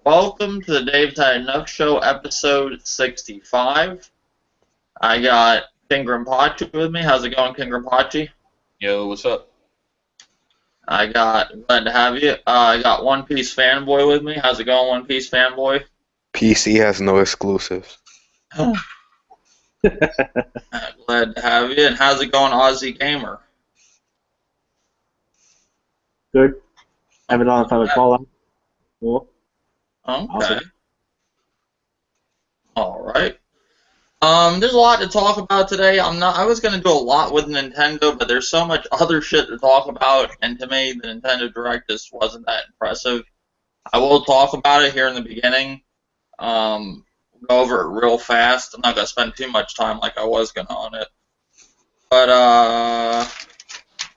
Welcome to the HadeNuFF Show, episode 65. I got King Grimpachi with me. How's it going, King Grimpachi? Yo, what's up? Glad to have you. I got One Piece Fanboy with me. How's it going, One Piece Fanboy? PC has no exclusives. Glad to have you. And how's it going, Aussie Gamer? Good. Haven't on if I would call out. Cool. Okay. Awesome. Alright. There's a lot to talk about today. I was gonna do a lot with Nintendo, but there's so much other shit to talk about, and to me the Nintendo Direct just wasn't that impressive. I will talk about it here in the beginning. Go over it real fast. I'm not gonna spend too much time like I was gonna on it. But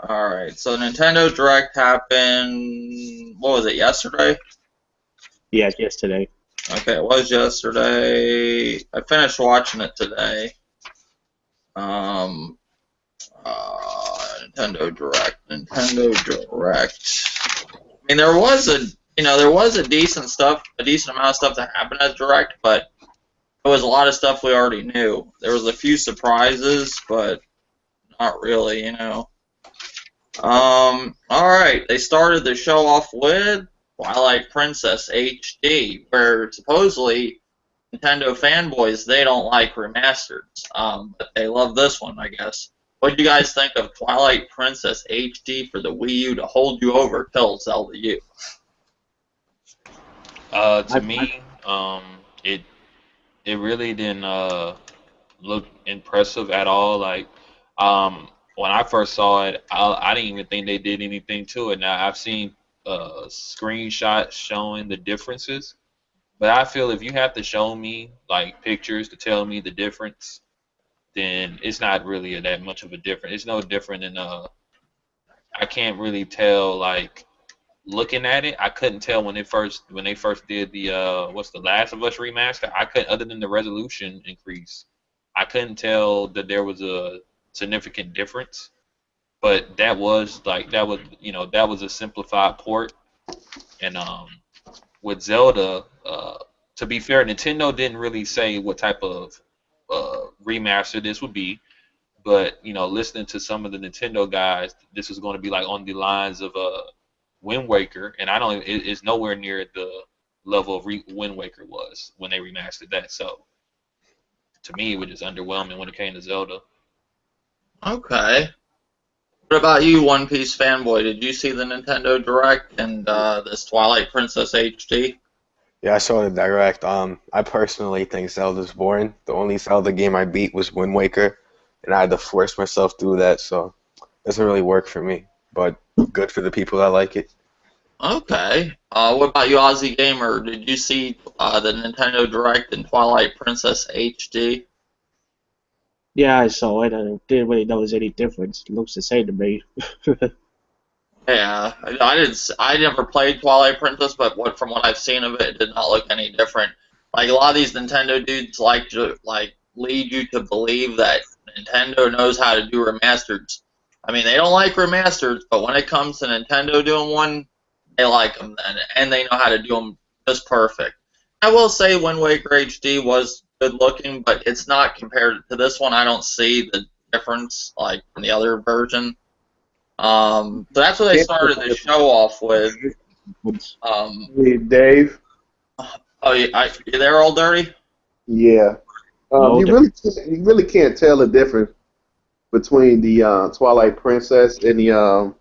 alright, so Nintendo Direct happened, what was it, yesterday? Yeah, yesterday. Okay, it was yesterday. I finished watching it today. Nintendo Direct. I mean, there was a decent amount of stuff that happened at Direct, but there was a lot of stuff we already knew. There was a few surprises, but not really, All right, they started the show off with Twilight Princess HD, where supposedly Nintendo fanboys, they don't like remasters, but they love this one, I guess. What do you guys think of Twilight Princess HD for the Wii U to hold you over till Zelda U? To me, it really didn't look impressive at all. Like, when I first saw it, I didn't even think they did anything to it. Now I've seen screenshots showing the differences, but I feel if you have to show me like pictures to tell me the difference, then it's not really that much of a difference. It's no different than I can't really tell, like, looking at it. I couldn't tell when they first did the what's the Last of Us remaster. I couldn't, other than the resolution increase, I couldn't tell that there was a significant difference. But that was a simplified port. And with Zelda, to be fair, Nintendo didn't really say what type of remaster this would be. But listening to some of the Nintendo guys, this was going to be like on the lines of Wind Waker, and it's nowhere near the level of Wind Waker was when they remastered that. So to me, it was just underwhelming when it came to Zelda. Okay. What about you, One Piece fanboy? Did you see the Nintendo Direct and this Twilight Princess HD? Yeah, I saw the direct. I personally think Zelda's boring. The only Zelda game I beat was Wind Waker, and I had to force myself through that, so it doesn't really work for me. But good for the people that like it. Okay. What about you, Aussie Gamer? Did you see the Nintendo Direct and Twilight Princess HD? Yeah, I saw it. I didn't really notice any difference. It looks the same to me. Yeah, I never played Twilight Princess, but from what I've seen of it, it did not look any different. Like a lot of these Nintendo dudes like to lead you to believe that Nintendo knows how to do remasters. I mean, they don't like remasters, but when it comes to Nintendo doing one, they like them, and they know how to do them just perfect. I will say Wind Waker HD was good looking, but it's not compared to this one. I don't see the difference like from the other version. So that's what they started the show off with. Hey, Dave. Oh, you there, Old Dirty? Yeah. No You really can't tell the difference between the Twilight Princess and the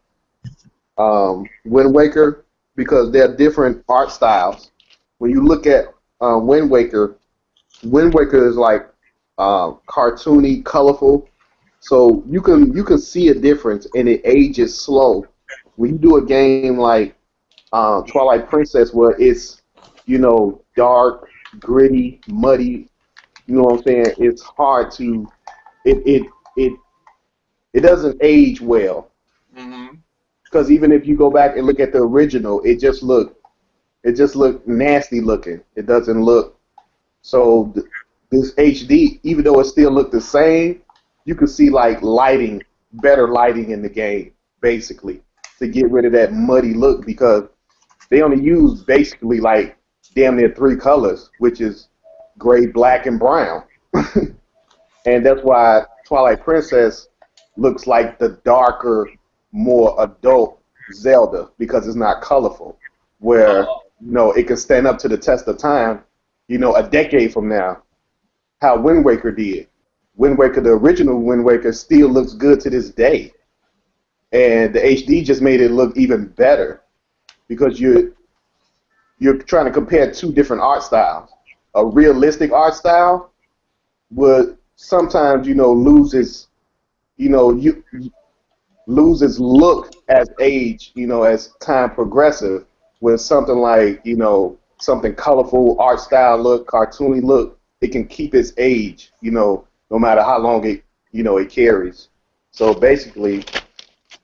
Wind Waker because they're different art styles. When you look at Wind Waker is like cartoony, colorful. So you can see a difference, and it ages slow. When you do a game like Twilight Princess, where it's dark, gritty, muddy, you know what I'm saying? It's hard to it doesn't age well. Mm-hmm. Because even if you go back and look at the original, it just looked nasty looking. It doesn't look so. This HD, even though it still looked the same, you can see like better lighting in the game, basically, to get rid of that muddy look because they only use basically like damn near 3 colors, which is gray, black, and brown. And that's why Twilight Princess looks like the darker, more adult Zelda because it's not colorful. Where it can stand up to the test of time. A decade from now, how Wind Waker did. Wind Waker, the original Wind Waker, still looks good to this day, and the HD just made it look even better because you're trying to compare 2 different art styles. A realistic art style would sometimes, lose its look as age, as time progressive, with something like, something colorful, art style look, cartoony look, it can keep its age, no matter how long it carries. So basically,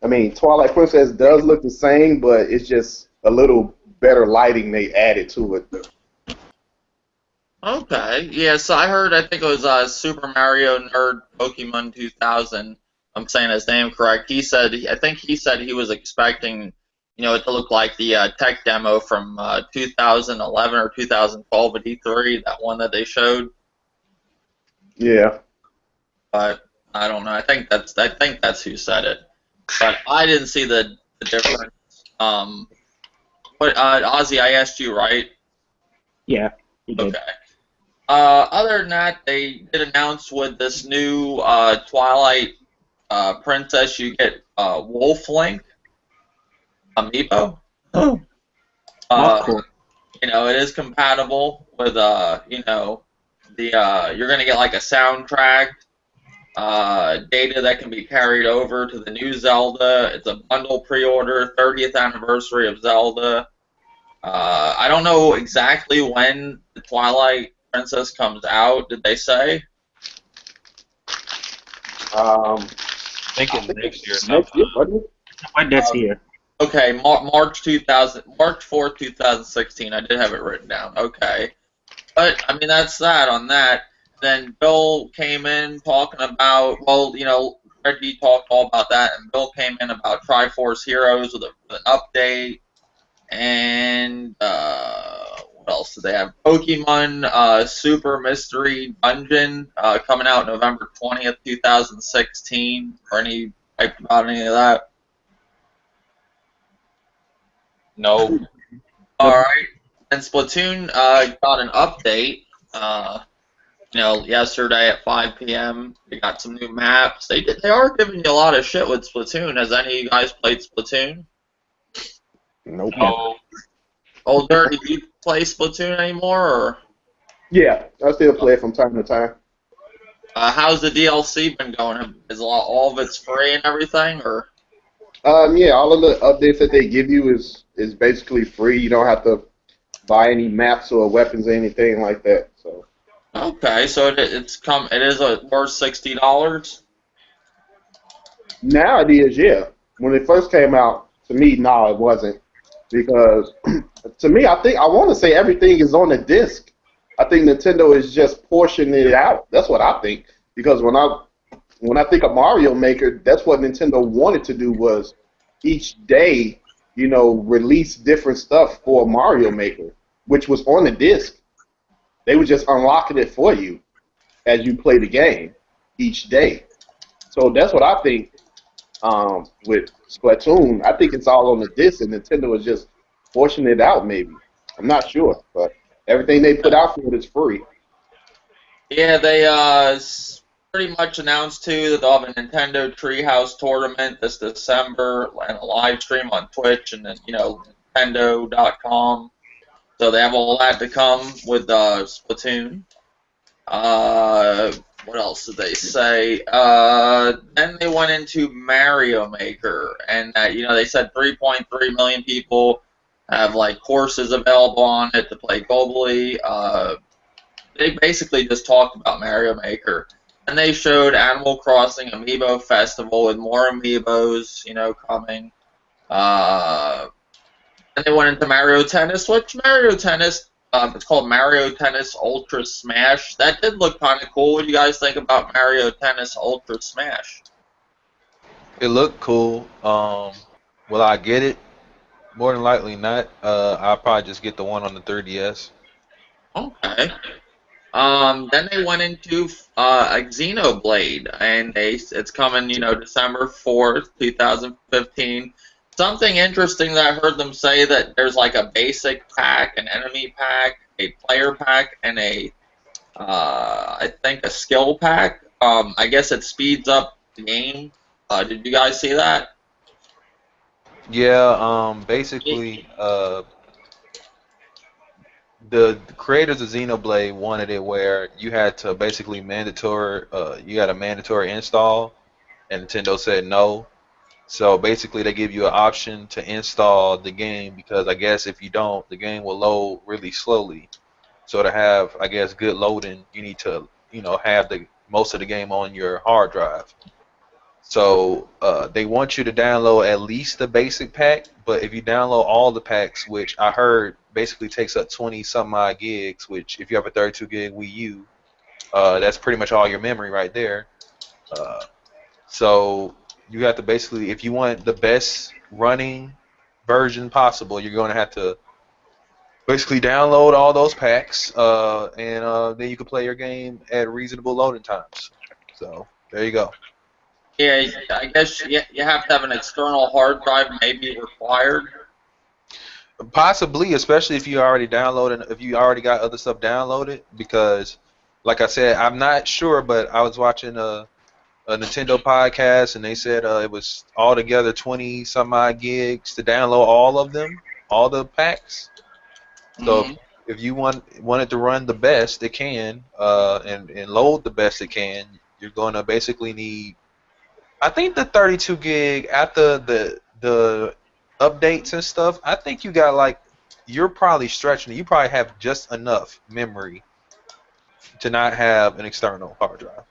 I mean, Twilight Princess does look the same, but it's just a little better lighting they added to it. Okay, yeah. So I think it was Super Mario Nerd Pokemon 2000. I'm saying his name correct. I think he said he was expecting, it to look like the tech demo from 2011 or 2012 at E3, that one that they showed. Yeah. But I don't know. I think that's who said it. But I didn't see the difference. But Ozzy, I asked you, right? Yeah, he did. Okay. Other than that, they did announce with this new Twilight Princess, you get Wolf Link amiibo. Oh, cool. It is compatible with you're gonna get like a soundtrack, data that can be carried over to the new Zelda. It's a bundle pre-order, 30th anniversary of Zelda. I don't know exactly when the Twilight Princess comes out. Did they say? I think it's next year sometime. Next year, wasn't it? When this year? Okay, March 4th, 2016. I did have it written down. Okay, but I mean that's that on that. Then Bill came in talking about, well, Reggie talked all about that, and Bill came in about Triforce Heroes with an update. And what else do they have? Pokemon Super Mystery Dungeon coming out November 20th, 2016. Or any hype about any of that? No. All right. And Splatoon got an update. Yesterday at 5 p.m. They got some new maps. They are giving you a lot of shit with Splatoon. Has any of you guys played Splatoon? Nope. No. Old Dirt, do you play Splatoon anymore, or Yeah, I still play it from time to time. how's the DLC been going? Is all of it's free and everything, or? Yeah, all of the updates that they give you is basically free. You don't have to buy any maps or weapons or anything like that. So Okay, so it is worth $60. now it is, yeah. When it first came out, to me, no, it wasn't, because to me, I want to say everything is on the disc. I think Nintendo is just portioning it out. That's what I think, because when I think of Mario Maker, that's what Nintendo wanted to do, was each day, release different stuff for Mario Maker, which was on the disc. They were just unlocking it for you as you play the game each day. So that's what I think with Splatoon. I think it's all on the disc, and Nintendo is just portioning it out, maybe. I'm not sure, but everything they put out for it is free. Yeah, they pretty much announced too that they'll have a Nintendo Treehouse tournament this December and a live stream on Twitch and then Nintendo.com. So they have all that to come with Splatoon. What else did they say? Then they went into Mario Maker, and they said 3.3 million people have courses available on it to play globally. They basically just talked about Mario Maker, and they showed Animal Crossing Amiibo Festival with more amiibos, coming. And they went into Mario Tennis, which Mario Tennis, it's called Mario Tennis Ultra Smash. That did look kind of cool. What do you guys think about Mario Tennis Ultra Smash? It looked cool. Will I get it? More than likely not. I'll probably just get the one on the 3DS. Okay. Then they went into a Xenoblade, and it's coming, December 4th, 2015. Something interesting that I heard them say that there's like a basic pack, an enemy pack, a player pack, and I think a skill pack. I guess it speeds up the game. Did you guys see that? Yeah, basically, the creators of Xenoblade wanted it where you had to basically you had a mandatory install, and Nintendo said no. So basically, they give you an option to install the game because I guess if you don't, the game will load really slowly. So to have, I guess, good loading, you need to, have the most of the game on your hard drive. So they want you to download at least the basic pack, but if you download all the packs, which I heard basically takes up 20 some odd gigs, which if you have a 32 gig Wii U, that's pretty much all your memory right there. Uh, so you have to basically, if you want the best running version possible, you're going to have to basically download all those packs, and then you can play your game at reasonable loading times. So there you go. Yeah, I guess you have to have an external hard drive, maybe required. Possibly, especially if you already downloaded, if you already got other stuff downloaded, because, like I said, I'm not sure, but I was watching a Nintendo podcast, and they said it was altogether 20 some odd gigs to download all of them, all the packs. So Hmm. if you want it to run the best it can, and load the best it can, you're going to basically need, I think, the 32 gig after the updates and stuff. I think you got like, you're probably stretching it. You probably have just enough memory to not have an external hard drive.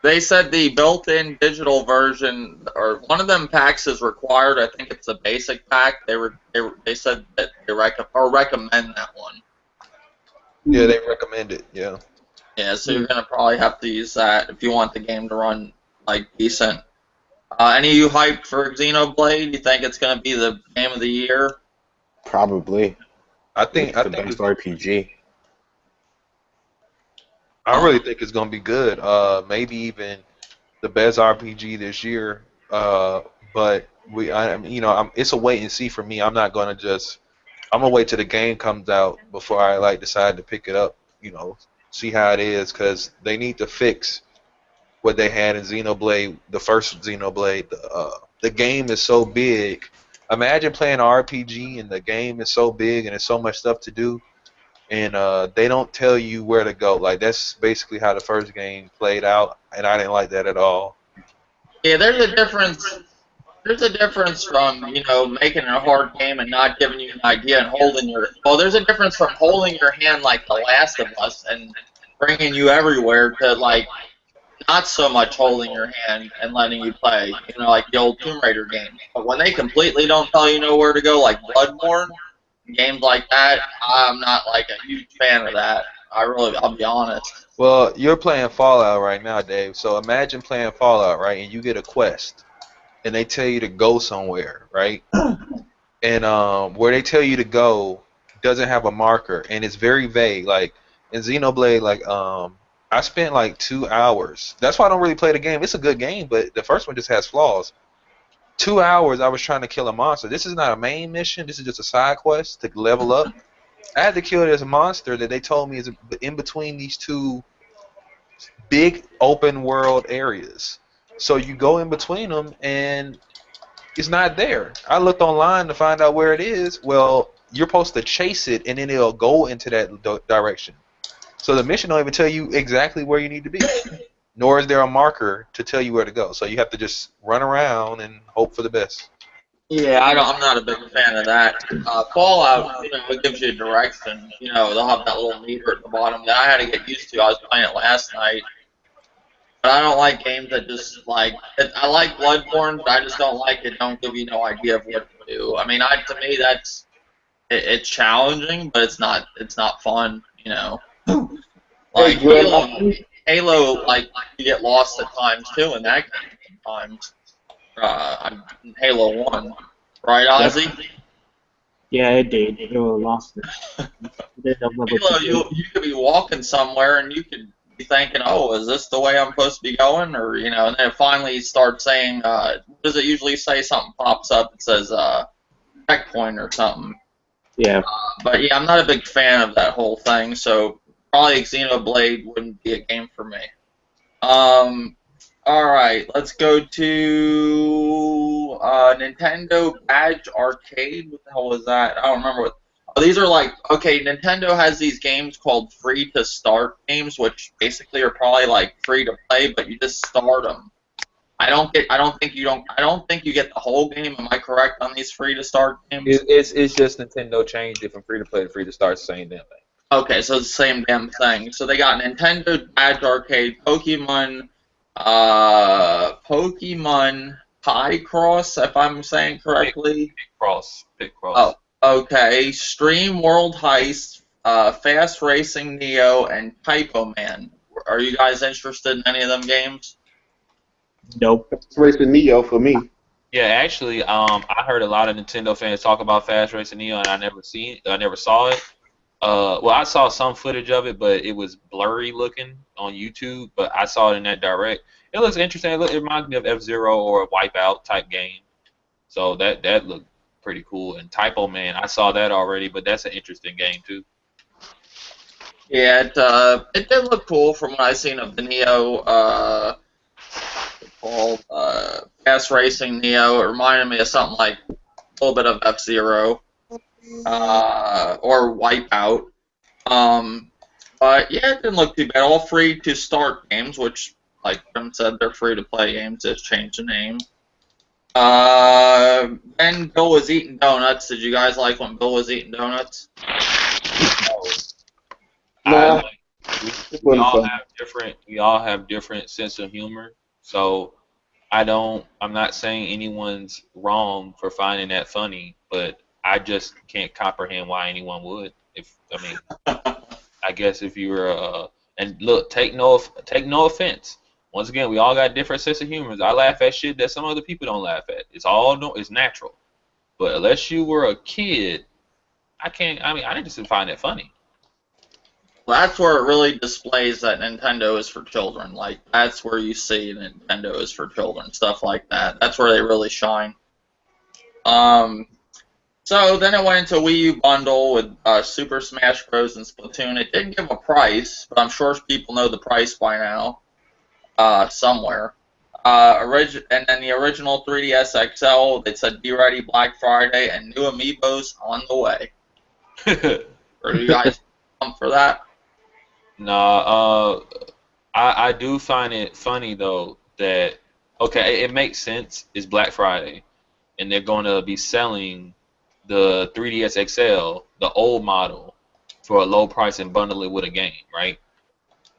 They said the built-in digital version, or one of them packs is required. I think it's the basic pack. They said that they recommend that one. Yeah, they recommend it. Yeah. Yeah, so you're gonna probably have to use that if you want the game to run like decent. Any of you hyped for Xenoblade? You think it's gonna be the game of the year? Probably. I think It's I the think best it's, RPG. I really think it's gonna be good. Maybe even the best RPG this year. But it's a wait and see for me. I'm not gonna just. I'm gonna wait till the game comes out before I like decide to pick it up. See how it is, because they need to fix what they had in Xenoblade, the first Xenoblade. The game is so big. Imagine playing an RPG and the game is so big and there's so much stuff to do, and they don't tell you where to go. Like, that's basically how the first game played out, and I didn't like that at all. Yeah, there's a difference. There's a difference from, making a hard game and not giving you an idea and holding your. Well, there's a difference from holding your hand like The Last of Us and bringing you everywhere to, like, not so much holding your hand and letting you play, like the old Tomb Raider games. But when they completely don't tell you where to go, like Bloodborne, games like that, I'm not, like, a huge fan of that. I'll be honest. Well, you're playing Fallout right now, Dave. So imagine playing Fallout, right? And you get a quest, and they tell you to go somewhere, right? And where they tell you to go doesn't have a marker, and it's very vague. Like in Xenoblade, like I spent like 2 hours. That's why I don't really play the game. It's a good game, but the first one just has flaws. 2 hours I was trying to kill a monster. This is not a main mission. This is just a side quest to level up. I had to kill this monster that they told me is in between these two big open world areas. So you go in between them, and it's not there. I looked online to find out where it is. Well, you're supposed to chase it, and then it'll go into that direction. So the mission don't even tell you exactly where you need to be, nor is there a marker to tell you where to go. So you have to just run around and hope for the best. Yeah, I'm not a big fan of that. Fallout, it gives you direction. They'll have that little meter at the bottom that I had to get used to. I was playing it last night. But I don't like games that just, like, I like Bloodborne, but I just don't like it. Don't give you no idea of what to do. I mean, to me, it's challenging, but it's not fun. Hey, Like Greg, Halo, like, you get lost at times too in that game sometimes. Halo 1, right, Yep. Ozzy? Yeah, it did. It really lost it. Then they'll never Halo, forget it. you could be walking somewhere and you could be thinking, oh, is this the way I'm supposed to be going? Or, you know, and then it finally starts saying, what does it usually say? Something pops up. It says checkpoint or something. Yeah. But yeah, I'm not a big fan of that whole thing, so probably Xenoblade wouldn't be a game for me. Alright, let's go to Nintendo Badge Arcade. What the hell was that? I don't remember what. Oh, these are like, okay, Nintendo has these games called free to start games, which basically are probably like free to play, but you just start them. I don't think you get the whole game. Am I correct on these free to start games? It's just Nintendo changed it from free to play to free to start, same damn thing. Okay, so it's the same damn thing. So they got Nintendo Badge Arcade, Pokemon Picross, if I'm saying correctly. Picross. Oh, okay. Stream World Heist, Fast Racing Neo, and Typo Man. Are you guys interested in any of them games? Nope. It's Racing Neo for me. Yeah, actually, I heard a lot of Nintendo fans talk about Fast Racing Neo, and I never saw it. Well, I saw some footage of it, but it was blurry looking on YouTube. But I saw it in that direct. It looks interesting. It reminds me of F-Zero or a Wipeout type game. So that looked pretty cool. And Typo Man, I saw that already, but that's an interesting game too. Yeah, it did look cool from what I've seen of the Neo. Called Fast Racing Neo. It reminded me of something like a little bit of F-Zero or Wipeout. But yeah, it didn't look too bad. All free to start games, which, like Jim said, they're free to play games. Just change the name. Then Bill was eating donuts. Did you guys like when Bill was eating donuts? Nah, We all have different sense of humor. So I'm not saying anyone's wrong for finding that funny, but I just can't comprehend why anyone would. I guess if you were and look, take no offense. Once again, we all got different sense of humors. I laugh at shit that some other people don't laugh at. It's natural. But unless you were a kid, I just find it funny. Well, that's where it really displays that Nintendo is for children. Like, that's where you see Nintendo is for children, stuff like that. That's where they really shine. So then it went into a Wii U bundle with Super Smash Bros. And Splatoon. It didn't give a price, but I'm sure people know the price by now, somewhere. And then the original 3DS XL, they said be ready Black Friday, and new amiibos on the way. Are you guys pumped for that? No, I do find it funny though that okay, it makes sense. It's Black Friday, and they're going to be selling the 3DS XL, the old model, for a low price and bundle it with a game, right?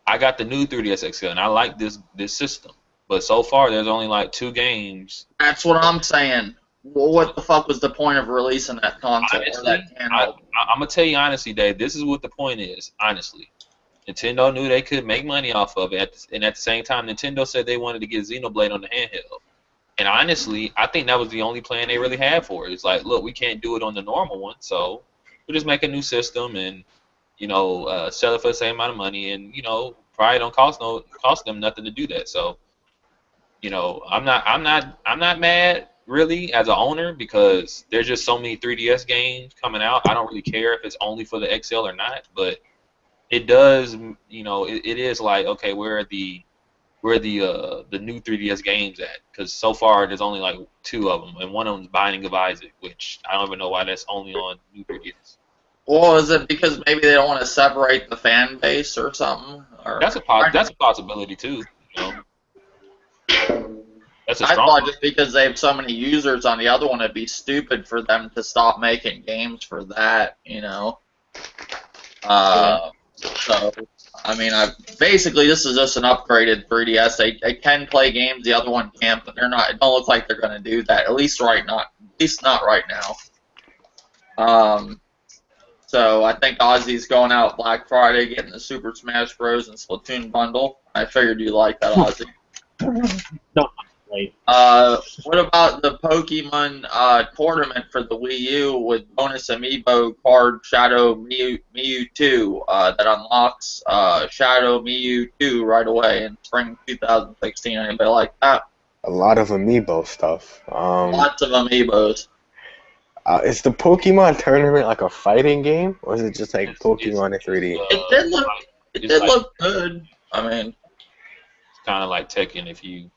I got the new 3DS XL, and I like this system, but so far there's only like 2 games. That's what I'm saying. Well, what the fuck was the point of releasing that console? Honestly, I'm gonna tell you honestly, Dave. This is what the point is. Honestly. Nintendo knew they could make money off of it, and at the same time, Nintendo said they wanted to get Xenoblade on the handheld. And honestly, I think that was the only plan they really had for it. It's like, look, we can't do it on the normal one, so we'll just make a new system and, sell it for the same amount of money, and probably don't cost them nothing to do that. So, I'm not mad really as an owner because there's just so many 3DS games coming out. I don't really care if it's only for the XL or not, but it does, it is like, okay, where are the new 3DS games at? Because so far there's only like 2 of them, and one of them's Binding of Isaac, which I don't even know why that's only on new 3DS. Well, is it because maybe they don't want to separate the fan base or something? Or that's a possibility too. That's a strong. I thought just because they have so many users on the other one, it'd be stupid for them to stop making games for that. So, basically, this is just an upgraded 3DS. They can play games, the other one can't, but they're not. It don't look like they're going to do that. At least not right now. So I think Ozzy's going out Black Friday, getting the Super Smash Bros. And Splatoon bundle. I figured you like that, Ozzy. No, Right. What about the Pokemon tournament for the Wii U with bonus amiibo card Shadow Mewtwo that unlocks Shadow Mewtwo right away in spring 2016? Anybody like that? A lot of amiibo stuff. Lots of amiibos. Is the Pokemon tournament like a fighting game, or is it just like It's Pokemon in 3D? It did look, like it it's did like look good. I mean, kind of like Tekken if you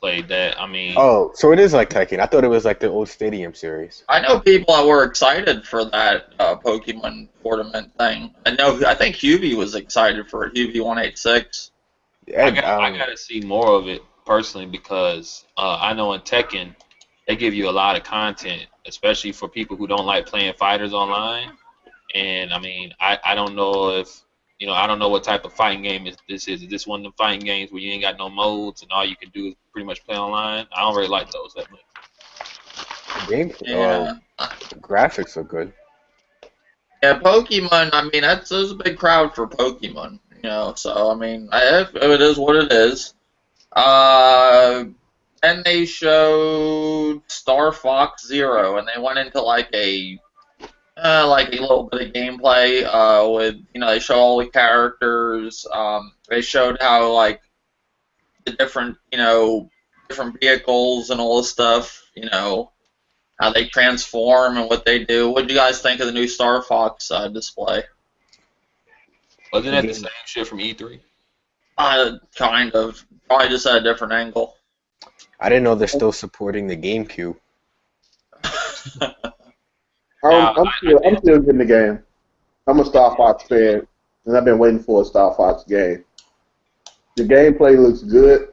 played that. I mean, Oh, so it is like Tekken. I thought it was like the old Stadium series. I know people that were excited for that Pokemon tournament thing. I think Hubie was excited for it. Hubie 186. I Ed, gotta see more of it personally because I know in Tekken they give you a lot of content, especially for people who don't like playing fighters online. And I mean, I don't know if I don't know what type of fighting game this is. Is this one of the fighting games where you ain't got no modes and all you can do is pretty much play online? I don't really like those that much. game Yeah. graphics are good. Yeah, Pokemon. I mean, there's a big crowd for Pokemon. So I mean, it is what it is. Then they showed Star Fox Zero, and they went into like a little bit of gameplay. With they show all the characters. They showed how like the different vehicles and all this stuff. How they transform and what they do. What do you guys think of the new Star Fox display? Wasn't that the same shit from E3? Kind of. Probably just at a different angle. I didn't know they're still supporting the GameCube. I'm still getting the game. I'm a Star Fox fan, and I've been waiting for a Star Fox game. The gameplay looks good.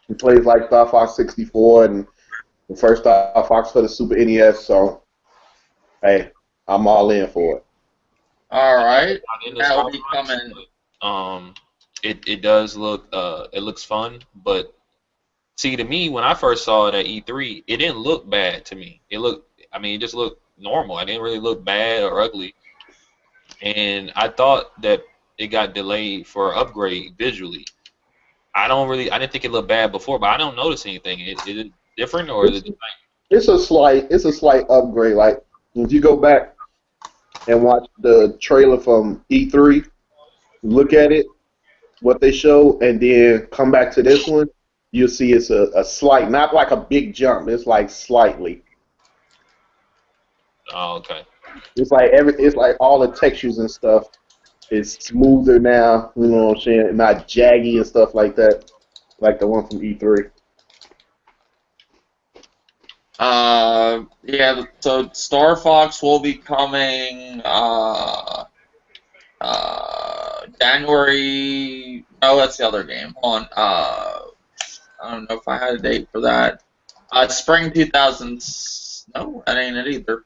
It plays like Star Fox 64 and the first Star Fox for the Super NES, so hey, I'm all in for it. All right. In the That will Star be Fox, coming. it does look it looks fun, but see to me when I first saw it at E3, it didn't look bad to me. It just looked normal. It didn't really look bad or ugly, and I thought that it got delayed for upgrade visually. I didn't think it looked bad before, but I don't notice anything. Is it different or is it just It's a slight upgrade. Like if you go back and watch the trailer from E3, look at it, what they show, and then come back to this one, you'll see it's a slight, not like a big jump. It's like slightly. oh, okay. It's like all the textures and stuff is smoother now. You know what I'm saying? Not jaggy and stuff like that, like the one from E3. Yeah, so Star Fox will be coming January. No, that's the other game. Hold on. I don't know if I had a date for that. Spring 2000. No, that ain't it either.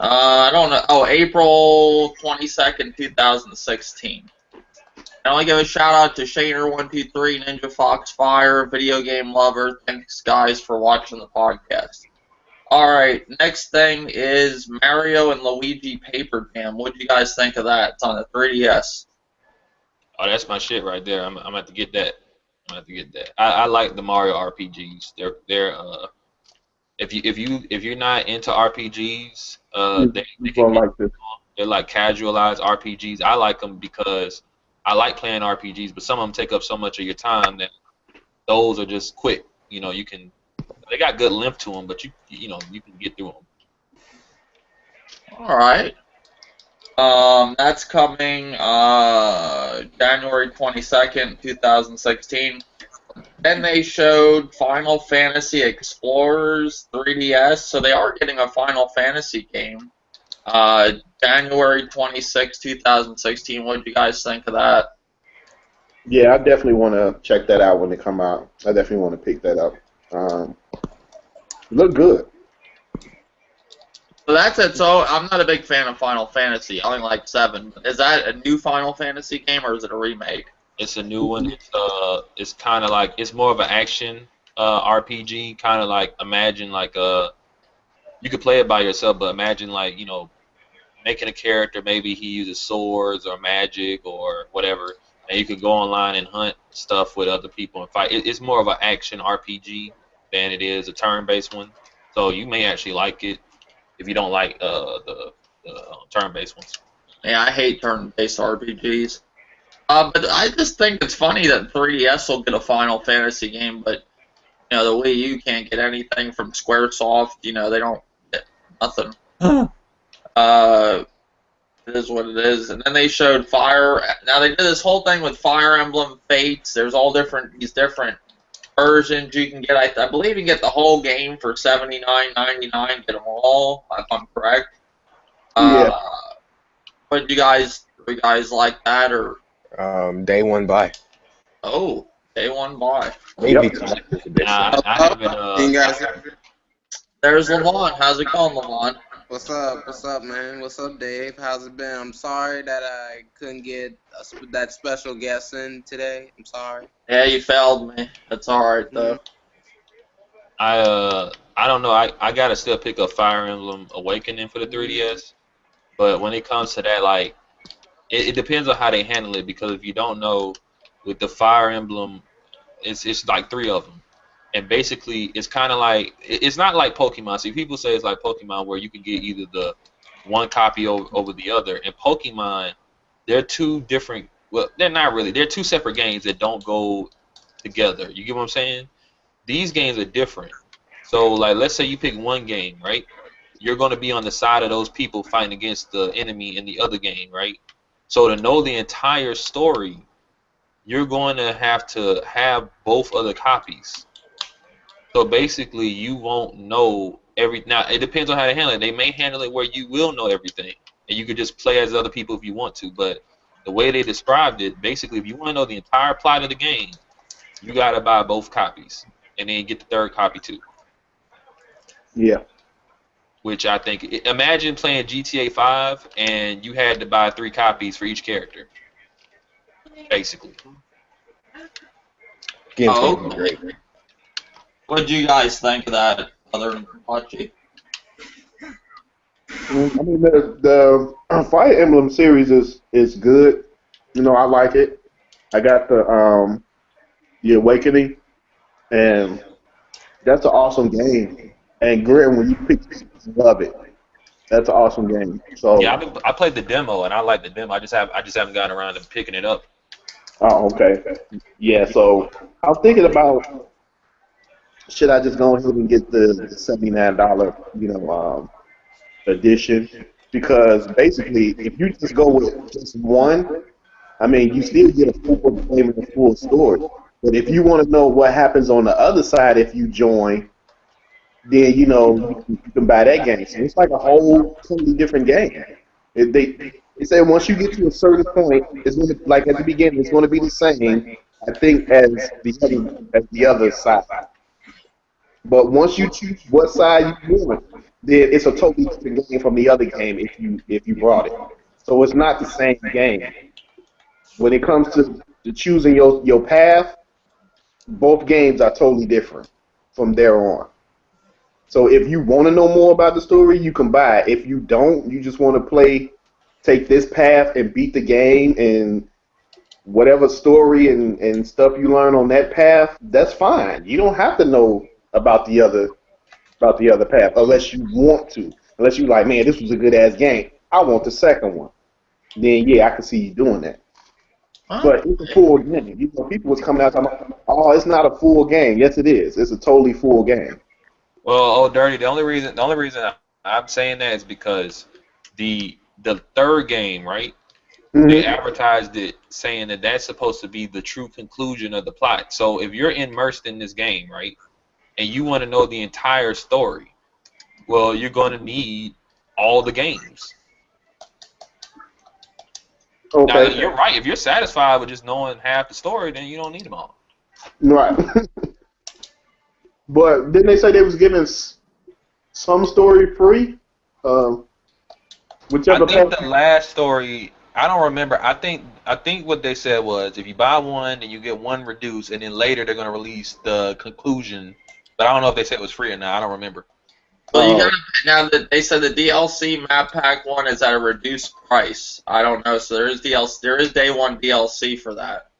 I don't know. Oh, April 22nd, 2016. I want to give a shout out to Shader123, Ninja Foxfire, video game lover. Thanks, guys, for watching the podcast. Alright, next thing is Mario and Luigi Paper Jam. What do you guys think of that? It's on the 3DS. Oh, that's my shit right there. I'm gonna have to get that. I like the Mario RPGs. They're if you're not into RPGs, they're like casualized RPGs. I like them because I like playing RPGs, but some of them take up so much of your time that those are just quick. They got good length to them, but you can get through them. All right. That's coming January 22nd, 2016. Then they showed Final Fantasy Explorers 3DS, so they are getting a Final Fantasy game. January 26, 2016. What do you guys think of that? Yeah, I definitely want to check that out when they come out. I definitely want to pick that up. Look good. So that's it. So I'm not a big fan of Final Fantasy. I only like 7. Is that a new Final Fantasy game or is it a remake? It's a new one. It's kind of like it's more of an action RPG. Kind of like imagine like you could play it by yourself, but imagine like making a character. Maybe he uses swords or magic or whatever, and you could go online and hunt stuff with other people and fight. It's more of an action RPG than it is a turn-based one. So you may actually like it if you don't like the turn-based ones. Yeah, I hate turn-based RPGs. But I just think it's funny that 3DS will get a Final Fantasy game, but the Wii U can't get anything from SquareSoft. They don't get nothing. uh, it is what it is. And then they showed Fire. Now they did this whole thing with Fire Emblem Fates. There's all these different versions you can get. I believe you can get the whole game for $79.99. Get them all, if I'm correct. Yeah. But you guys like that or? Day one buy. Oh, day one buy. Maybe Yep. collector's edition. I haven't. Can you guys hear me? There's Levon. How's it going, Levon? What's up? What's up, man? What's up, Dave? How's it been? I'm sorry that I couldn't get that special guest in today. I'm sorry. Yeah, you failed me. That's alright, though. I don't know. I gotta still pick up Fire Emblem Awakening for the 3DS, but when it comes to that, like, it depends on how they handle it, because if you don't know, with the Fire Emblem, it's like 3 of them, and basically it's kind of like, it's not like Pokemon. See, people say it's like Pokemon where you can get either the one copy over the other. In Pokemon, they're two different. Well, they're not really. They're two separate games that don't go together. You get what I'm saying? These games are different. So, like, let's say you pick one game, right? You're going to be on the side of those people fighting against the enemy in the other game, right? So to know the entire story, you're going to have both other copies. So basically, you won't know every. Now, it depends on how they handle it. They may handle it where you will know everything, and you could just play as other people if you want to. But the way they described it, basically, if you want to know the entire plot of the game, you got to buy both copies, and then get the third copy too. Yeah. Which I think, imagine playing GTA 5 and you had to buy 3 copies for each character, basically. Game's Oh, gonna be great. What did you guys think of that, other than Pachi? I mean, the Fire Emblem series is good. I like it. I got the Awakening, and that's an awesome game. And Grim, when you pick it, you love it. That's an awesome game. So Yeah, I played the demo and I like the demo. I just haven't gotten around to picking it up. Oh, okay. Yeah, so I was thinking about, should I just go ahead and get the $79, edition? Because basically, if you just go with just one, I mean, you still get a full game and a full story. But if you want to know what happens on the other side if you join, then you can buy that game. So it's like a whole totally different game. They say once you get to a certain point, it's going to, like at the beginning, it's going to be the same, I think, as the other side. But once you choose what side you want, then it's a totally different game from the other game if you brought it. So it's not the same game. When it comes to choosing your path, both games are totally different from there on. So if you want to know more about the story, you can buy it. If you don't, you just want to take this path and beat the game and whatever story and stuff you learn on that path, that's fine. You don't have to know about the other path unless you want to. Unless you're like, man, this was a good ass game. I want the second one. Then yeah, I can see you doing that. But it's a full game. People was coming out talking, oh, it's not a full game. Yes, it is. It's a totally full game. Well, Dirty, the only reason I'm saying that is because the third game, right? Mm-hmm. They advertised it saying that that's supposed to be the true conclusion of the plot. So if you're immersed in this game, right, and you want to know the entire story, well, you're going to need all the games. Okay. Now, you're right. If you're satisfied with just knowing half the story, then you don't need them all. Right. But didn't they say they was giving some story free? Whichever I think path. the last story, I don't remember. I think what they said was if you buy one, then you get one reduced, and then later they're going to release the conclusion. But I don't know if they said it was free or not. I don't remember. Well, you gotta now that they said the DLC map pack one is at a reduced price. I don't know, so there is DLC. There is day one DLC for that.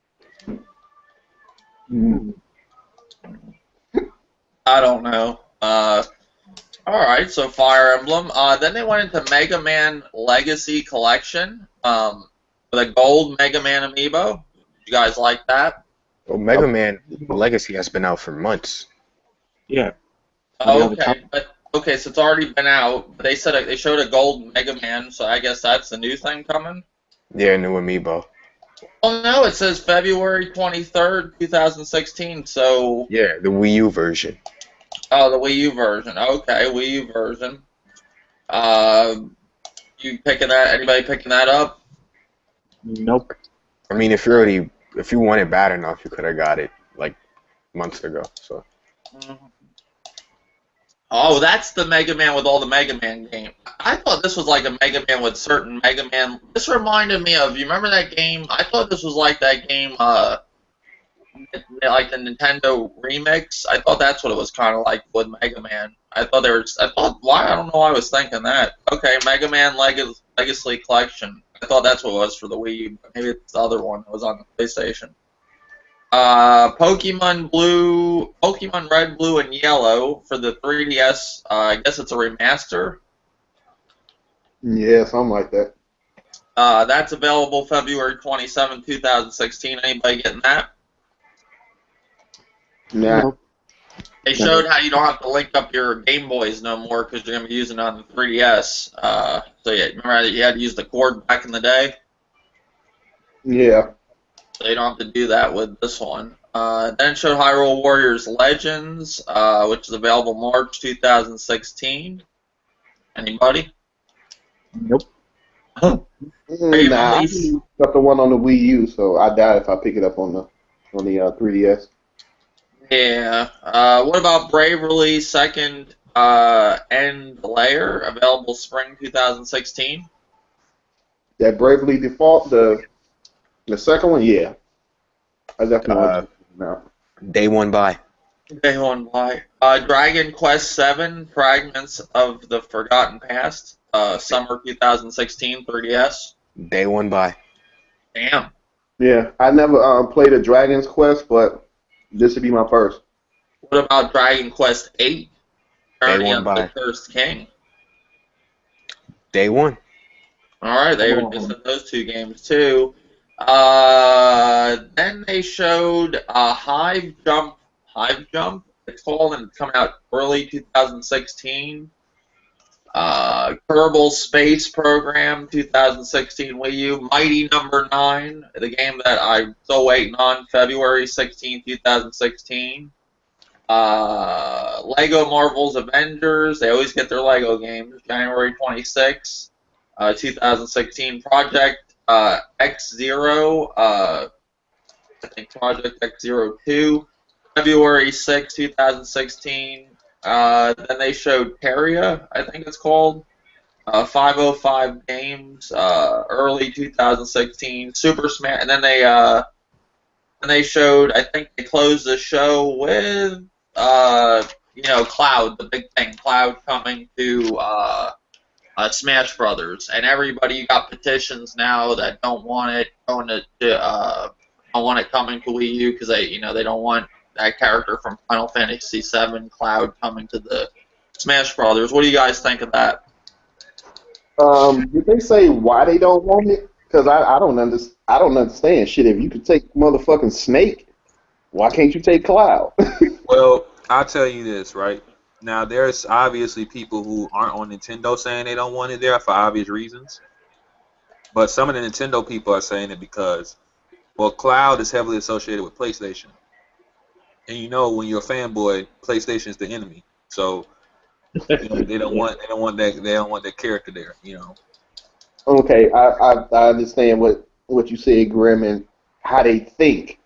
Mm. I don't know. All right, so Fire Emblem. Then they went into Mega Man Legacy Collection. With a gold Mega Man amiibo. You guys like that? Well, Mega Man Legacy has been out for months. Yeah. Okay, so it's already been out. They said they showed a gold Mega Man, so I guess that's the new thing coming. Yeah, new amiibo. Oh no, it says February 23rd, 2016. So Yeah, the Wii U version. oh, the Wii U version. Okay, Wii U version. You picking that? Anybody picking that up? Nope. I mean, if you want it bad enough, you could have got it like months ago. So. Oh, that's the Mega Man with all the Mega Man games. I thought this was like a Mega Man with certain Mega Man. This reminded me of, you remember that game? I thought this was like that game, like the Nintendo remix. I thought that's what it was kind of like with Mega Man. I thought, why? I don't know why I was thinking that. Okay, Mega Man Legacy Collection. I thought that's what it was for the Wii U, but maybe it's the other one that was on the PlayStation. Pokemon Red, Blue, and Yellow for the 3DS. I guess it's a remaster. Yeah, something like that. That's available February 27, 2016. Anybody getting that? Nah. Nope. They showed how you don't have to link up your Game Boys no more because you're going to be using it on the 3DS. So yeah, remember how you had to use the cord back in the day? Yeah. So you don't have to do that with this one. Then it showed Hyrule Warriors Legends, which is available March 2016. Anybody? Nope. Nah, I got the one on the Wii U, so I doubt if I pick it up on the 3DS. Yeah. What about Bravely Second End Layer, available spring 2016? That Bravely Default, the second one, yeah. I definitely want to check it out. Day one buy. Day one buy. Dragon Quest VII, Fragments of the Forgotten Past, summer 2016, 3DS. Day one buy. Damn. Yeah, I never played a Dragon's Quest, but this would be my first. What about Dragon Quest VIII, Journey one of buy. the Cursed King? Day one. All right, they were just in those two games too. Then they showed Hive Jump. It's called, and it's coming out early 2016. Kerbal Space Program 2016 Wii U. Mighty Number 9, the game that I'm still waiting on, February 16, 2016. Lego Marvel's Avengers. They always get their Lego games. January 26, 2016. Project X0. I think Project X02. February 6, 2016. Then they showed Terria, I think it's called. 505 Games, early 2016. Super Smash, and then they showed. I think they closed the show with Cloud, the big thing, Cloud coming to Smash Brothers, and everybody got petitions now that don't want it don't want it coming to Wii U because they don't want that character from Final Fantasy VII, Cloud, coming to the Smash Brothers. What do you guys think of that? Did they say why they don't want it? Because I don't understand shit. If you could take motherfucking Snake, why can't you take Cloud? Well, I'll tell you this, right? Now, there's obviously people who aren't on Nintendo saying they don't want it there for obvious reasons. But some of the Nintendo people are saying it because, well, Cloud is heavily associated with PlayStation. And when you're a fanboy, PlayStation is the enemy. So they don't want that character there. Okay, I understand what you said, Grim, and how they think.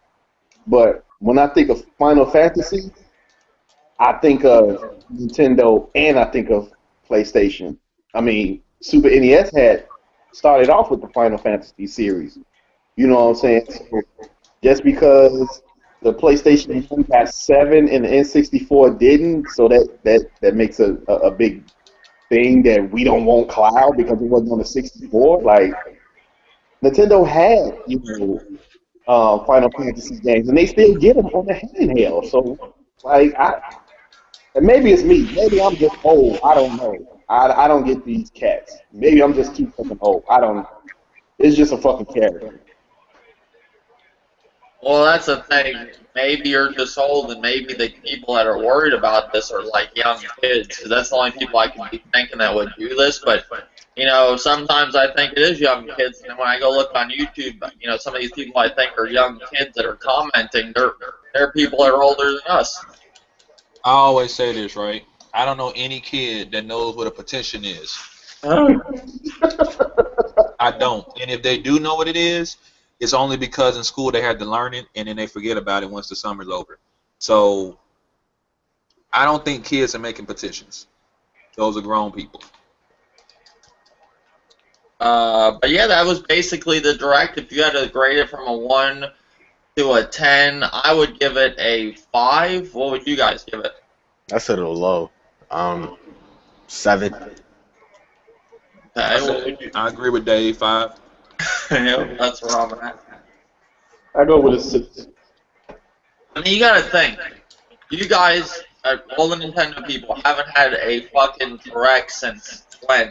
But when I think of Final Fantasy, I think of Nintendo and I think of PlayStation. I mean, Super NES had started off with the Final Fantasy series. You know what I'm saying? So just because the PlayStation 1 got 7 and the N64 didn't, so that makes a big thing that we don't want cloud because it wasn't on the 64. Like Nintendo had, Final Fantasy games, and they still get them on the handheld. So, like, and maybe it's me. Maybe I'm just old. I don't know. I don't get these cats. Maybe I'm just too fucking old. I don't. It's just a fucking character. Well, that's the thing. Maybe you're just old, and maybe the people that are worried about this are like young kids, because that's the only people I can be thinking that would do this. But sometimes I think it is young kids. And when I go look on YouTube, some of these people I think are young kids that are commenting. They're people that are older than us. I always say this, right? I don't know any kid that knows what a petition is. I don't. And if they do know what it is, it's only because in school they had to learn it and then they forget about it once the summer's over. So I don't think kids are making petitions. Those are grown people. But yeah, that was basically the direct. If you had to grade it from a 1 to a 10, I would give it a 5. What would you guys give it? That's a little low. 7. Okay, I agree with Dave. 5. Yep, that's where I'm at. I go with a 6. I mean, you gotta think. You guys, all the Nintendo people, haven't had a fucking direct since when?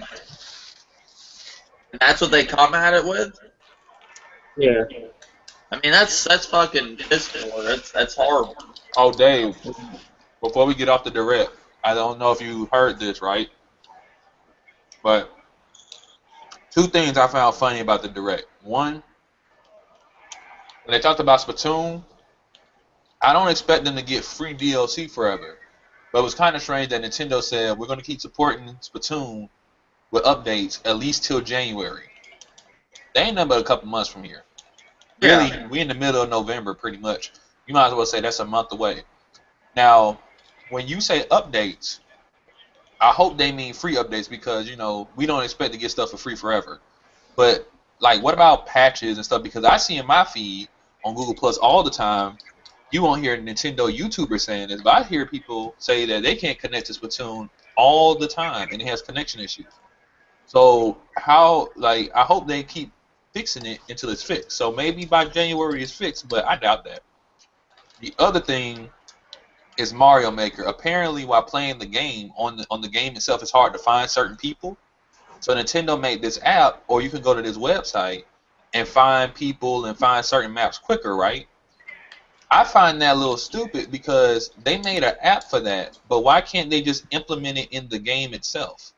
And that's what they come at it with? Yeah. I mean, that's fucking piss poor. That's horrible. Oh, Dave, before we get off the direct, I don't know if you heard this, right? But 2 things I found funny about the direct. One, when they talked about Splatoon, I don't expect them to get free DLC forever. But it was kind of strange that Nintendo said we're going to keep supporting Splatoon with updates at least till January. They ain't nothing but a couple months from here. Really, Yeah. we in the middle of November pretty much. You might as well say that's a month away. Now, when you say updates, I hope they mean free updates because, we don't expect to get stuff for free forever. But, like, what about patches and stuff? Because I see in my feed on Google Plus all the time, you won't hear Nintendo YouTubers saying this, but I hear people say that they can't connect to Splatoon all the time and it has connection issues. So, I hope they keep fixing it until it's fixed. So maybe by January it's fixed, but I doubt that. The other thing is Mario Maker. Apparently, while playing the game, on the game itself, it's hard to find certain people. So Nintendo made this app, or you can go to this website and find people and find certain maps quicker, right? I find that a little stupid because they made an app for that, but why can't they just implement it in the game itself?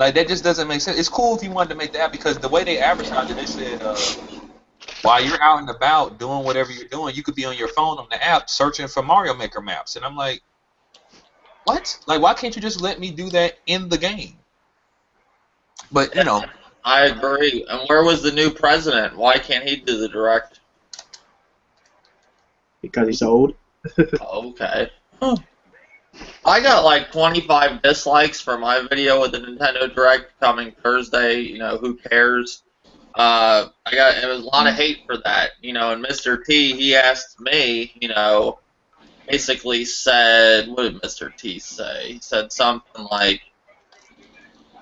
Like, that just doesn't make sense. It's cool if you wanted to make the app because the way they advertised it, they said, while you're out and about doing whatever you're doing, you could be on your phone on the app searching for Mario Maker maps. And I'm like, what? Like, why can't you just let me do that in the game? But, I agree. And where was the new president? Why can't he do the direct? Because he's old. Okay. Huh. I got like 25 dislikes for my video with the Nintendo Direct coming Thursday. Who cares? It was a lot of hate for that. And Mr. T, he asked me, basically said, what did Mr. T say? He said something like,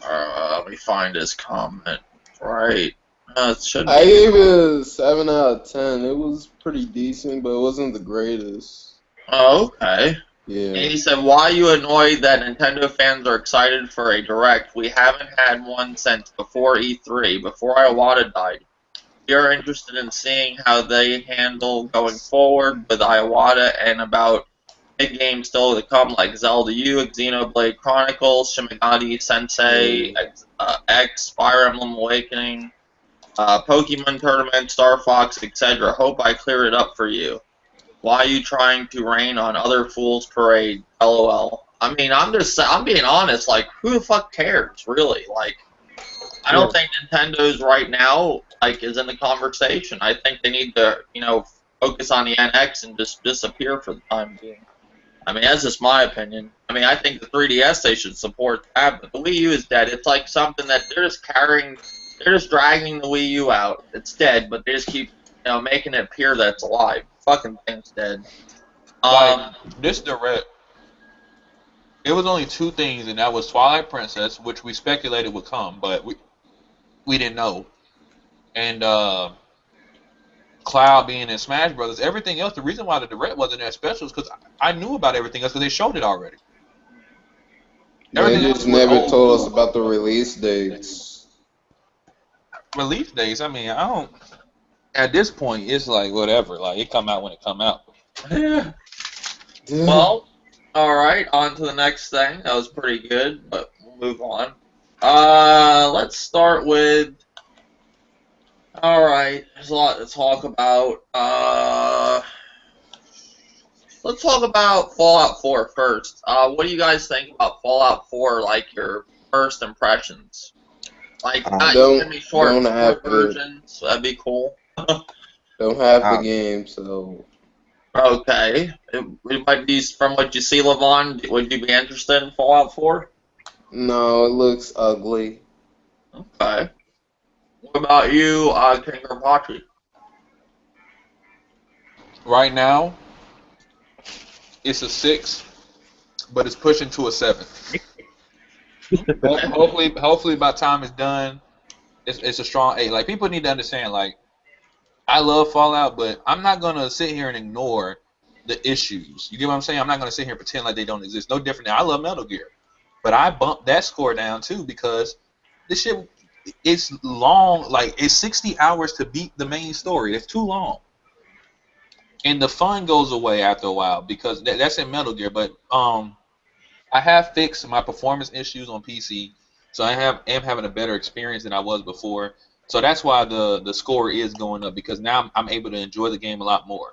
let me find his comment. Right. It should be. I gave it a 7 out of 10. It was pretty decent, but it wasn't the greatest. Oh, okay. Yeah. And he said, why are you annoyed that Nintendo fans are excited for a Direct? We haven't had one since before E3, before Iwata died. You're interested in seeing how they handle going forward with Iwata and about big games still to come like Zelda U, Xenoblade Chronicles, Shimigami Sensei, X, Fire Emblem Awakening, Pokemon Tournament, Star Fox, etc. Hope I cleared it up for you. Why are you trying to rain on other fools' parade? LOL. I mean, I'm being honest. Like, who the fuck cares, really? Like, I don't think Nintendo's right now is in the conversation. I think they need to, focus on the NX and just disappear for the time being. I mean, that's just my opinion. I mean, I think the 3DS they should support that, but the Wii U is dead. It's like something that they're just dragging the Wii U out. It's dead, but they just keep making it appear that it's alive. Fucking thing's dead. Like this direct, it was only two things, and that was Twilight Princess, which we speculated would come, but we didn't know, and Cloud being in Smash Brothers. Everything else, the reason why the direct wasn't that special is because I knew about everything else because they showed it already. They Everything else just was never old told us news. about the release dates. Release dates. I mean, I don't. At this point, it's like whatever. Like it come out when it come out. Yeah. Well, all right. On to the next thing. That was pretty good, but we'll move on. Let's start with. All right. There's a lot to talk about. Let's talk about Fallout 4 first. What do you guys think about Fallout 4? Like your first impressions? Like, not give me short versions. That'd be cool. Don't have the game, so. Okay. It might be from what you see, Levon. Would you be interested in Fallout 4? No, it looks ugly. Okay. What about you, King Rapachi? Right now, it's a 6, but it's pushing to a 7. Hopefully, by the time it's done, it's a strong 8. Like people need to understand, like I love Fallout, but I'm not gonna sit here and ignore the issues. You get what I'm saying? I'm not gonna sit here and pretend like they don't exist. No different than I love Metal Gear, but I bumped that score down too because this shit it's long. Like it's 60 hours to beat the main story. It's too long, and the fun goes away after a while because that's in Metal Gear. But I have fixed my performance issues on PC, so I am having a better experience than I was before. So that's why the score is going up because now I'm able to enjoy the game a lot more,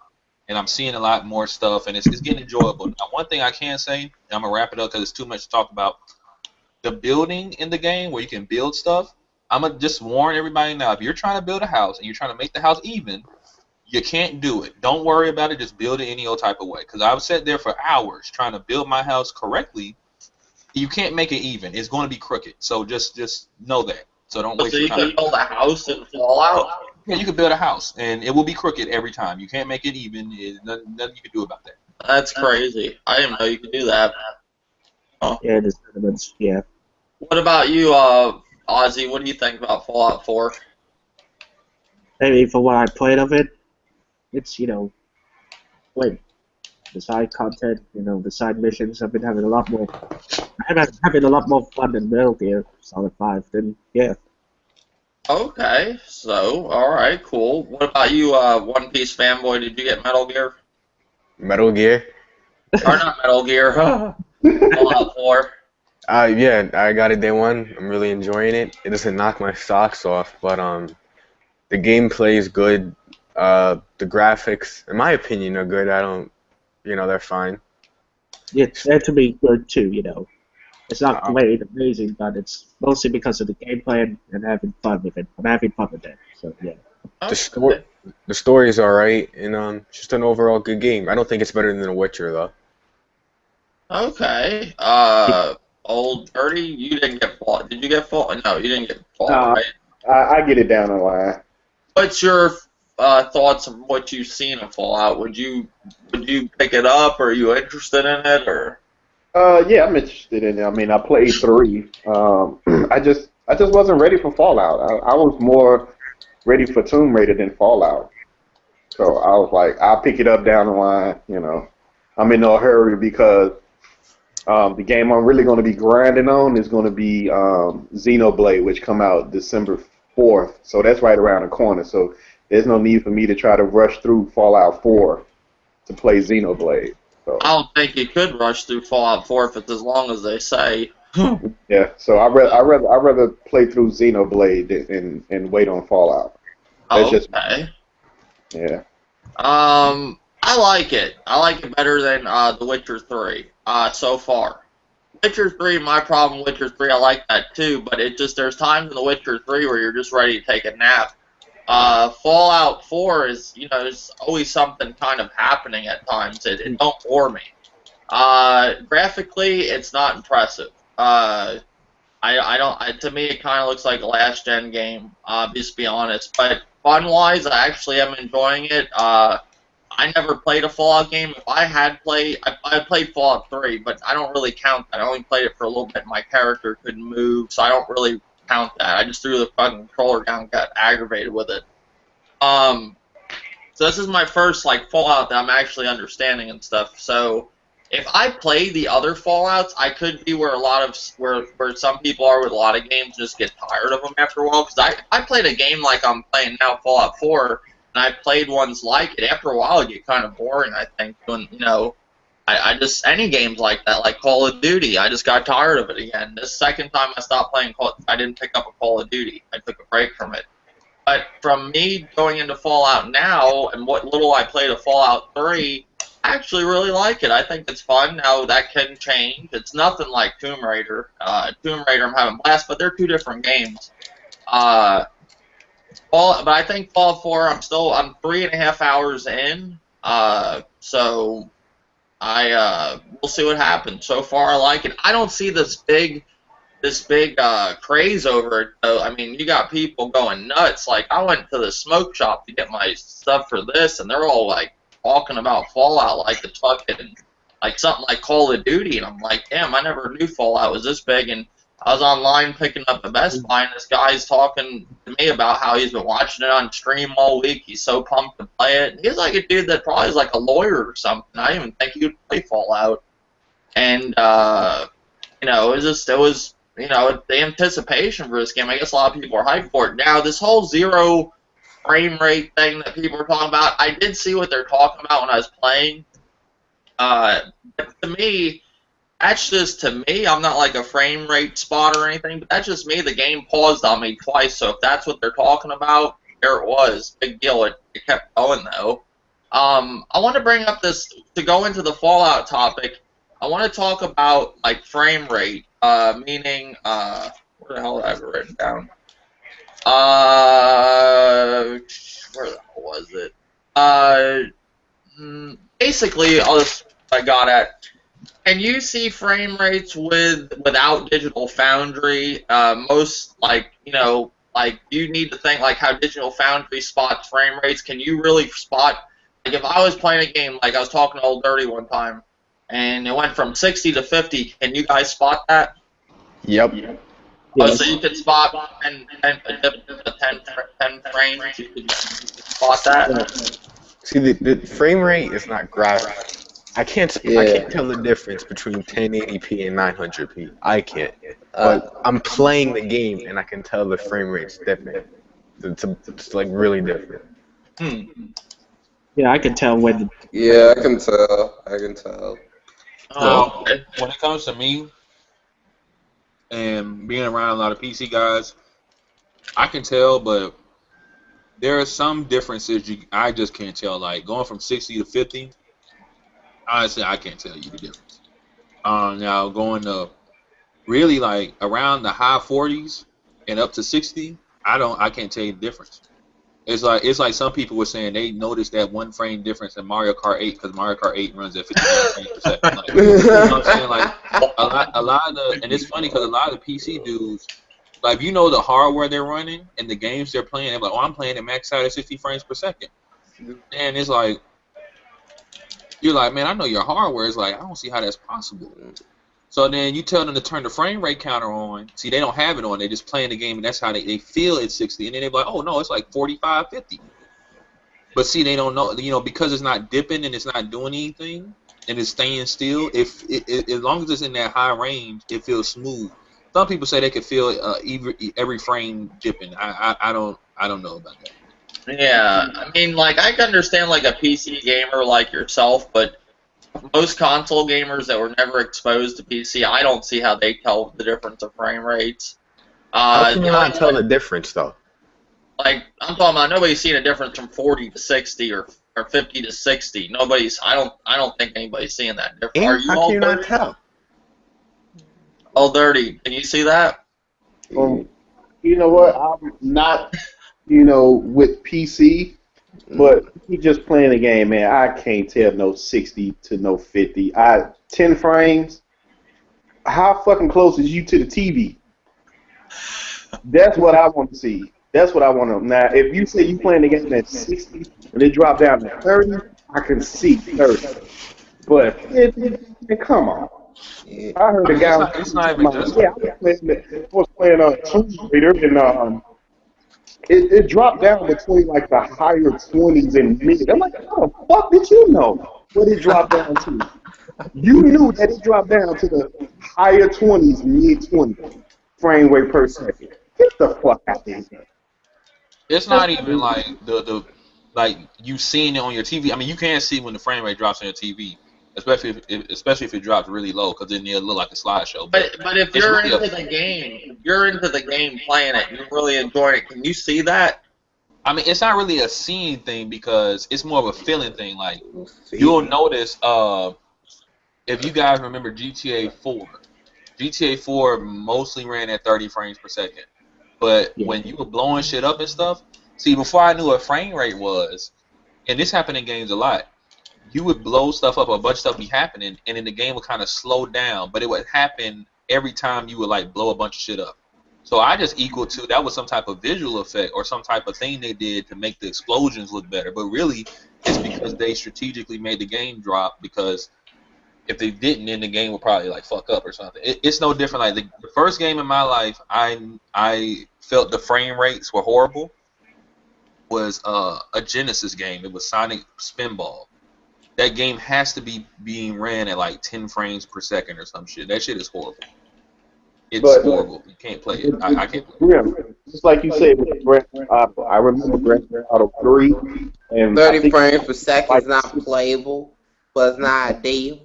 and I'm seeing a lot more stuff, and it's getting enjoyable. Now, one thing I can say, and I'm gonna wrap it up because it's too much to talk about, the building in the game where you can build stuff. I'm gonna just warn everybody now: if you're trying to build a house and you're trying to make the house even, you can't do it. Don't worry about it. Just build it any old type of way. Because I've sat there for hours trying to build my house correctly. You can't make it even. It's going to be crooked. So just know that. So don't waste your time. So you can build a house in Fallout? Yeah, you can build a house, and it will be crooked every time. You can't make it even. Nothing you can do about that. That's crazy. I didn't know you could do that. Oh. Yeah, there's elements. Yeah. What about you, Ozzy? What do you think about Fallout 4? Maybe for what I played of it, it's like the side content, the side missions. I've been having a lot more. I'm having a lot more fun than Metal Gear Solid 5. Then yeah. Okay, so alright, cool. What about you, One Piece fanboy? Did you get Metal Gear? Metal Gear? Or not Metal Gear? Fallout 4. Yeah, I got it day one. I'm really enjoying it. It doesn't knock my socks off, but the gameplay is good. The graphics, in my opinion, are good. I don't, they're fine. Yeah, they're to be good too. It's not great, amazing, but it's mostly because of the gameplay and having fun with it. I'm having fun with it, so yeah. The story is alright, and just an overall good game. I don't think it's better than The Witcher though. Okay. Old Dirty, you didn't get Fallout. Did you get Fallout? No, you didn't get Fallout, right? I get it down the line. What's your thoughts on what you've seen of Fallout? Would you pick it up? Or are you interested in it? Or Yeah, I'm interested in it. I mean, I played 3. I just wasn't ready for Fallout. I was more ready for Tomb Raider than Fallout. So I was like, I'll pick it up down the line. I'm in no hurry because the game I'm really going to be grinding on is going to be Xenoblade, which come out December 4th. So that's right around the corner. So there's no need for me to try to rush through Fallout 4 to play Xenoblade. So. I don't think you could rush through Fallout 4 if it's as long as they say. Yeah, so I rather play through Xenoblade and wait on Fallout. That's okay. Yeah. I like it. I like it better than The Witcher 3 so far. Witcher 3, my problem with Witcher 3, I like that too, but there's times in The Witcher 3 where you're just ready to take a nap. Fallout 4 is, there's always something kind of happening at times. It don't bore me. Graphically, it's not impressive. To me, it kind of looks like a last-gen game, just to be honest. But fun-wise, I actually am enjoying it. I never played a Fallout game. If I had played, I played Fallout 3, but I don't really count that. I only played it for a little bit. My character couldn't move, so I don't really count that. I just threw the fucking controller down and got aggravated with it. So this is my first like Fallout that I'm actually understanding and stuff. So if I play the other Fallouts, I could be where a lot of where some people are with a lot of games, just get tired of them after a while. Because I played a game like I'm playing now, Fallout 4. And I played ones like it. After a while, it get kind of boring, I think. When, you know, I just, any games like that, like Call of Duty, I just got tired of it again. The second time I stopped playing I didn't pick up a Call of Duty. I took a break from it. But from me going into Fallout now, and what little I played of Fallout 3, I actually really like it. I think it's fun. Now, that can change. It's nothing like Tomb Raider. Tomb Raider, I'm having a blast, but they're two different games. But I think Fallout 4, I'm 3.5 hours in, so we'll see what happens. So far, I like it. I don't see this big craze over it, though. I mean, you got people going nuts. Like, I went to the smoke shop to get my stuff for this, and they're all, like, talking about Fallout like it's fucking, like, something like Call of Duty, and I'm like, damn, I never knew Fallout was this big, and I was online picking up the Best Buy, and this guy's talking to me about how he's been watching it on stream all week. He's so pumped to play it. He's like a dude that probably is like a lawyer or something. I didn't even think he would play Fallout. And, you know, it was, you know, the anticipation for this game. I guess a lot of people are hyped for it. Now, this whole 0 frame rate thing that people are talking about, I did see what they're talking about when I was playing. But to me, that's just, to me, I'm not like a frame rate spotter or anything, but that's just me. The game paused on me twice, so if that's what they're talking about, there it was. Big deal. It kept going, though. I want to bring up this, to go into the Fallout topic, I want to talk about, like, frame rate, meaning, where the hell did I have it written down? Where the hell was it? Basically, I got at, can you see frame rates without Digital Foundry? Most, like, you know, like, you need to think like how Digital Foundry spots frame rates. Can you really spot, like, if I was playing a game, like I was talking to Old Dirty one time, and it went from 60 to 50, can you guys spot that? Yep. Oh, so you can spot 10 frames, you can spot that? See, the frame rate is not graphic. I can't tell the difference between 1080p and 900p. I can't. But I'm playing the game and I can tell the frame rate's different. It's like really different. Yeah, I can tell when. Yeah, I can tell. Well, when it comes to me and being around a lot of PC guys, I can tell, but there are some differences I just can't tell. Like going from 60 to 50, honestly, I can't tell you the difference. Now going to really like around the high 40s and up to 60, I can't tell you the difference. It's like some people were saying they noticed that 1 frame difference in Mario Kart 8 because Mario Kart 8 runs at 59 frames per second. Like, you know what I'm saying? Like a lot of the, and it's funny because a lot of the PC dudes, like, you know, the hardware they're running and the games they're playing, they're like, oh, I'm playing it max out at 60 frames per second. And it's like, you're like, man, I know your hardware is like, I don't see how that's possible. So then you tell them to turn the frame rate counter on. See, they don't have it on. They're just playing the game, and that's how they feel it's 60. And then they're like, oh, no, it's like 45, 50. But see, they don't know, you know, because it's not dipping and it's not doing anything and it's staying still, as long as it's in that high range, it feels smooth. Some people say they can feel every frame dipping. I don't know about that. Yeah, I mean, like, I can understand, like, a PC gamer like yourself, but most console gamers that were never exposed to PC, I don't see how they tell the difference of frame rates. How can you not tell the difference, though? Like, I'm talking about nobody's seen a difference from 40 to 60 or 50 to 60. I don't think anybody's seeing that difference. Are you how all can you not tell? Old Dirty, can you see that? You know what? I'm not, you know, with PC, but you just playing the game, man. I can't tell no 60 to no 50. 10 frames. How fucking close is you to the TV? That's what I want to see. That's what I want to. Now, if you say you playing the game at 60 and it drop down to 30, I can see 30. But 50, man, come on. I heard I a mean, guy on it's TV not talking even about, just yeah, like I was playing Tomb Raider, and it dropped down between like the higher 20s and mid. I'm like, how the fuck did you know what it dropped down to? You knew that it dropped down to the higher 20s, mid 20s frame rate per second. Get the fuck out of here. it's That's not even like the like you seeing it on your TV. I mean, you can't see when the frame rate drops on your TV, especially if it drops really low, because then it'll look like a slideshow. But if It's you're really into the game, if you're into the game playing it, you're really enjoying it. Can you see that? I mean, it's not really a seeing thing because it's more of a feeling thing. Like you'll notice, if you guys remember GTA 4, GTA 4 mostly ran at 30 frames per second. But Yeah. when you were blowing shit up and stuff, see, before I knew what frame rate was, and this happened in games a lot, you would blow stuff up, a bunch of stuff be happening, and then the game would kind of slow down, but it would happen every time you would like blow a bunch of shit up. So I just equal to that was some type of visual effect or some type of thing they did to make the explosions look better. But really, it's because they strategically made the game drop, because if they didn't, then the game would probably like fuck up or something. It's no different. Like the first game in my life, I felt the frame rates were horrible. Was a Genesis game. It was Sonic Spinball. That game has to be being ran at like 10 frames per second or some shit. That shit is horrible. It's horrible. You can't play it. I can't play it. Yeah, just like you said with Grand Theft Auto. I remember Grand Theft Auto 3, and I 30 think frames per second like is not playable, but it's not ideal.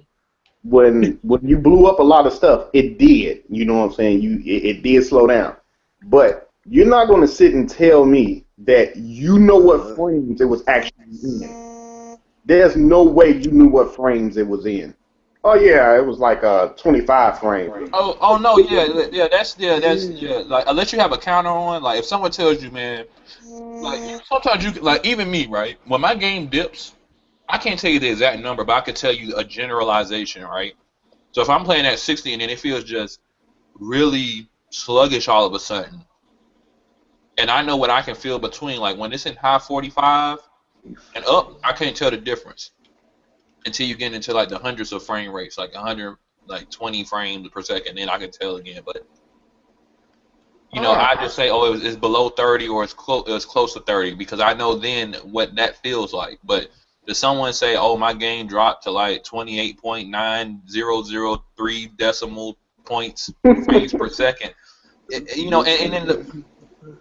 when you blew up a lot of stuff, it did. You know what I'm saying? It did slow down. But you're not going to sit and tell me that you know what frames it was actually in. There's no way you knew what frames it was in. Oh yeah, it was like 25 frames. Oh no, that's like unless you have a counter on, like if someone tells you, man, like sometimes you like even me, right? When my game dips, I can't tell you the exact number, but I can tell you a generalization, right? So if I'm playing at 60 and then it feels just really sluggish all of a sudden, and I know what I can feel between, like when it's in high 45 and up, I can't tell the difference until you get into like the hundreds of frame rates, like 100, like 20 frames per second. Then I can tell again. But you know, I just say, oh, it's below 30 or it's close to 30 because I know then what that feels like. But does someone say, oh, my game dropped to like 28.9003 decimal points frames per second? You know, and then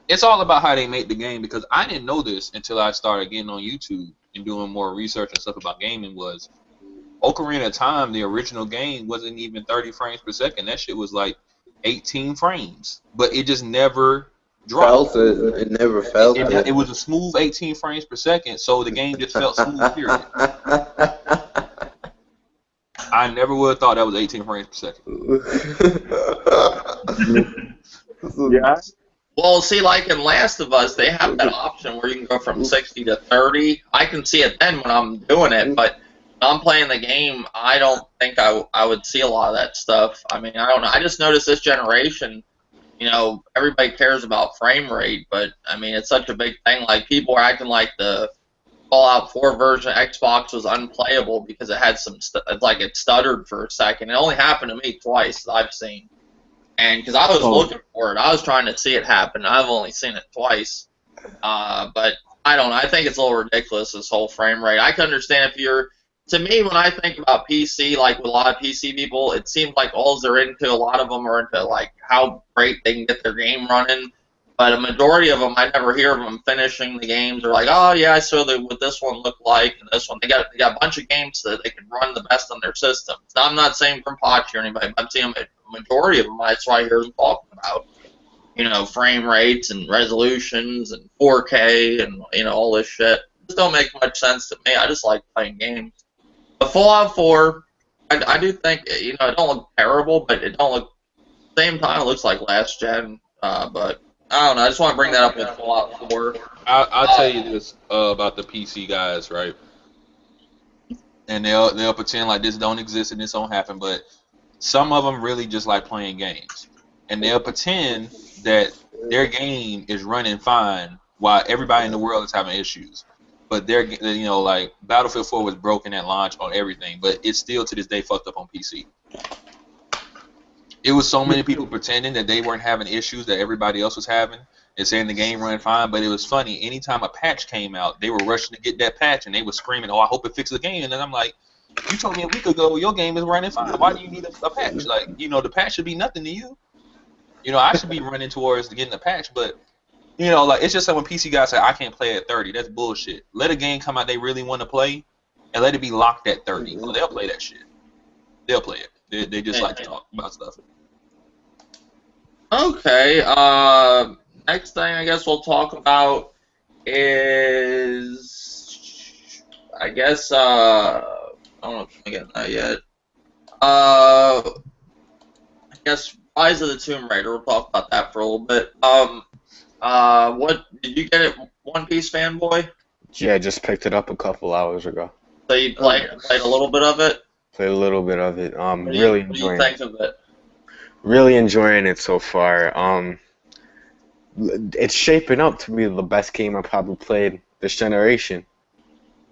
it's all about how they make the game, because I didn't know this until I started getting on YouTube and doing more research and stuff about gaming. Was Ocarina of Time, the original game, wasn't even 30 frames per second. That shit was like 18 frames, but it just never dropped. It never felt it. It was a smooth 18 frames per second, so the game just felt smooth, period. I never would have thought that was 18 frames per second. Yeah. Well, see, like in Last of Us, they have that option where you can go from 60 to 30. I can see it then when I'm doing it, but when I'm playing the game, I don't think I would see a lot of that stuff. I mean, I don't know. I just noticed this generation, you know, everybody cares about frame rate, but, I mean, it's such a big thing. Like, people are acting like the Fallout 4 version of Xbox was unplayable because it had some, like, it stuttered for a second. It only happened to me twice that I've seen. And because I was looking for it, I was trying to see it happen. I've only seen it twice. But I don't know. I think it's a little ridiculous, this whole frame rate. I can understand if you're, to me, when I think about PC, like with a lot of PC people, it seems like all they're into, a lot of them are into like how great they can get their game running. But a majority of them, I never hear of them finishing the games. They're like, oh yeah, I saw what this one looked like, and this one. They got a bunch of games that they can run the best on their system. So I'm not saying from Pochi or anybody, but I'm seeing a majority of them. That's why I hear them talking about, you know, frame rates and resolutions and 4K and, you know, all this shit. It just don't make much sense to me. I just like playing games. But Fallout 4, I do think, you know, it don't look terrible, but it don't look, at the same time, it looks like last gen. But I don't know. I just want to bring that up with Fallout 4. I'll tell you this about the PC guys, right? And they'll pretend like this don't exist and this don't happen, but some of them really just like playing games. and they'll pretend that their game is running fine while everybody in the world is having issues. But they're, you know, like Battlefield 4 was broken at launch on everything, but it's still to this day fucked up on PC. It was so many people pretending that they weren't having issues that everybody else was having and saying the game ran fine, but it was funny. Anytime a patch came out, they were rushing to get that patch, and they were screaming, "Oh, I hope it fixes the game." And then I'm like, "You told me a week ago your game is running fine. Why do you need a patch? Like, you know, the patch should be nothing to you. You know, I should be running towards getting a patch, but." You know, like, it's just like when PC guys say, I can't play at 30. That's bullshit. Let a game come out they really want to play, and let it be locked at 30. Oh, they'll play that shit. They'll play it. They just like to talk about stuff. Okay, next thing I guess we'll talk about is, I guess, I don't know if I'm getting that yet. I guess Rise of the Tomb Raider, we'll talk about that for a little bit. What did you get it, One Piece fanboy? Yeah, I just picked it up a couple hours ago. So you played a little bit of it? Played a little bit of it. What do Really you enjoying think it. of it? Really enjoying it so far. It's shaping up to be the best game I've probably played this generation.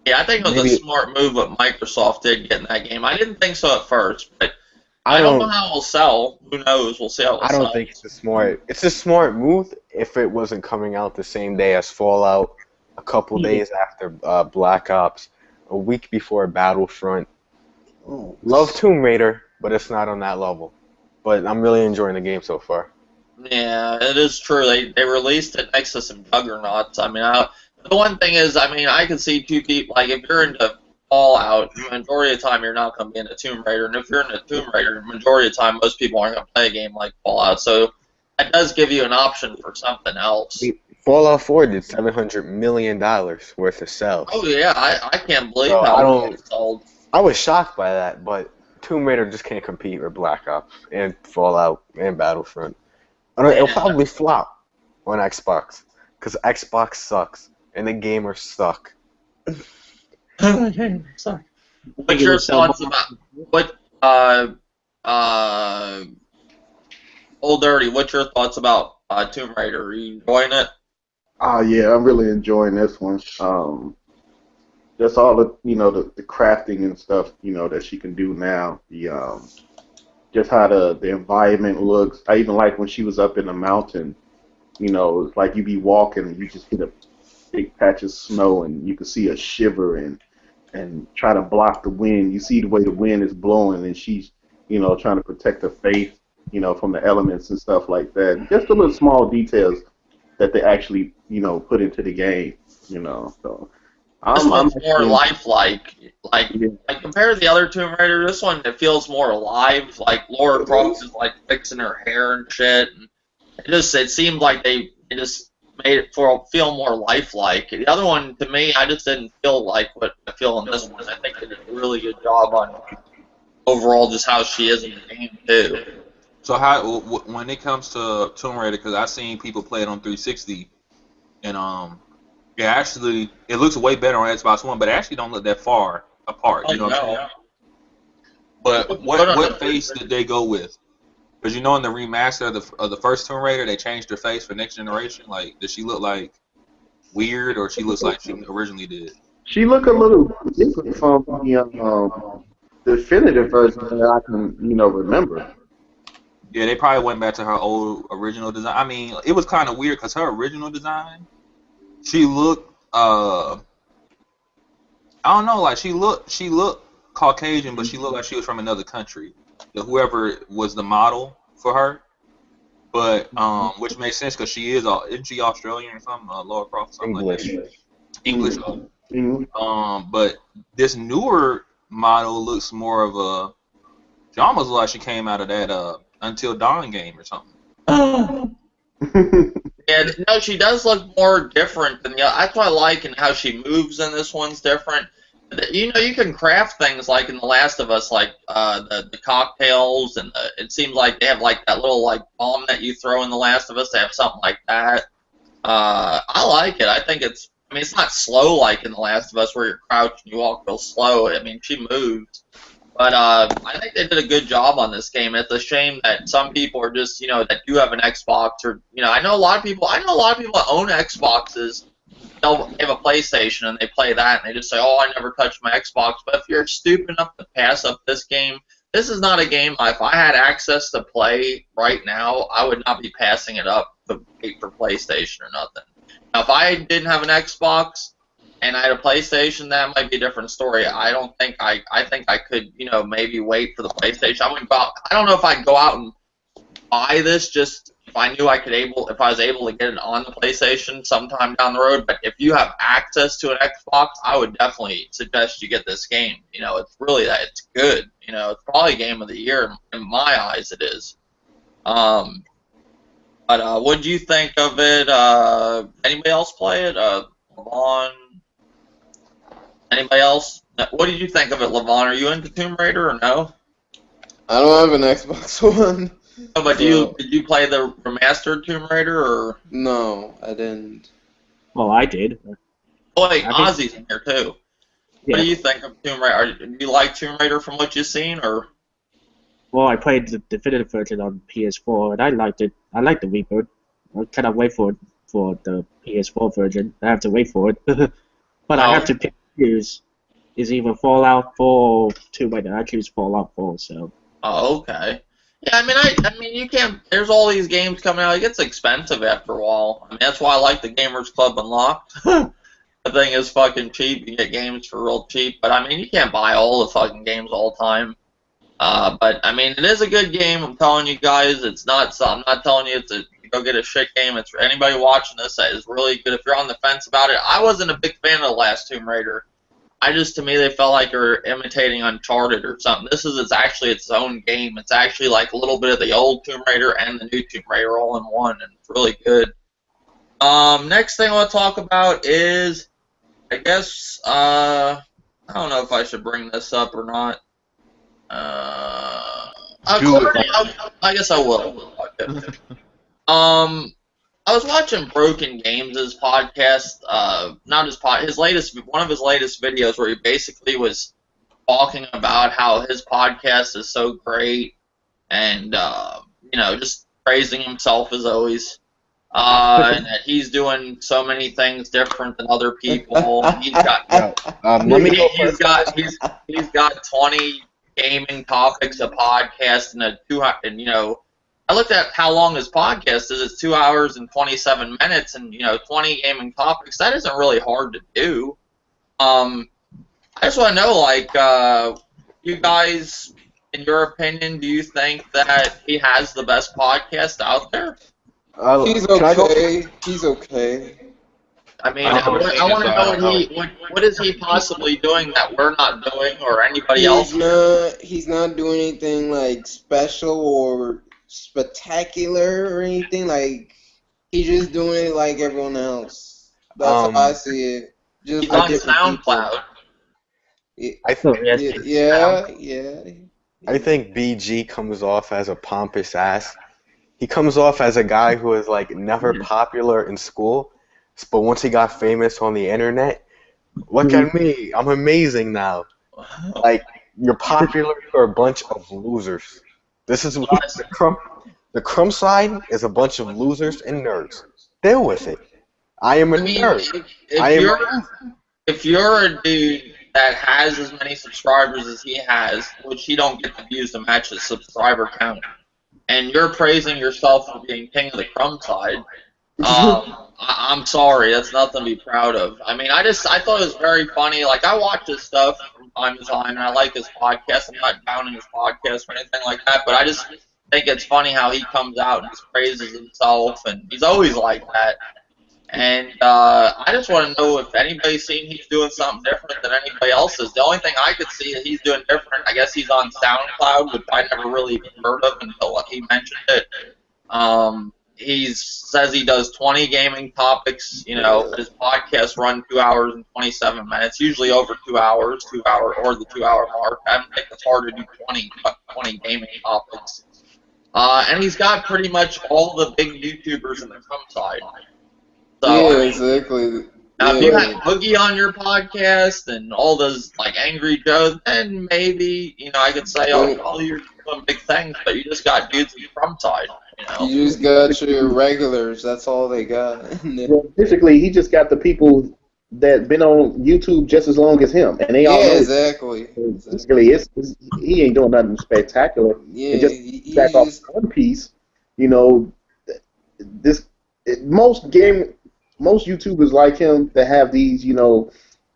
Yeah, I think it was Maybe- a smart move what Microsoft did getting that game. I didn't think so at first, but I don't know how it will sell. Who knows? We'll see how it will I sell. don't think it's a smart move if it wasn't coming out the same day as Fallout, a couple days after Black Ops, a week before Battlefront. Love Tomb Raider, but it's not on that level. But I'm really enjoying the game so far. Yeah, it is true. They released it next to some juggernauts. I mean, the one thing is, I mean, I can see two people, like, if you're into Fallout, the majority of the time you're not going to be into Tomb Raider, and if you're into Tomb Raider, the majority of the time most people aren't going to play a game like Fallout, so that does give you an option for something else. Fallout 4 did $700 million worth of sales. Oh yeah, I can't believe So how it sold. I was shocked by that, but Tomb Raider just can't compete with Black Ops and Fallout and Battlefront. It'll probably flop on Xbox, because Xbox sucks, and the gamers suck. Sorry. What's your thoughts about Old Dirty? What's your thoughts about Tomb Raider? Are you enjoying it? Oh yeah, I'm really enjoying this one. Just all the the crafting and stuff that she can do now. Just how the environment looks. I even like when she was up in the mountain. It's like you be walking and you just hit a big patch of snow and you can see a shiver and try to block the wind. You see the way the wind is blowing and she's trying to protect her face from the elements and stuff like that. Just the little small details that they actually put into the game. So This one's more lifelike. Like compared to the other Tomb Raider, this one it feels more alive. Like Laura Croft is like fixing her hair and shit. And it seemed like they just made it feel more lifelike. The other one, to me, I just didn't feel like what I feel in this one. I think they did a really good job on overall just how she is in the game too. So how when it comes to Tomb Raider, because I've seen people play it on 360, and yeah, actually, it looks way better on Xbox One, but it actually don't look that far apart. You know what I'm saying? But what face did they go with? Because in the remaster of the first Tomb Raider, they changed her face for next generation. Like, does she look like weird, or she looks like she originally did? She look a little different from the definitive version that I can remember. Yeah, they probably went back to her old original design. I mean, it was kind of weird because her original design, she looked, I don't know, like she looked Caucasian, but she looked like she was from another country. Whoever was the model for her, but which makes sense because isn't she Australian or something? Laura Croft, something English. like that. English. But this newer model looks more of a. She almost looks like she came out of that Until Dawn game or something. Yeah, no, she does look more different than the other. That's what I like, and how she moves in this one's different. You can craft things like in The Last of Us, like the cocktails, and it seems like they have like that little like bomb that you throw in The Last of Us. They have something like that. I like it. I think it's not slow like in The Last of Us where you're crouched and you walk real slow. I mean, she moves. But I think they did a good job on this game. It's a shame that some people are just, that do have an Xbox, or I know a lot of people that own Xboxes. They have a PlayStation and they play that and they just say, "Oh, I never touched my Xbox." But if you're stupid enough to pass up this game, this is not a game. If I had access to play right now, I would not be passing it up to wait for PlayStation or nothing. Now, if I didn't have an Xbox and I had a PlayStation, that might be a different story. I think I could, maybe wait for the PlayStation. I don't know if I'd go out and buy this just if I knew if I was able to get it on the PlayStation sometime down the road. But if you have access to an Xbox, I would definitely suggest you get this game. It's good. It's probably game of the year in my eyes. It is. But what do you think of it? Anybody else play it? Levon? Anybody else? What did you think of it, Levon? Are you into Tomb Raider or no? I don't have an Xbox One. Oh, but did you play the remastered Tomb Raider or? No, I didn't. Well, I did. Oh wait, Ozzy's in here too. Yeah. What do you think of Tomb Raider? Do you like Tomb Raider from what you've seen, or? Well, I played the definitive version on PS4, and I liked it. I liked the reboot. I cannot wait for the PS4 version. I have to wait for it. But I have to pick choose. Is either Fallout 4 or Tomb Raider. I choose Fallout 4. So. Oh, okay. Yeah, I mean, you can't. There's all these games coming out. It gets expensive after a while. I mean, that's why I like the Gamers Club Unlocked. The thing is fucking cheap. You get games for real cheap. But I mean, you can't buy all the fucking games all the time. But I mean, it is a good game. I'm telling you guys, it's not. I'm not telling you to go get a shit game. It's for anybody watching this that is really good. If you're on the fence about it, I wasn't a big fan of the last Tomb Raider. To me, they felt like they were imitating Uncharted or something. It's actually its own game. It's actually like a little bit of the old Tomb Raider and the new Tomb Raider all in one, and it's really good. Next thing I want to talk about is, I guess, I don't know if I should bring this up or not. I guess I will. I was watching Broken Games' podcast, one of his latest videos where he basically was talking about how his podcast is so great and, just praising himself as always, and that he's doing so many things different than other people. He's got 20 gaming topics a podcast and I looked at how long his podcast is. It's 2 hours and 27 minutes, and 20 gaming topics. That isn't really hard to do. I just want to know, you guys, in your opinion, do you think that he has the best podcast out there? He's okay. He's okay. I mean, I want to know what is he possibly doing that we're not doing, or anybody else? He's not doing anything like special or spectacular or anything. Like, he's just doing it like everyone else. That's how I see it. Just he's on SoundCloud. Yeah. I think BG comes off as a pompous ass. He comes off as a guy who is like never popular in school, but once he got famous on the internet, look at me, I'm amazing now. Like, you're popular, you're a bunch of losers. This is what the crumb side is, a bunch of losers and nerds. Deal with it. I am a nerd. If you're a dude that has as many subscribers as he has, which he don't get the views to match his subscriber count, and you're praising yourself for being king of the crumb side, I'm sorry, that's nothing to be proud of. I mean, I thought it was very funny. Like, I watch his stuff from time to time, and I like his podcast. I'm not downing his podcast or anything like that, but I just think it's funny how he comes out and just praises himself, and he's always like that. And I just want to know if anybody's seen he's doing something different than anybody else is. The only thing I could see that he's doing different, I guess he's on SoundCloud, which I never really heard of until he mentioned it. He says he does 20 gaming topics. His podcasts run 2 hours and 27 minutes, usually over 2 hours, or the 2 hour mark. I don't think it's hard to do 20 gaming topics. And he's got pretty much all the big YouTubers in the crumb side. So, yeah, exactly. Now, if you had Boogie on your podcast and all those like Angry Joe, then maybe I could say, oh, you're doing big things, but you just got dudes from side. You just got your regulars. That's all they got. Well, basically, he just got the people that been on YouTube just as long as him, and they all know. Exactly. Basically, he ain't doing nothing spectacular. Yeah, and just back off One Piece. Most YouTubers like him that have these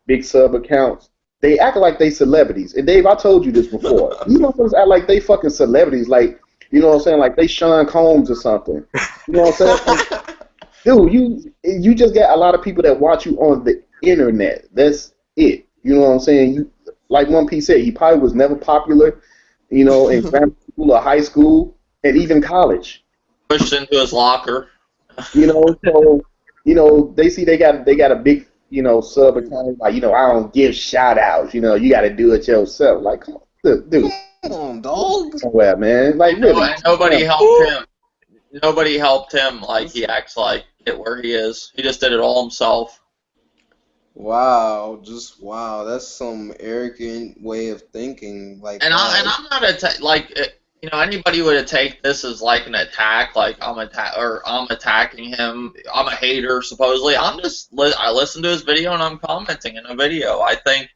big sub accounts. They act like they celebrities. And Dave, I told you this before. These motherfuckers act like they fucking celebrities. Like, you know what I'm saying? Like they Sean Combs or something. You know what I'm saying? Like, dude, you just got a lot of people that watch you on the internet. That's it. You know what I'm saying? Like One Piece said, he probably was never popular, in grammar school or high school and even college. Pushed into his locker. So they see they got a big sub account. Like I don't give shout outs. You got to do it yourself. Like, come on, dude. Come on, dog. Somewhere, man. Like really. And nobody helped him. Nobody helped him. Like he acts like get where he is. He just did it all himself. Wow, wow. That's some arrogant way of thinking. Like, and I'm not anybody would take this as like an attack. Like I'm attacking him. I'm a hater supposedly. I listen to his video and I'm commenting in a video. I think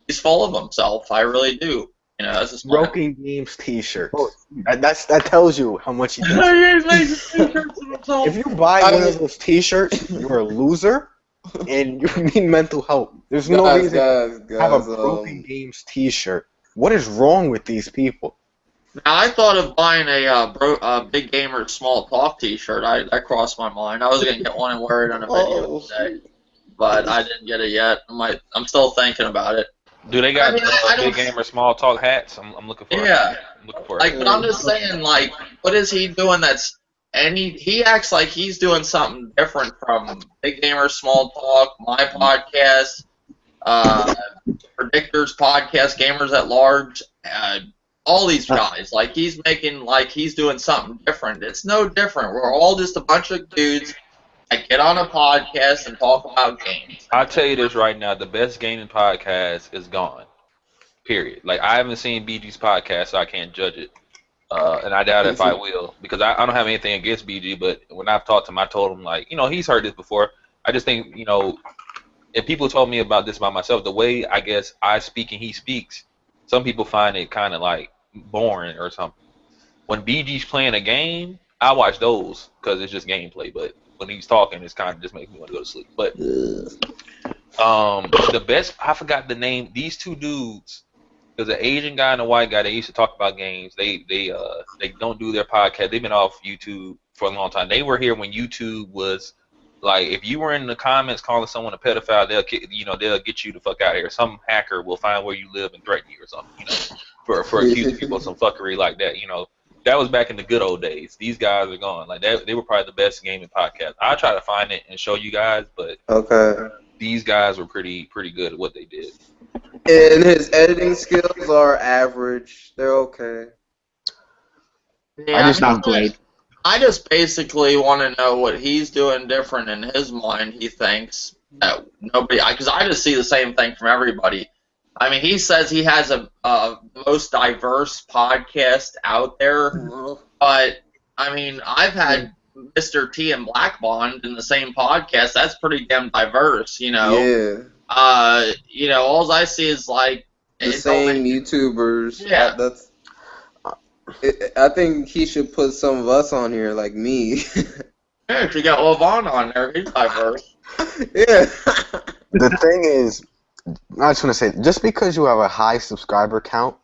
he's full of himself. I really do. That's just Broken Games T-shirts. That tells you how much he does. If you buy one of those T-shirts, you're a loser, and you need mental help. There's no reason to have a Broken Games T-shirt. What is wrong with these people? Now, I thought of buying a Big Gamer Small Talk T-shirt. That crossed my mind. I was gonna get one and wear it on a video today, but I didn't get it yet. I'm still thinking about it. Do they got Big Gamer Small Talk hats? I'm looking for. Yeah. I'm looking for. But I'm just saying, what is he doing? He acts like he's doing something different from Big Gamer Small Talk, my podcast, Predictors podcast, Gamers at Large, all these guys. Like he's making like he's doing something different. It's no different. We're all just a bunch of dudes that get on a podcast and talk about games. I'll tell you this right now: the best gaming podcast is gone. Period. Like I haven't seen BG's podcast, so I can't judge it. And I doubt if I will, because I don't have anything against BG, but when I've talked to him, I told him, like, he's heard this before. I just think, if people told me about this about myself, the way I guess I speak and he speaks, some people find it kind of like boring or something. When BG's playing a game, I watch those because it's just gameplay, but when he's talking, it's kind of just makes me want to go to sleep. But the best, I forgot the name, these two dudes. There's an Asian guy and a white guy. They used to talk about games. They don't do their podcast. They've been off YouTube for a long time. They were here when YouTube was like, if you were in the comments calling someone a pedophile, they'll get you the fuck out of here. Some hacker will find where you live and threaten you or something. For accusing people of some fuckery like that. That was back in the good old days. These guys are gone. Like they were probably the best gaming podcast. I'll try to find it and show you guys, but these guys were pretty good at what they did. And his editing skills are average. They're okay. Yeah, I just not great. I just basically want to know what he's doing different in his mind. He thinks that nobody, because I just see the same thing from everybody. I mean, he says he has the most diverse podcast out there, but I mean, I've had Mr. T and Black Bond in the same podcast. That's pretty damn diverse, Yeah. All I see is like the same YouTubers. Yeah. I think he should put some of us on here, like me. Yeah, if you got Levon on there, he's diverse. Yeah. The thing is, I just want to say, just because you have a high subscriber count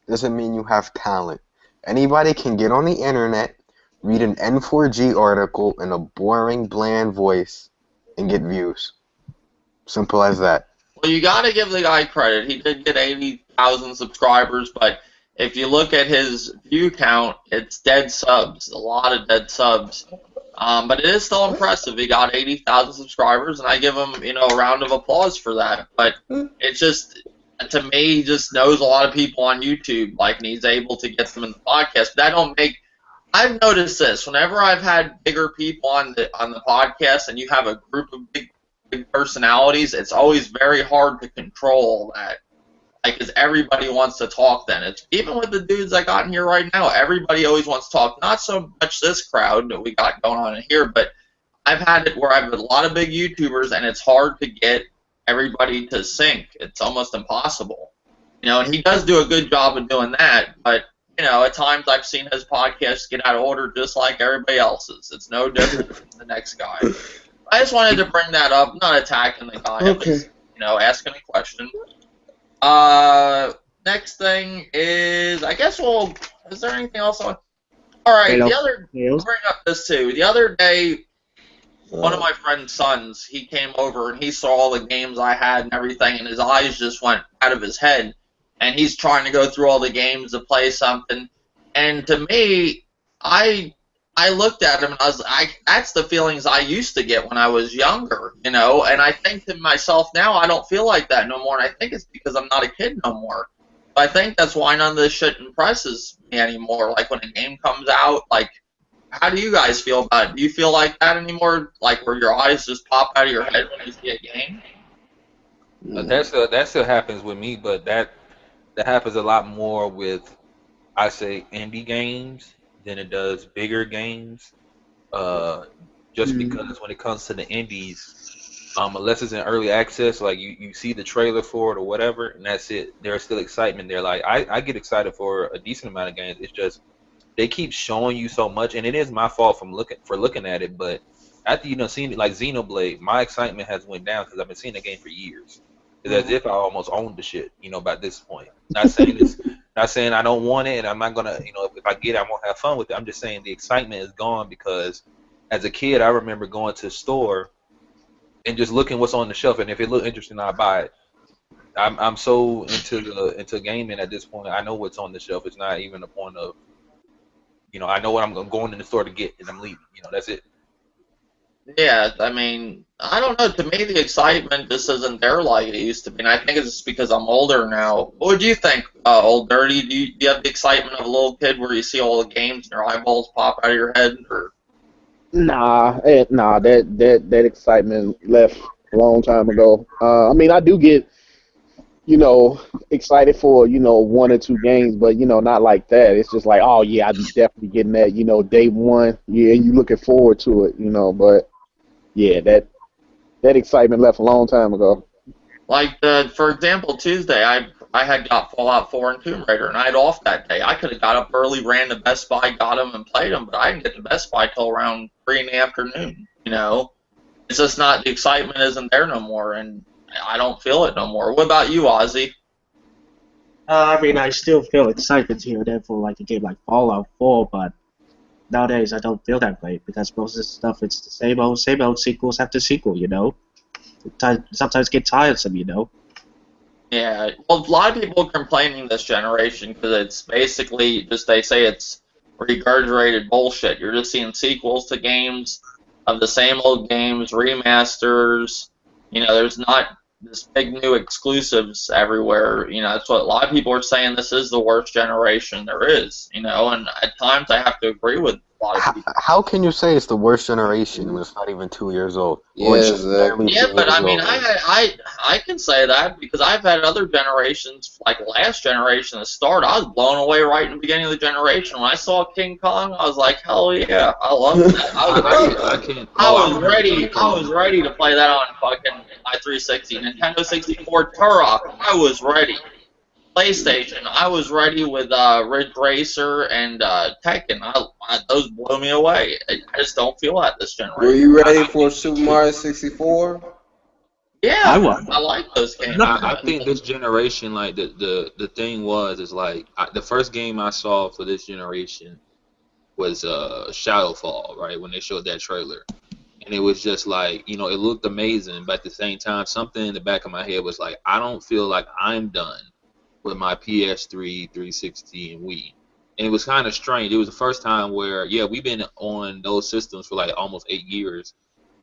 doesn't mean you have talent. Anybody can get on the internet, read an N4G article in a boring, bland voice, and get views. Simple as that. Well, you got to give the guy credit. He did get 80,000 subscribers, but if you look at his view count, it's dead subs, a lot of dead subs. But it is still impressive. He got 80,000 subscribers, and I give him, a round of applause for that. But it's just, to me, he just knows a lot of people on YouTube, and he's able to get them in the podcast. But I've noticed this. Whenever I've had bigger people on the podcast, and you have a group of big personalities, it's always very hard to control that. Like, because everybody wants to talk then. It's even with the dudes I got in here right now, everybody always wants to talk. Not so much this crowd that we got going on in here, but I've had it where I've had a lot of big YouTubers, and it's hard to get everybody to sync. It's almost impossible. You know, and he does do a good job of doing that, but, you know, at times I've seen his podcasts get out of order just like everybody else's. It's no different than the next guy. I just wanted to bring that up, not attacking the guy. I'm just, you know, asking a question. Next thing is, I guess is there anything else on? Alright, I'll bring up this too. The other day, one of my friend's sons, he came over and he saw all the games I had and everything, and his eyes just went out of his head. And he's trying to go through all the games to play something. And to me, I looked at him and I was like, that's the feelings I used to get when I was younger, you know. And I think to myself now, I don't feel like that no more. And I think it's because I'm not a kid no more. But I think that's why none of this shit impresses me anymore. Like when a game comes out, like, how do you guys feel about it? Do you feel like that anymore? Like where your eyes just pop out of your head when you see a game? That still happens with me, but that happens a lot more with, I say, indie games than it does bigger games. Just because when it comes to the indies, unless it's in early access, like you see the trailer for it or whatever, and that's it. There's still excitement there. Like I get excited for a decent amount of games. It's just they keep showing you so much, and it is my fault for looking at it. But after seen it, like Xenoblade, my excitement has went down because I've been seeing the game for years. It's as if I almost owned the shit, by this point. Not saying I don't want it, and I'm not gonna, if I get it, I won't have fun with it. I'm just saying the excitement is gone because, as a kid, I remember going to the store and just looking what's on the shelf, and if it looked interesting, I buy it. I'm so into gaming at this point. I know what's on the shelf. It's not even a point of, I know what I'm going in the store to get, and I'm leaving. That's it. Yeah, I mean, I don't know. To me, the excitement just isn't there like it used to be. And I think it's just because I'm older now. What would you think, Old Dirty? Do you have the excitement of a little kid where you see all the games and your eyeballs pop out of your head? Or? Nah, that excitement left a long time ago. I mean, I do get, excited for, one or two games, but, not like that. It's just like, oh, yeah, I'm definitely getting that, day one. Yeah, and you looking forward to it, but, yeah, that excitement left a long time ago. Like, for example, Tuesday, I had got Fallout 4 and Tomb Raider, and I had off that day. I could have got up early, ran to Best Buy, got them, and played them, but I didn't get to Best Buy till around 3 in the afternoon, It's just not, the excitement isn't there no more, and I don't feel it no more. What about you, Ozzy? I mean, I still feel excitement here and there for like a game like Fallout 4, but nowadays I don't feel that way because most of the stuff it's the same old sequels after sequel, Sometimes get tiresome, Yeah, well, a lot of people are complaining this generation because it's basically just, they say it's regurgitated bullshit. You're just seeing sequels to games of the same old games, remasters. There's not this big new exclusives everywhere. That's what a lot of people are saying. This is the worst generation there is. And at times I have to agree with a lot of people. How can you say it's the worst generation when it's not even 2 years old? Yeah, exactly. Yeah, but I mean, I can say that because I've had other generations, like last generation, at the start, I was blown away right in the beginning of the generation. When I saw King Kong, I was like, hell yeah, I love that. I was ready to play that on fucking my 360, Nintendo 64, Turok. I was ready. PlayStation, I was ready with Ridge Racer and Tekken. Those blew me away. I just don't feel that this generation. Were you ready for Super Mario 64? Yeah, I like those games. I think this generation, like the thing is like the first game I saw for this generation was Shadowfall, right? When they showed that trailer, and it was just like it looked amazing, but at the same time, something in the back of my head was like, I don't feel like I'm done with my PS3, 360, and Wii. And it was kind of strange. It was the first time where, yeah, we've been on those systems for like almost 8 years,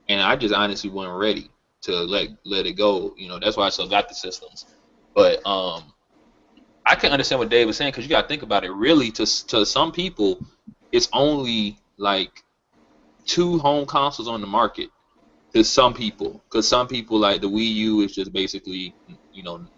and I just honestly wasn't ready to let it go. That's why I still got the systems. But I can understand what Dave was saying because you got to think about it. Really, to some people, it's only like 2 home consoles on the market. to some people, because some people like the Wii U is just basically,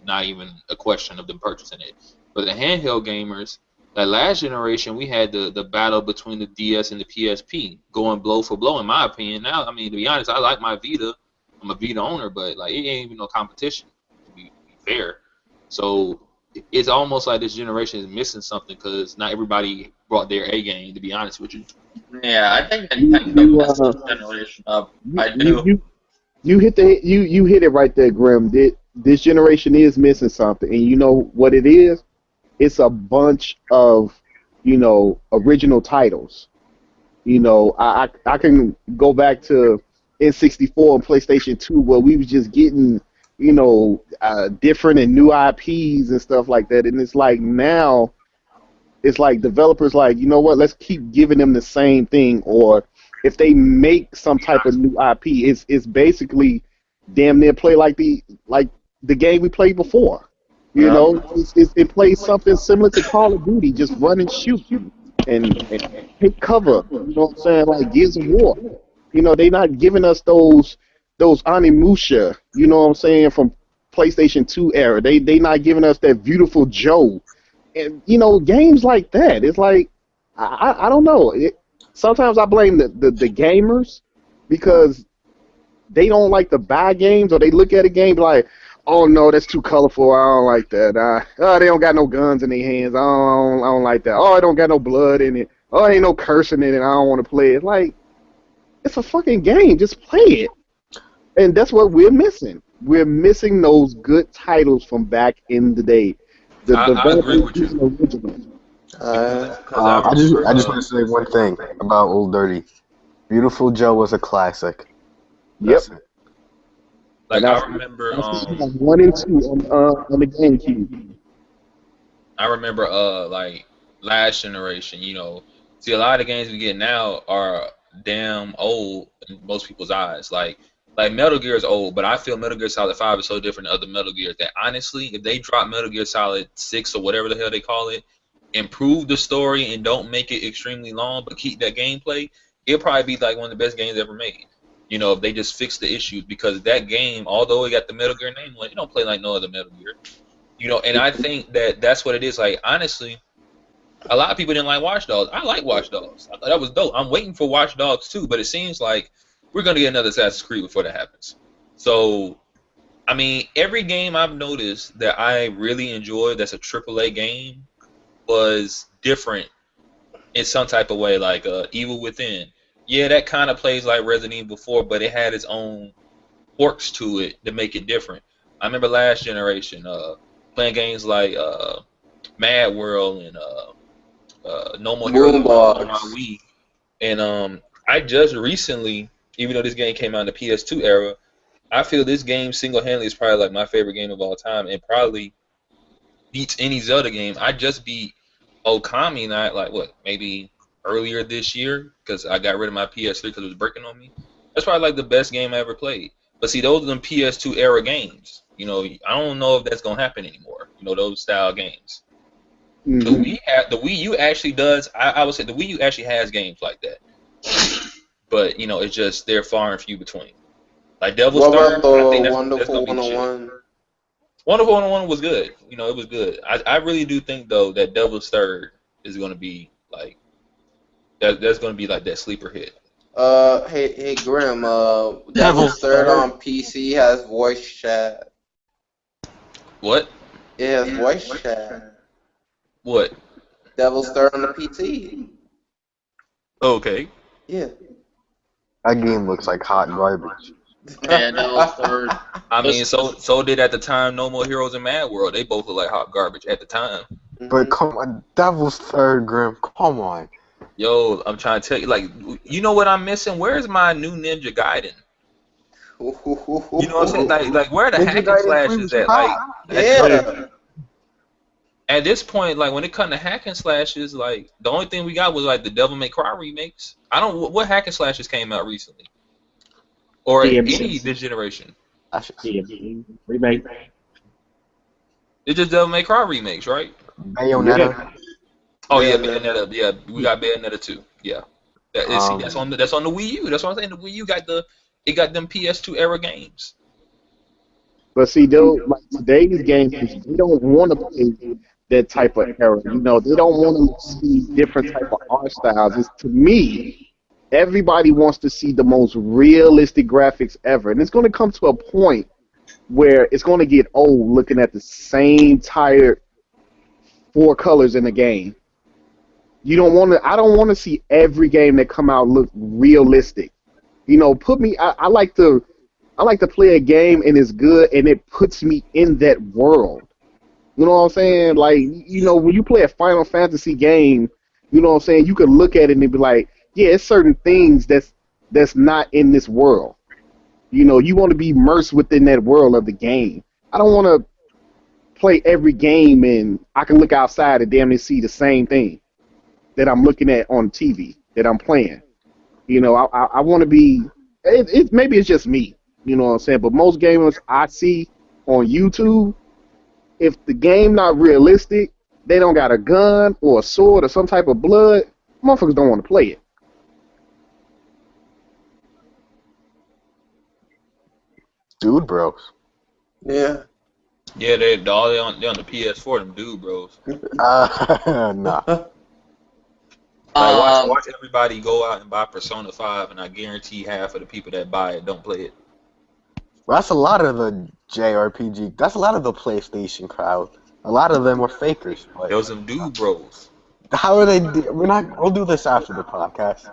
not even a question of them purchasing it. But the handheld gamers, that last generation, we had the battle between the DS and the PSP going blow for blow. In my opinion, now, I mean, to be honest, I like my Vita. I'm a Vita owner, but like it ain't even no competition, to be fair. So it's almost like this generation is missing something because not everybody brought their A game. To be honest with you. Yeah, I think You Nintendo messed this generation up. I do. you hit you hit it right there, Grim. This generation is missing something, and you know what it is? It's a bunch of original titles. I can go back to N64 and PlayStation 2 where we was just getting different and new IPs and stuff like that, and it's like now. It's like developers like, you know what, let's keep giving them the same thing, or if they make some type of new IP, it's basically damn near play like the game we played before. It plays something similar to Call of Duty, just run and shoot and take cover. You know what I'm saying? Like Gears of War. They not giving us those Animusha, you know what I'm saying, from PlayStation 2 era. They not giving us that Beautiful Joe. And games like that, it's like I don't know. Sometimes I blame the gamers because they don't like to buy games, or they look at a game like, oh no, that's too colorful. I don't like that. They don't got no guns in their hands. I don't like that. Oh, it don't got no blood in it. Oh, ain't no cursing in it. I don't want to play it. Like, it's a fucking game. Just play it. And that's what we're missing. We're missing those good titles from back in the day. I agree with you. I just want to say one thing about Old Dirty. Beautiful Joe was a classic. Yep. Like I remember, 1 and 2 on the GameCube. I remember, like last generation. See, a lot of the games we get now are damn old in most people's eyes. Like Metal Gear is old, but I feel Metal Gear Solid 5 is so different than other Metal Gears that honestly, if they drop Metal Gear Solid 6 or whatever the hell they call it, improve the story and don't make it extremely long, but keep that gameplay, it'll probably be like one of the best games ever made. If they just fix the issues, because that game, although it got the Metal Gear name on it, don't play like no other Metal Gear. And I think that's what it is. Like, honestly, a lot of people didn't like Watch Dogs. I like Watch Dogs. I thought that was dope. I'm waiting for Watch Dogs 2, but it seems like we're going to get another Assassin's Creed before that happens. So, I mean, every game I've noticed that I really enjoyed that's a AAA game was different in some type of way, like Evil Within. Yeah, that kind of plays like Resident Evil 4, but it had its own quirks to it to make it different. I remember last generation playing games like Mad World and No More Heroes on my Wii. And I just recently, even though this game came out in the PS2 era, I feel this game single-handedly is probably like my favorite game of all time, and probably beats any Zelda game. I just beat Okami, maybe earlier this year, because I got rid of my PS3 because it was breaking on me. That's probably like the best game I ever played. But see, those are them PS2 era games. I don't know if that's gonna happen anymore. Those style games. Mm-hmm. The Wii U actually does. I would say the Wii U actually has games like that. But it's just they're far and few between. Like Devil's Third, I think that's Wonderful gonna be shit. 101? Wonderful 101 was good. It was good. I really do think though that Devil's Third is gonna be like that's gonna be like that sleeper hit. Hey Grim, Devil's Third on PC has voice chat. What? It has voice chat. What? Devil's Third on the PC. Okay. Yeah. That game looks like hot garbage. Yeah, Devil's Third. I mean, so did at the time No More Heroes and Mad World. They both look like hot garbage at the time. But come on, Devil's Third, Grim. Come on. Yo, I'm trying to tell you, like, you know what I'm missing? Where's my new Ninja Gaiden? You know what I'm saying? Like where are the Ninja hack and Gaiden slashes 3 at? was Like, Yeah. at this point, like when it comes to hack and slashes, like the only thing we got was like the Devil May Cry remakes. I don't what hack and slashes came out recently, or any this generation. Remake. It's just Devil May Cry remakes, right? Bayonetta. Oh yeah, Bayonetta. Yeah, we got Bayonetta too. Yeah, that's on the Wii U. That's what I'm saying. The Wii U got the it got them PS2 era games. But see, though, like today's gamers, they don't want to play that type of era. You know, they don't want to see different type of art styles. It's to me, everybody wants to see the most realistic graphics ever, and it's going to come to a point where it's going to get old looking at the same tired four colors in the game. You don't want to. I don't want to see every game that come out look realistic. You know, put me. I like to. I like to play a game and it's good and it puts me in that world. You know what I'm saying? Like, you know, when you play a Final Fantasy game, you know what I'm saying, you can look at it and be like, yeah, it's certain things that's not in this world. You know, you want to be immersed within that world of the game. I don't want to play every game and I can look outside and damn near see the same thing that I'm looking at on TV that I'm playing. You know, I want to be. Maybe it's just me. You know what I'm saying? But most gamers I see on YouTube, if the game not realistic, they don't got a gun or a sword or some type of blood, motherfuckers don't want to play it. Dude bros. Yeah. Yeah, they on the PS4, them dude bros. Nah. Like watch everybody go out and buy Persona 5, and I guarantee half of the people that buy it don't play it. Well, that's a lot of the JRPG. That's a lot of the PlayStation crowd. A lot of them are fakers. Like, Those them dude bros. how are they? We'll do this after the podcast.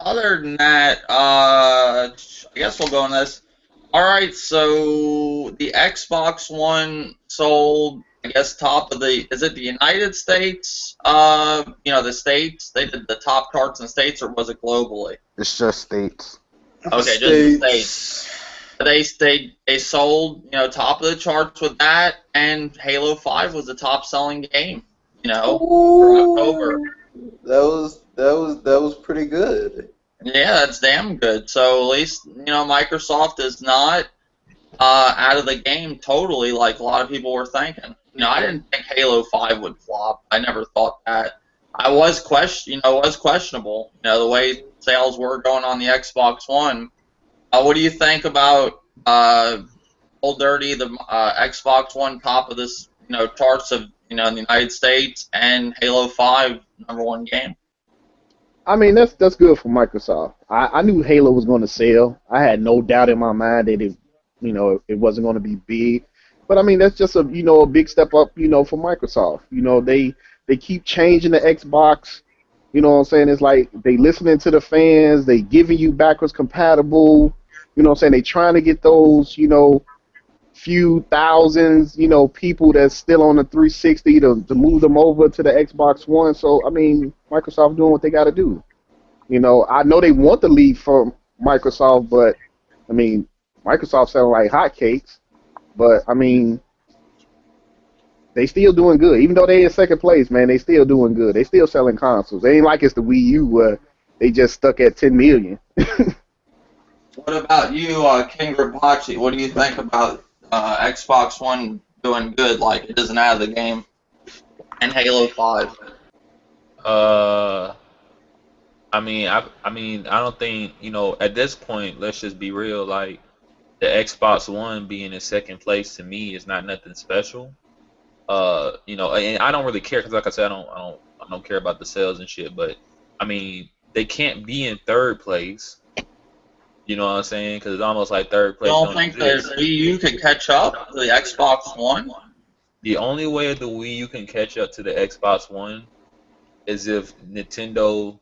Other than that, I guess we'll go on this. All right, so the Xbox One sold, I guess, top of the. Is it the United States? You know, the states. They did the top charts in the states, or was it globally? It's just states. Okay, just the states. They sold, you know, top of the charts with that, and Halo 5 was the top selling game. You know, for October. That was pretty good. Yeah, that's damn good. So at least, you know, Microsoft is not out of the game totally like a lot of people were thinking. You know, I didn't think Halo 5 would flop. I never thought that. I was questionable. You know, the way sales were going on the Xbox One. What do you think about Old Dirty, the Xbox One top of this, you know, charts of, you know, in the United States, and Halo 5 #1 game? I mean, that's good for Microsoft. I knew Halo was going to sell. I had no doubt in my mind that it wasn't going to be big. But I mean, that's just a big step up, you know, for Microsoft. You know, they keep changing the Xbox. You know what I'm saying? It's like they listening to the fans. They giving you backwards compatible. You know what I'm saying? They trying to get those, you know, few thousands, you know, people that's still on the 360 to move them over to the Xbox One. So, I mean, Microsoft doing what they got to do. You know, I know they want to leave from Microsoft, but, I mean, Microsoft selling like hotcakes. But, I mean, they still doing good. Even though they in second place, man, they still doing good. They still selling consoles. It ain't like it's the Wii U where they just stuck at 10 million. What about you, King Rabachi? What do you think about Xbox One doing good, like it isn't out of the game, and Halo 5? I mean, I don't think, you know, at this point, let's just be real. Like, the Xbox One being in second place to me is not nothing special. You know, and I don't really care because, like I said, I don't care about the sales and shit. But I mean, they can't be in third place. You know what I'm saying? Because it's almost like third place. You don't think the Wii U could catch up to the Xbox One? The only way the Wii U can catch up to the Xbox One is if Nintendo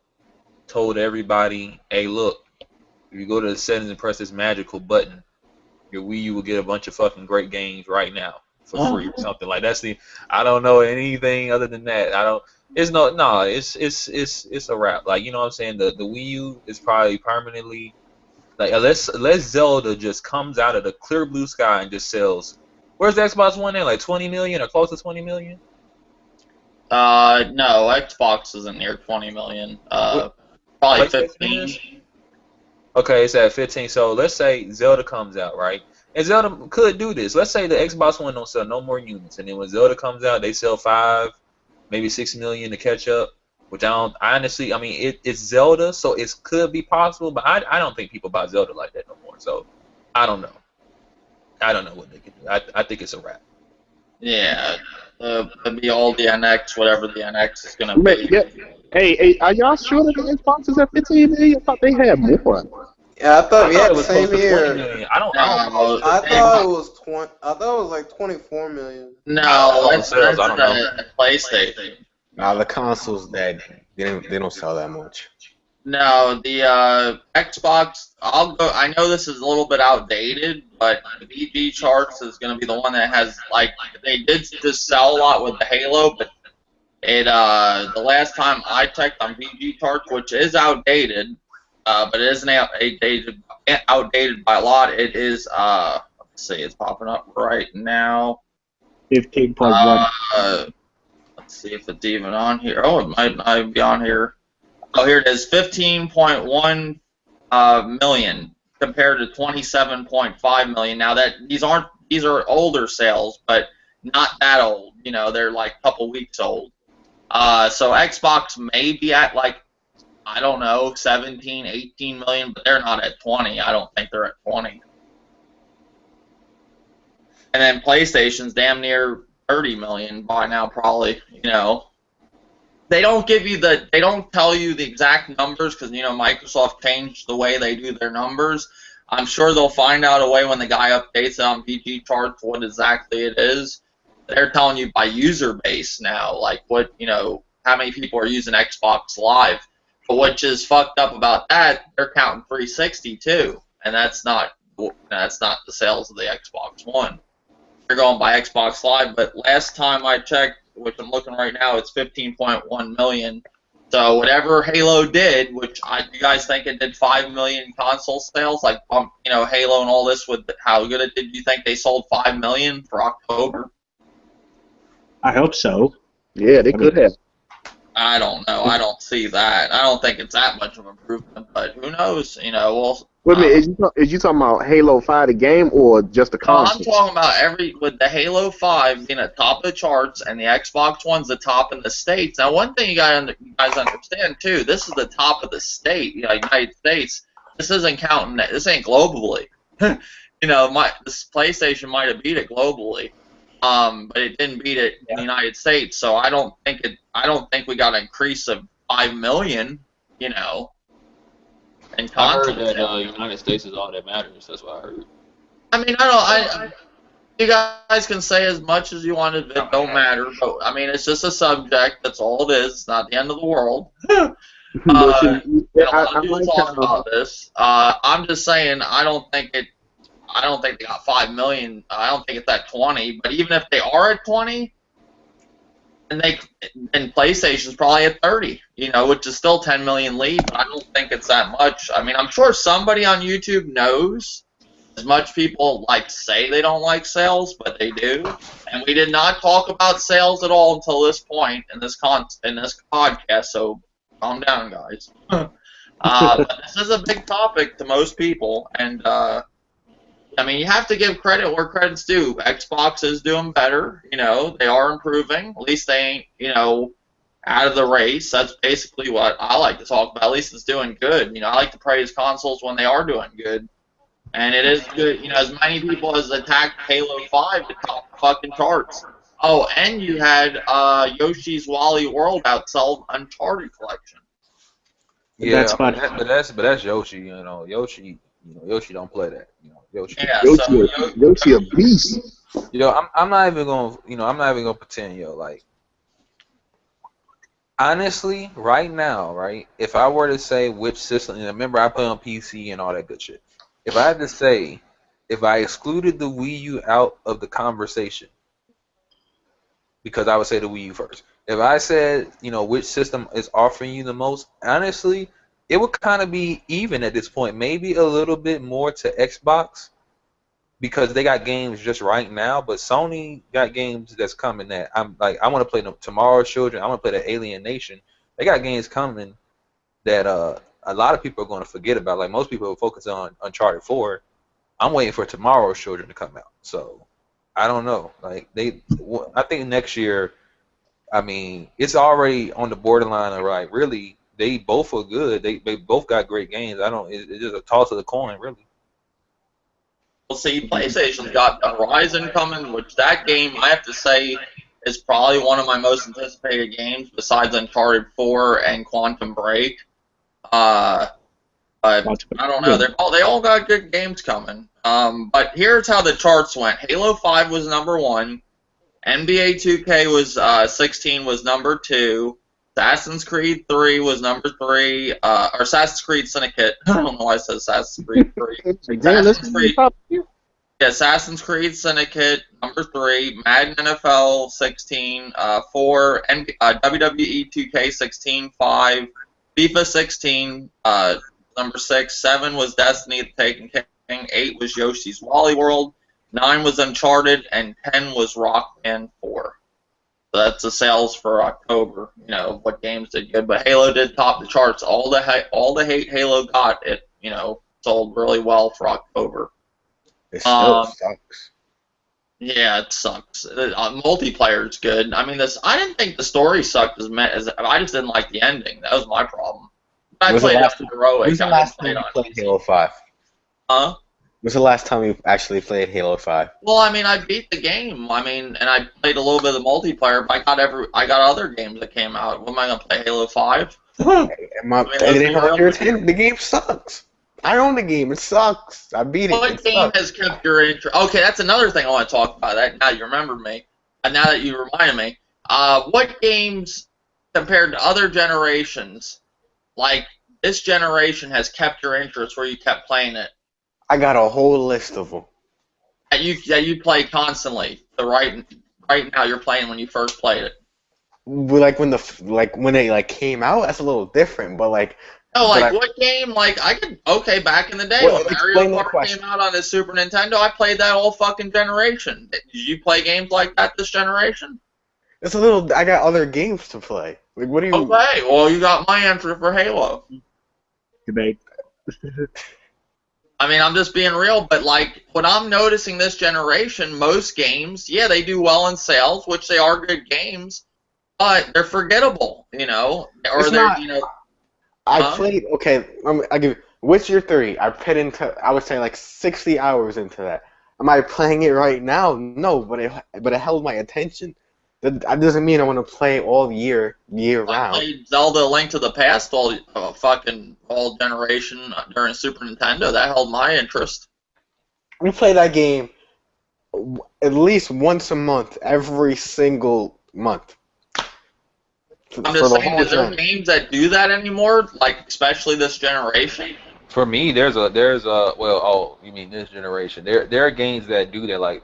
told everybody, "Hey, look, if you go to the settings and press this magical button, your Wii U will get a bunch of fucking great games right now for free," or something like that. I don't know anything other than that. It's a wrap. Like, you know what I'm saying? The Wii U is probably permanently. Like, unless Zelda just comes out of the clear blue sky and just sells. Where's the Xbox One at? Like 20 million or close to 20 million? No, Xbox isn't near 20 million. Probably 15. Okay, it's at 15. So let's say Zelda comes out, right? And Zelda could do this. Let's say the Xbox One don't sell no more units, and then when Zelda comes out, they sell 5, maybe 6 million to catch up. which I honestly, I mean, it's Zelda, so it could be possible, but I don't think people buy Zelda like that no more. So I don't know. I don't know what they can do. I think it's a wrap. Yeah, the old the NX, whatever the NX is gonna Man, be. yeah. Hey, are y'all sure that the Xbox is at 15 million? I thought they had more. Yeah, I I thought. thought Yeah, it was close same to 20 here. million. I don't No, I thought it was 20. I thought it was like 24 million. no, on sales. I that's don't know. the PlayStation. Now the consoles that they don't sell that much. No, the Xbox. I'll go. I know this is a little bit outdated, but the VG charts is going to be the one that has like they did just sell a lot with the Halo, but it the last time I checked on VG charts, which is outdated, but it isn't outdated by a lot. It is let's see, it's popping up right now. 15.1. Let's see if it's even on here. Oh, it might not even be on here. Oh, here it is, 15.1 million compared to 27.5 million. Now these are older sales, but not that old. You know, they're like a couple weeks old. So Xbox may be at like, I don't know, 17, 18 million, but they're not at 20. I don't think they're at 20. And then PlayStation's damn near 30 million by now, probably. You know, they don't tell you the exact numbers because you know Microsoft changed the way they do their numbers. I'm sure they'll find out a way when the guy updates it on VG charts what exactly it is. They're telling you by user base now, like what, you know, how many people are using Xbox Live. But which is fucked up about that, they're counting 360 too, and that's not the sales of the Xbox One. They're going by Xbox Live, but last time I checked, which I'm looking right now, it's 15.1 million. So whatever Halo did, which you guys think it did 5 million console sales, like you know, Halo and all this with how good it did. Do you think they sold 5 million for October? I hope so. Yeah, they could have. I don't know. I don't see that. I don't think it's that much of an improvement, but who knows? You know, well. Wait a minute, is you talking about Halo 5 the game or just the No, I'm console? talking about with the Halo 5 being at top of the charts and the Xbox One's the top in the States. Now, one thing you guys understand, too, this is the top of the state, you know, United States. This isn't counting that. This ain't globally. You know, this PlayStation might have beat it globally, but it didn't beat it in the United States. So I don't think we got an increase of 5 million, you know. I heard that United States is all that matters. That's what I heard. I mean, I don't. You guys can say as much as you want. It don't matter. But I mean, it's just a subject. That's all it is. It's not the end of the world. I People talk about this. I'm just saying. I don't think they got 5 million. I don't think it's at 20. But even if they are at 20, and PlayStation's probably at 30, you know, which is still 10 million lead, but I don't think it's that much. I mean, I'm sure somebody on YouTube knows. As much people like say they don't like sales, but they do. And we did not talk about sales at all until this point in this podcast, so calm down, guys. But this is a big topic to most people, and I mean, you have to give credit where credit's due. Xbox is doing better. You know, they are improving. At least they ain't, you know, out of the race. That's basically what I like to talk about. At least it's doing good. You know, I like to praise consoles when they are doing good. And it is good. You know, as many people as attacked Halo 5 to top the fucking charts. Oh, and you had Yoshi's Wally World outsell Uncharted Collection. Yeah, That's but fun. that's Yoshi. You know, Yoshi don't play that. You know, Yoshi. Yeah, Yoshi a beast. You know, I'm not even gonna pretend, like, honestly, right now, right? If I were to say which system, and remember I play on PC and all that good shit. If I had to say, if I excluded the Wii U out of the conversation, because I would say the Wii U first. If I said, you know, which system is offering you the most, honestly, it would kind of be even at this point. Maybe a little bit more to Xbox because they got games just right now, but Sony got games that's coming that I'm like, I want to play Tomorrow's Children. I want to play the Alien Nation. They got games coming that a lot of people are going to forget about. Like most people are focused on Uncharted 4. I'm waiting for Tomorrow's Children to come out. So I don't know. Like I think next year I mean, it's already on the borderline of right. Really, they both are good. They both got great games. I don't. It's just a toss of the coin, really. Well, see, PlayStation's got Horizon coming, which that game, I have to say, is probably one of my most anticipated games besides Uncharted 4 and Quantum Break. But I don't know. They all got good games coming. But here's how the charts went. Halo 5 was number 1. NBA 2K was 16 was number 2. Assassin's Creed 3 was number 3. Or Assassin's Creed Syndicate. I don't know why I said Assassin's Creed 3. Assassin's Creed Syndicate number 3. Madden NFL 16. 4. WWE 2K 16. 5. FIFA 16. Number 6. 7 was Destiny the Taken King. 8 was Yoshi's Woolly World. 9 was Uncharted, and 10 was Rock Band 4. So that's the sales for October. You know what games did good, but Halo did top the charts. All the hate Halo got, it sold really well for October. It still sucks. Yeah, it sucks. Multiplayer's good. I mean, I didn't think the story sucked as I just didn't like the ending. That was my problem. I played it heroic. When's the last time you played Halo 5? Huh? When's the last time you actually played Halo 5? Well, I mean, I beat the game. I mean, and I played a little bit of the multiplayer, but I got other games that came out. What am I gonna play? Halo 5? The game sucks. I own the game. It sucks. I beat it. What game has kept your interest? Okay, that's another thing I want to talk about. That now you remember me. Now that you reminded me, what games compared to other generations, like this generation, has kept your interest where you kept playing it? I got a whole list of them. That you play constantly. So right now you're playing when you first played it. Like when they came out, that's a little different. But like. No, what game? Like back in the day when Mario Kart came out on the Super Nintendo, I played that whole fucking generation. Did you play games like that this generation? It's a little. I got other games to play. Like, what do you? Okay, well you got my answer for Halo. Debate. I mean, I'm just being real, but like what I'm noticing this generation, most games, yeah, they do well in sales, which they are good games, but they're forgettable, or I played. Okay, I give. Witcher 3. I put into. I would say like 60 hours into that. Am I playing it right now? No, but it held my attention. That doesn't mean I want to play all year round. I played Zelda: Link to the Past all generation during Super Nintendo. That held my interest. We play that game at least once a month, every single month. I'm just saying, is there games that do that anymore? Like especially this generation? For me, there's you mean this generation? There are games that do that, like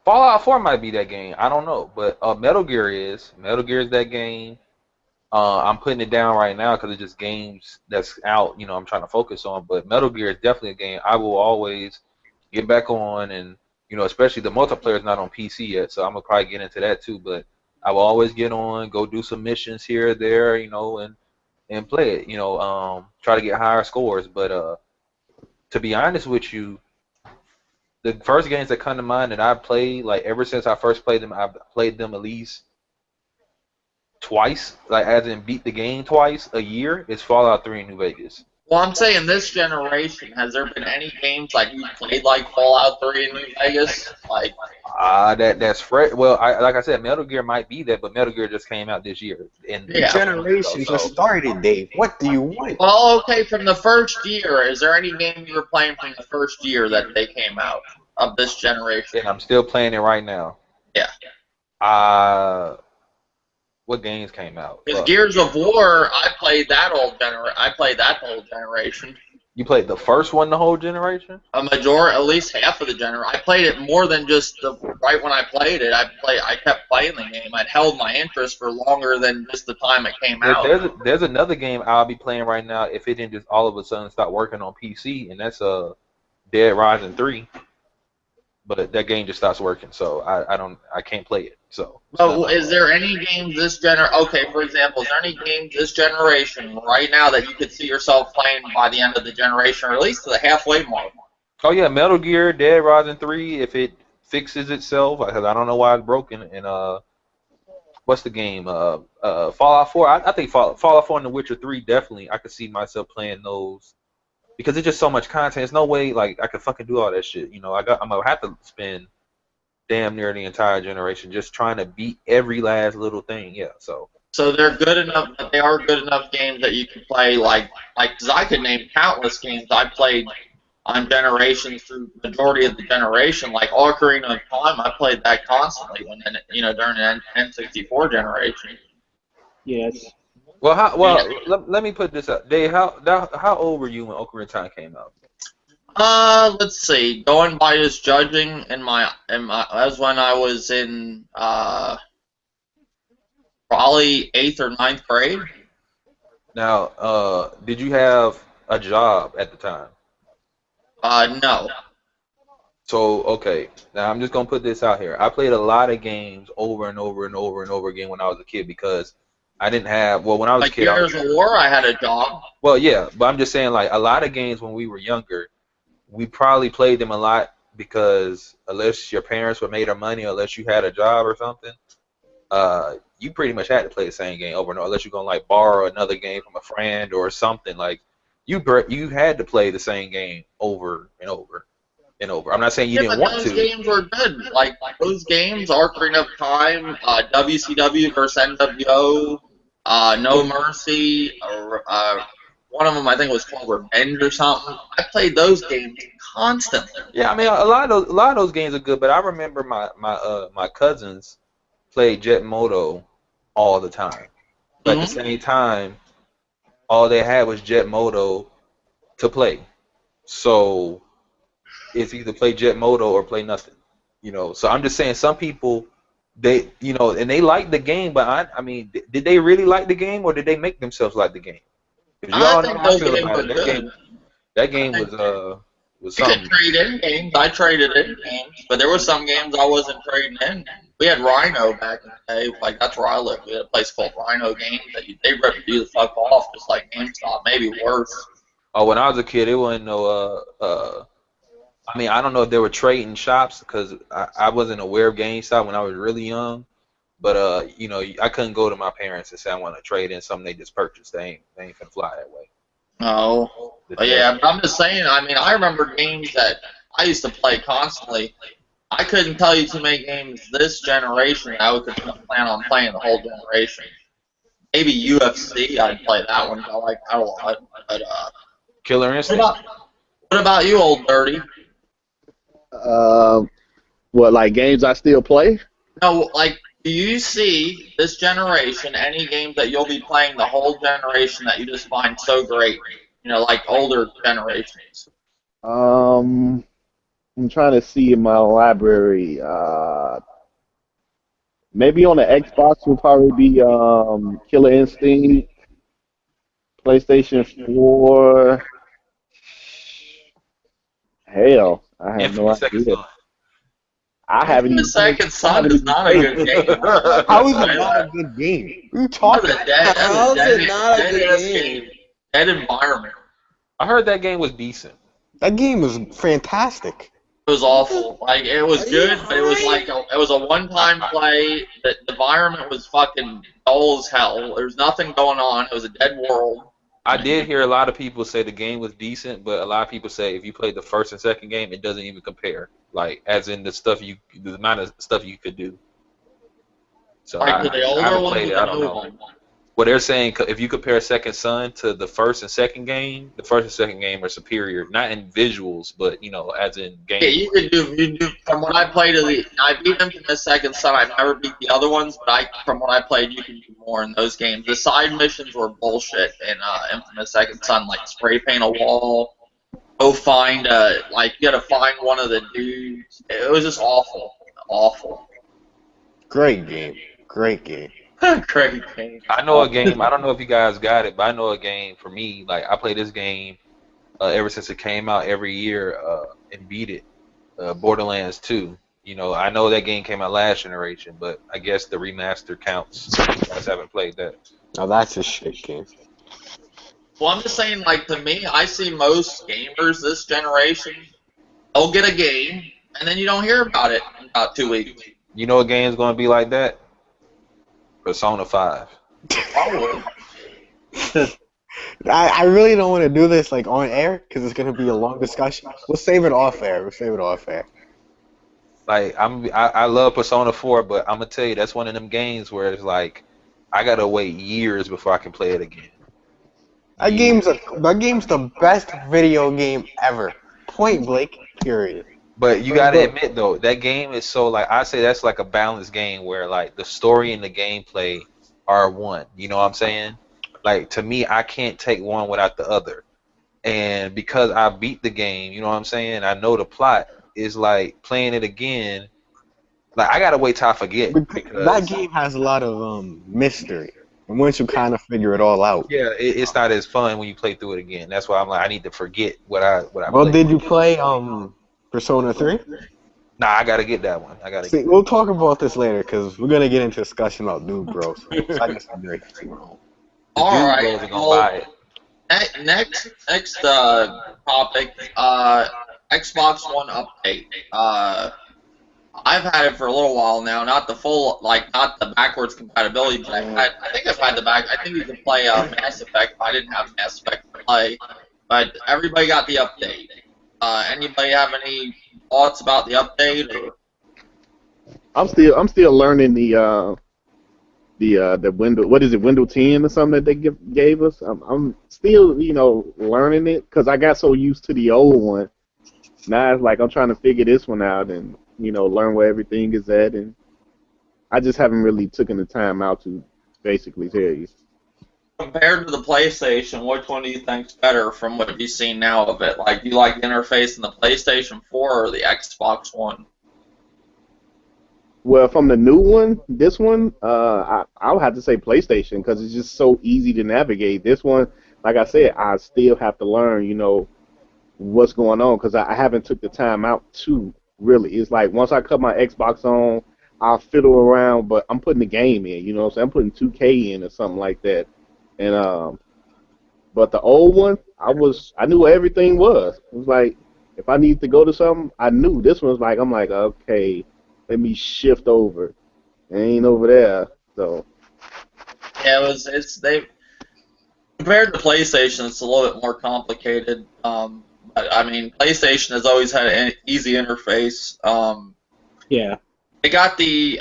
Fallout 4 might be that game. I don't know, but Metal Gear is that game. I'm putting it down right now because it's just games that's out. I'm trying to focus on. But Metal Gear is definitely a game I will always get back on, and especially the multiplayer is not on PC yet, so I'm gonna probably get into that too. But I will always get on, go do some missions here or there, and play it. Try to get higher scores. But to be honest with you, the first games that come to mind that I've played, like ever since I first played them, I've played them at least twice, like as in beat the game twice a year, is Fallout 3 in New Vegas. Well, I'm saying this generation, has there been any games like you played like Fallout 3 in New Vegas? Like that's fresh. Well, like I said, Metal Gear might be that, but Metal Gear just came out this year. And the generation just started, Dave. What do you want? Well, okay, from the first year, is there any game you were playing from the first year that they came out of this generation? And I'm still playing it right now. Yeah. What games came out? Because Gears of War, I played that whole generation. You played the first one the whole generation? At least half of the generation. I played it more than just right when I played it. I kept playing the game. It held my interest for longer than just the time it came out. There's another game I'll be playing right now if it didn't just all of a sudden start working on PC, and that's Dead Rising 3. But that game just stops working, so I can't play it. So. Is there any games this Okay, for example, is there any games this generation right now that you could see yourself playing by the end of the generation, or at least to the halfway mark? Oh yeah, Metal Gear, Dead Rising 3, if it fixes itself, because I don't know why it's broken, and what's the game? Fallout 4. I think Fallout 4 and The Witcher 3 definitely. I could see myself playing those because it's just so much content. There's no way like I could fucking do all that shit. You know, I'm gonna have to spend damn near the entire generation just trying to beat every last little thing. Yeah, so. So they're good enough. They are good enough games that you can play because I could name countless games I played on generations through the majority of the generation. Like Ocarina of Time, I played that constantly during the N64 generation. Yes. Well, let me put this up. Dave, how old were you when Ocarina of Time came out? Let's see. Going by just judging as when I was in probably 8th or 9th grade. Now, did you have a job at the time? No. So, okay. Now, I'm just going to put this out here. I played a lot of games over and over and over and over again when I was a kid because I didn't have, well, when I was a kid. Like Gears of War, I had a job. Well, yeah, but I'm just saying, like, a lot of games when we were younger, we probably played them a lot because unless your parents were made of money or unless you had a job or something, you pretty much had to play the same game over and over unless you're going to, like, borrow another game from a friend or something. Like, you had to play the same game over and over and over. I'm not saying you didn't want to. Those games were good. Like those games, Ocarina of Time, WCW versus NWO, No Mercy, or one of them I think was called Revenge or something. I played those games constantly. Yeah, I mean a lot of those games are good, but I remember my cousins played Jet Moto all the time. But at the same time, all they had was Jet Moto to play. So it's either play Jet Moto or play nothing. You know, so I'm just saying some people and they like the game, but I mean, did they really like the game or did they make themselves like the game? Because y'all know how I feel about it. That game was something. You could trade in games. I traded in games, but there were some games I wasn't trading in. We had Rhino back in the day. Like, that's where I lived. We had a place called Rhino Games that they ripped you the fuck off, just like GameStop, maybe worse. Oh, when I was a kid, it wasn't no. I mean, I don't know if they were trading shops because I wasn't aware of GameStop when I was really young. But I couldn't go to my parents and say I want to trade in something they just purchased. They ain't gonna fly that way. Oh, yeah. But I'm just saying. I mean, I remember games that I used to play constantly. I couldn't tell you too many games this generation I would plan on playing the whole generation. Maybe UFC, I'd play that one. I like that a lot. But Killer Instinct. What about you, old dirty? What, like games I still play? No, like, do you see this generation any games that you'll be playing the whole generation that you just find so great? You know, like older generations. I'm trying to see in my library. Maybe on the Xbox would probably be Killer Instinct, PlayStation 4. Hell, I have no idea. I haven't even. Second Son is not a good game. How is it not a good game? What are you talking about? How is it not a good game? Dead environment. I heard that game was decent. That game was fantastic. It was awful. Like, it was good, but it was like it was a one-time play. The environment was fucking dull as hell. There was nothing going on. It was a dead world. I did hear a lot of people say the game was decent, but a lot of people say if you played the first and second game, it doesn't even compare. Like, as in the amount of stuff you could do. So like, I haven't played it. I don't know. Well, they're saying if you compare Second Son to the first and second game, the first and second game are superior, not in visuals, but as in game. Yeah, you could do. From what I played, I beat Infamous Second Son. I never beat the other ones, but from what I played, you can do more in those games. The side missions were bullshit in Infamous Second Son, like spray paint a wall, go find you gotta find one of the dudes. It was just awful. Great game. Great game. Great game. I know a game. I don't know if you guys got it, but I know a game for me. Like, I play this game ever since it came out every year and beat it. Borderlands 2. I know that game came out last generation, but I guess the remaster counts. You guys haven't played that. Oh, that's a shit game. Well, I'm just saying, like, to me, I see most gamers this generation, they'll get a game, and then you don't hear about it in about 2 weeks. You know a game's going to be like that? Persona 5. Probably. I really don't want to do this like on air because it's gonna be a long discussion. We'll save it off air. We'll save it off air. Like I love Persona 4, but I'm gonna tell you that's one of them games where it's like I gotta wait years before I can play it again. That game's the best video game ever. Point blank. Period. But you gotta admit though, that game is so like I say that's like a balanced game where like the story and the gameplay are one. You know what I'm saying? Like to me, I can't take one without the other. And because I beat the game, you know what I'm saying? I know the plot is like playing it again. Like I gotta wait till I forget because That game has a lot of mystery. And once you kind of figure it all out. yeah, it's not as fun when you play through it again. That's why I'm like I need to forget what I Well, played. did you play Persona 3? Nah, I gotta get that one. I gotta. See, we'll talk about this later because we're gonna get into discussion about Dude Bro. So I guess I'm ready. All Dude right. Bros are gonna buy it. Next topic. Xbox One update. I've had it for a little while now. Not the full, not the backwards compatibility, but I think I've had the back. I think you can play Mass Effect. I didn't have Mass Effect to play, but everybody got the update. Anybody have any thoughts about the update? Or? I'm still learning the window. What is it? Window 10 or something that they gave us. I'm still learning it because I got so used to the old one. Now it's like I'm trying to figure this one out and learn where everything is at, and I just haven't really taken the time out to basically tell you. Compared to the PlayStation, which one do you think's better from what you've seen now of it? Like, do you like the interface in the PlayStation 4 or the Xbox One? Well, from the new one, this one, I'll have to say PlayStation because it's just so easy to navigate. This one, like I said, I still have to learn, what's going on because I haven't took the time out to really. It's like once I cut my Xbox on, I'll fiddle around, but I'm putting the game in, what I'm saying? I'm putting 2K in or something like that. And but the old one, I knew where everything was. It was like if I needed to go to something, I knew. This one was like I'm like, okay, let me shift over. It ain't over there. So Yeah, they compared to PlayStation, it's a little bit more complicated. But I mean, PlayStation has always had an easy interface. Yeah. They got the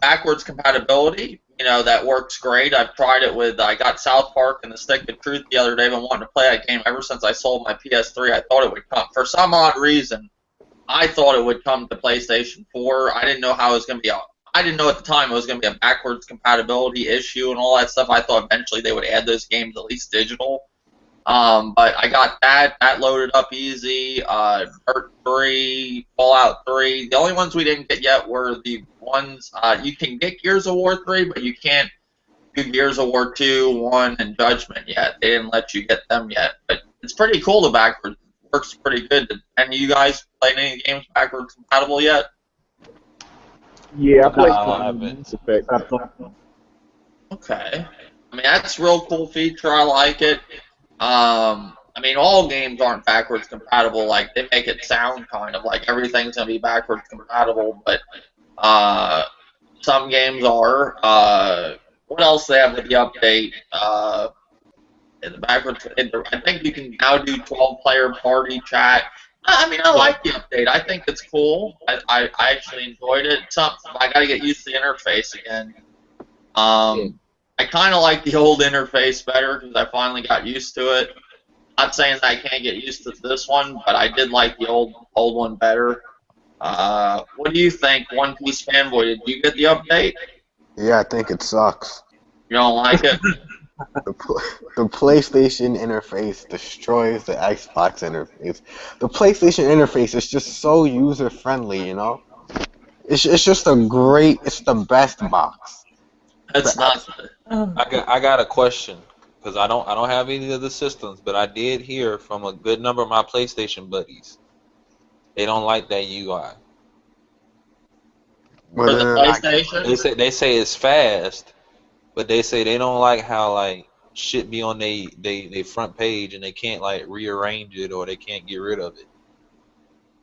backwards compatibility. That works great. I've tried it with. I got South Park and the Stick of Truth the other day. I've been wanting to play that game ever since I sold my PS3. I thought it would come for some odd reason. I thought it would come to PlayStation 4. I didn't know how it was going to be. I didn't know at the time it was going to be a backwards compatibility issue and all that stuff. I thought eventually they would add those games at least digital. But I got that loaded up easy. Dirt 3, Fallout 3. The only ones we didn't get yet were the ones you can get Gears of War 3, but you can't do Gears of War 2, 1, and Judgment yet. They didn't let you get them yet. But it's pretty cool the backwards. It works pretty good. And you guys played any games backwards compatible yet? yeah, I played haven't. Mass Effect. Okay. I mean, that's a real cool feature. I like it. I mean, all games aren't backwards compatible. Like, they make it sound kind of like everything's going to be backwards compatible, but some games are. What else they have with the update? In the backwards, I think you can now do 12-player party chat. I mean, I like the update. I think it's cool. I actually enjoyed it. I got to get used to the interface again. I kind of like the old interface better because I finally got used to it. Not saying that I can't get used to this one, but I did like the old one better. What do you think, One Piece fanboy? Did you get the update? Yeah, I think it sucks. You don't like it? The PlayStation interface destroys the Xbox interface. The PlayStation interface is just so user friendly, It's just it's the best box. It's not. I got a question because I don't have any of the systems, but I did hear from a good number of my PlayStation buddies they don't like that UI. For the PlayStation? They say it's fast, but they say they don't like how like shit be on they front page and they can't like rearrange it or they can't get rid of it.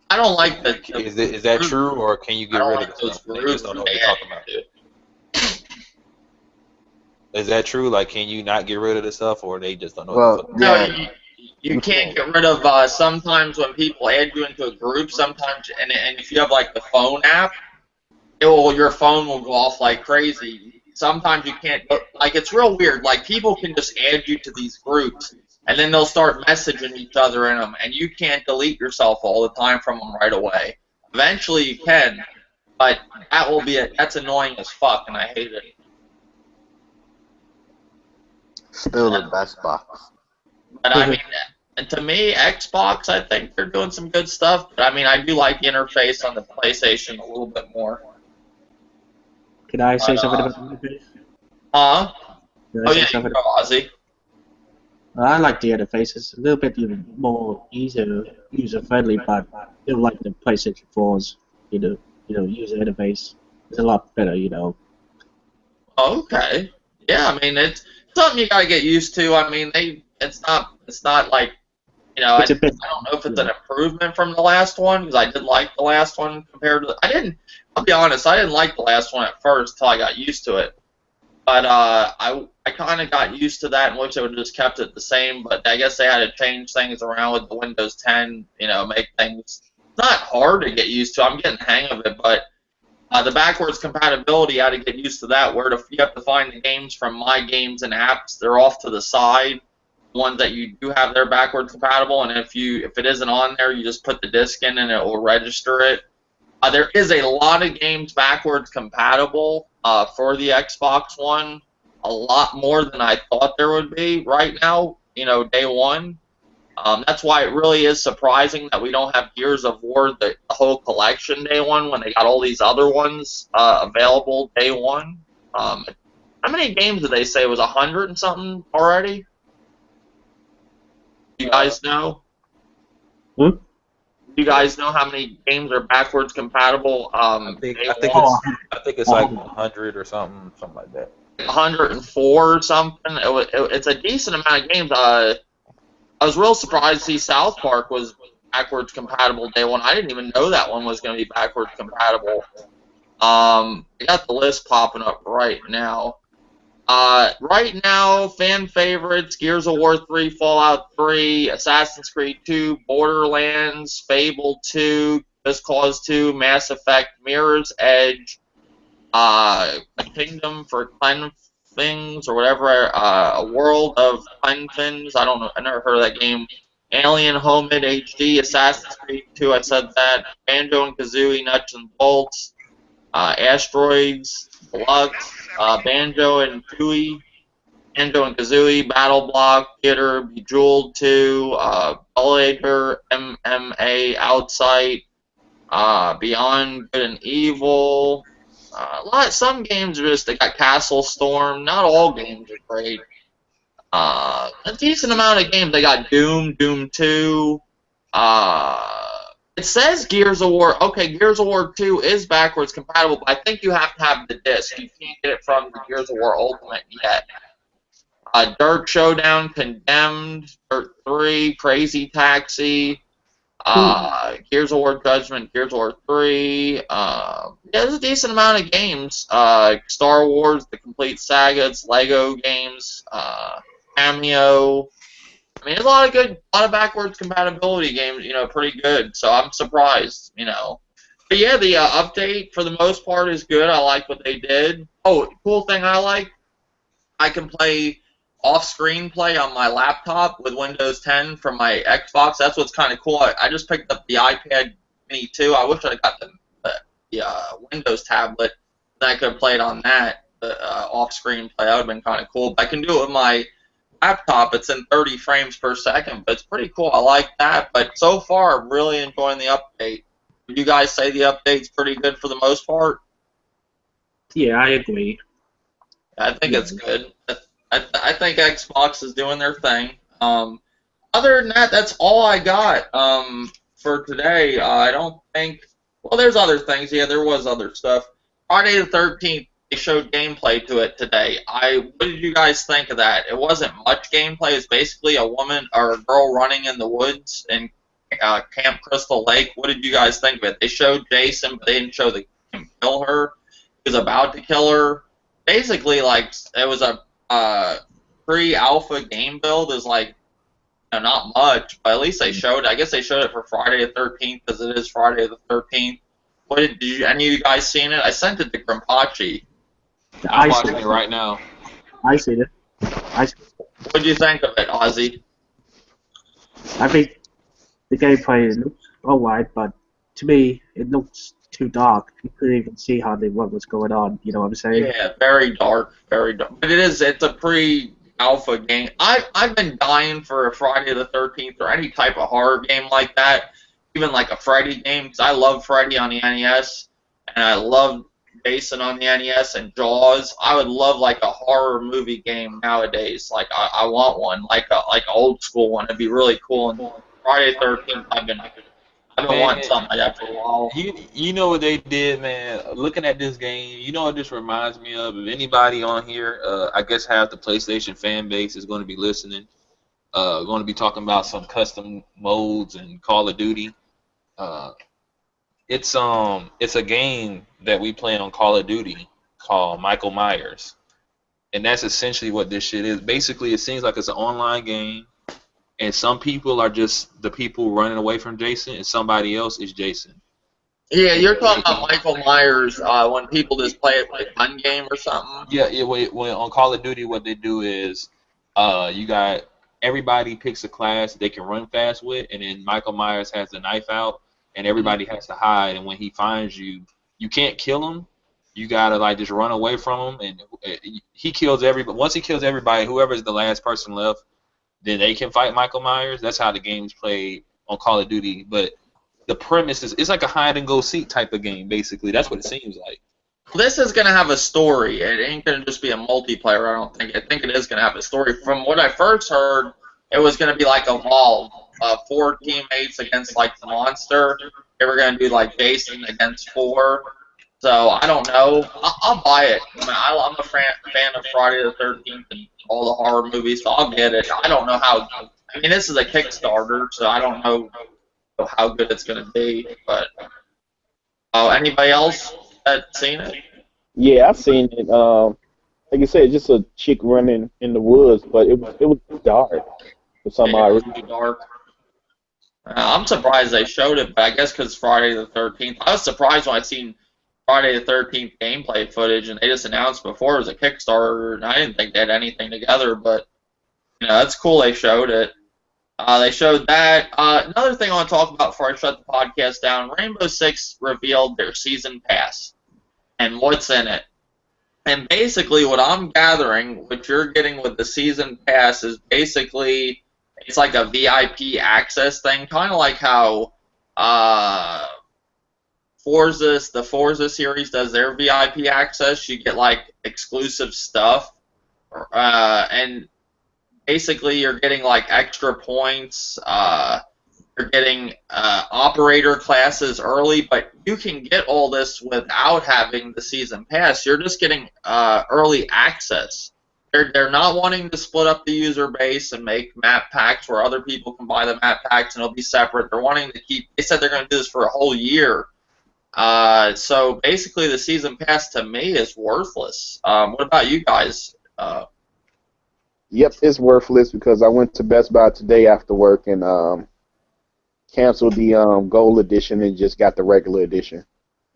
I don't like the. Is that true or can you get rid of it? They just don't know what they're talking about. Is that true? Like, can you not get rid of the stuff, or they just don't know what the Well, fuck? No, yeah, you you can't can. get rid of, sometimes when people add you into a group, sometimes, and if you have, like, the phone app, your phone will go off like crazy. Sometimes you can't, like, it's real weird. Like, people can just add you to these groups, and then they'll start messaging each other in them, and you can't delete yourself all the time from them right away. Eventually you can, but that's annoying as fuck, and I hate it. Still the best box. But I mean, and to me, Xbox, I think they're doing some good stuff. But I mean, I do like the interface on the PlayStation a little bit more. Can I say But, something about the interface? huh? Can Oh I say yeah, you something? go, Ozzy. I like the interface. It's a little bit more user friendly, but still like the PlayStation 4's user interface. It's a lot better, Okay. Yeah, I mean it's something you gotta get used to. I mean it's not like I It's a bit. don't know if it's an improvement from the last one because I did like the last one compared to I'll be honest, I didn't like the last one at first till I got used to it. But I kind of got used to that and wish they would have just kept it the same. But I guess they had to change things around with the Windows 10, make things not hard to get used to. I'm getting the hang of it, but the backwards compatibility, I had to get used to that. Where you have to find the games from My Games and Apps, they're off to the side. The ones that you do have, they're backwards compatible, and if it isn't on there, you just put the disc in and it will register it. There is a lot of games backwards compatible for the Xbox One, a lot more than I thought there would be right now, day one. That's why it really is surprising that we don't have Gears of War, the whole collection, day one, when they got all these other ones available day one. How many games did they say? It was 100 and something already? You guys know? Hmm? You guys know how many games are backwards compatible? I think Day I think one? it's like 100 or something like that. 104 or something. It's a decent amount of games. I was real surprised to see South Park was backwards compatible day one. I didn't even know that one was going to be backwards compatible. I got the list popping up right now. Right now, fan favorites: Gears of War 3, Fallout 3, Assassin's Creed 2, Borderlands, Fable 2, Just Cause 2, Mass Effect, Mirror's Edge, A Kingdom for Cleanthings or whatever, A World of Cleanthings. I don't know. I never heard of that game. Alien Homid HD, Assassin's Creed 2. I said that. Banjo and Kazooie, Nuts and Bolts, Asteroids Deluxe, Banjo and Kazooie, Battle Block, Theater, Bejeweled 2, Ballader, MMA, Outsight, Beyond Good and Evil. Some games are they got Castle Storm. Not all games are great. A decent amount of games. They got Doom, Doom 2. It says Gears of War. Okay, Gears of War 2 is backwards compatible, but I think you have to have the disc. You can't get it from the Gears of War Ultimate yet. Dirt Showdown, Condemned, Dirt 3, Crazy Taxi, Gears of War Judgment, Gears of War 3. There's a decent amount of games. Star Wars, The Complete Saga, it's Lego games, Cameo. I mean, there's a lot of backwards compatibility games, pretty good. So I'm surprised, But yeah, the update for the most part is good. I like what they did. Oh, cool thing I like, I can play off-screen play on my laptop with Windows 10 from my Xbox. That's what's kind of cool. I just picked up the iPad Mini 2. I wish I got the Windows tablet. Then I could have played on that off-screen play. That would have been kind of cool. But I can do it with my laptop. It's in 30 frames per second, but it's pretty cool. I like that. But so far, I'm really enjoying the update. Would you guys say the update's pretty good for the most part? Yeah, I agree. I think it's good. I think Xbox is doing their thing. Other than that, that's all I got for today. I don't think. Well, there's other things. Yeah, there was other stuff. Friday the 13th, they showed gameplay to it today. What did you guys think of that? It wasn't much gameplay. It's basically a woman or a girl running in the woods in Camp Crystal Lake. What did you guys think of it? They showed Jason, but they didn't show him kill her. He was about to kill her. Basically, like, it was a pre-alpha game build is like, not much, but at least they showed. I guess they showed it for Friday the 13th because it is Friday the 13th. What did you? Any of you guys seen it? I sent it to Grimpachi. I'm watching it right now. I seen it. What did you think of it, Ozzy? I think the gameplay looks alright, but to me, it looks too dark. You couldn't even see hardly what was going on. You know what I'm saying? Yeah, very dark, very dark. But it's a pre-alpha game. I've been dying for a Friday the 13th or any type of horror game like that, even like a Freddy game, because I love Freddy on the NES, and I love Jason on the NES and Jaws. I would love like a horror movie game nowadays. Like I want one, like an old school one. It'd be really cool. And Friday the 13th, I've been wanting something like that for a while. You know what they did, man? Looking at this game, you know what this reminds me of? If anybody on here, I guess half the PlayStation fan base is going to be listening. Going to be talking about some custom modes and Call of Duty. It's a game that we play on Call of Duty called Michael Myers, and that's essentially what this shit is. Basically, it seems like it's an online game. And some people are just the people running away from Jason, and somebody else is Jason. Yeah, you're talking about Michael Myers when people just play it like a gun game or something. Yeah. When on Call of Duty, what they do is, you got everybody picks a class they can run fast with, and then Michael Myers has the knife out, and everybody has to hide. And when he finds you, you can't kill him. You gotta like just run away from him, and he kills everybody. Once he kills everybody, whoever's the last person left, then they can fight Michael Myers. That's how the game's played on Call of Duty. But the premise is it's like a hide and go seek type of game, basically. That's what it seems like. This is gonna have a story. It ain't gonna just be a multiplayer. I don't think. I think it is gonna have a story. From what I first heard, it was gonna be like Evolve, 4 teammates against like the monster. They were gonna do like Jason against 4. So I don't know. I'll buy it. I mean, I'm a fan of Friday the 13th and all the horror movies, so I'll get it. I don't know how. I mean, this is a Kickstarter, so I don't know how good it's gonna be. But anybody else that seen it? Yeah, I've seen it. Like you said, just a chick running in the woods, but it was dark for some odd reason. Really dark. I'm surprised they showed it, but I guess because Friday the 13th. I was surprised when I seen Friday the 13th gameplay footage, and they just announced before it was a Kickstarter, and I didn't think they had anything together, but that's cool they showed it. They showed that. Another thing I want to talk about before I shut the podcast down, Rainbow Six revealed their season pass and what's in it. And basically what I'm gathering, what you're getting with the season pass is basically, it's like a VIP access thing, kind of like how the Forza series does their VIP access. You get like exclusive stuff, and basically you're getting like extra points. You're getting operator classes early, but you can get all this without having the season pass. You're just getting early access. They're not wanting to split up the user base and make map packs where other people can buy the map packs and it'll be separate. They're wanting to keep. They said they're going to do this for a whole year. So basically, the season pass to me is worthless. What about you guys? Yep, it's worthless because I went to Best Buy today after work and canceled the gold edition and just got the regular edition.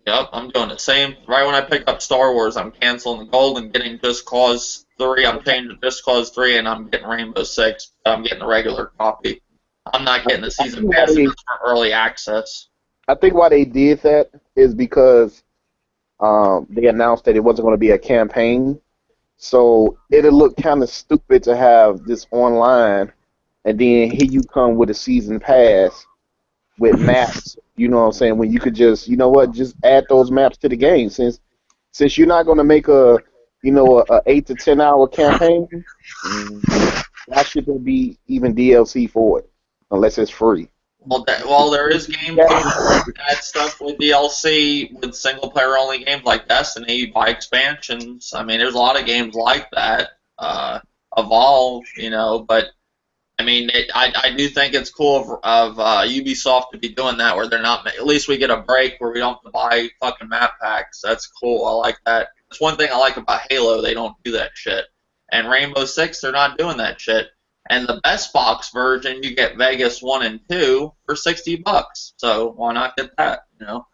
Yep, I'm doing the same. Right when I pick up Star Wars, I'm canceling the gold and getting Just Cause 3. I'm changing Just Cause 3, and I'm getting Rainbow Six. I'm getting the regular copy. I'm not getting the season pass for early access. I think why they did that is because they announced that it wasn't going to be a campaign. So it'll look kind of stupid to have this online, and then here you come with a season pass with maps. You know what I'm saying? When you could just, just add those maps to the game. Since you're not going to make a 8 to 10 hour campaign, why should there be even DLC for it unless it's free? Well, there is gameplay that stuff with DLC with single player only games like Destiny. You buy expansions. I mean, there's a lot of games like that. Evolve, but I mean, I do think it's cool of Ubisoft to be doing that, where they're not. At least we get a break where we don't have to buy fucking map packs. That's cool. I like that. That's one thing I like about Halo. They don't do that shit. And Rainbow Six, they're not doing that shit. And the best box version, you get Vegas 1 and 2 for $60. So why not get that? You know.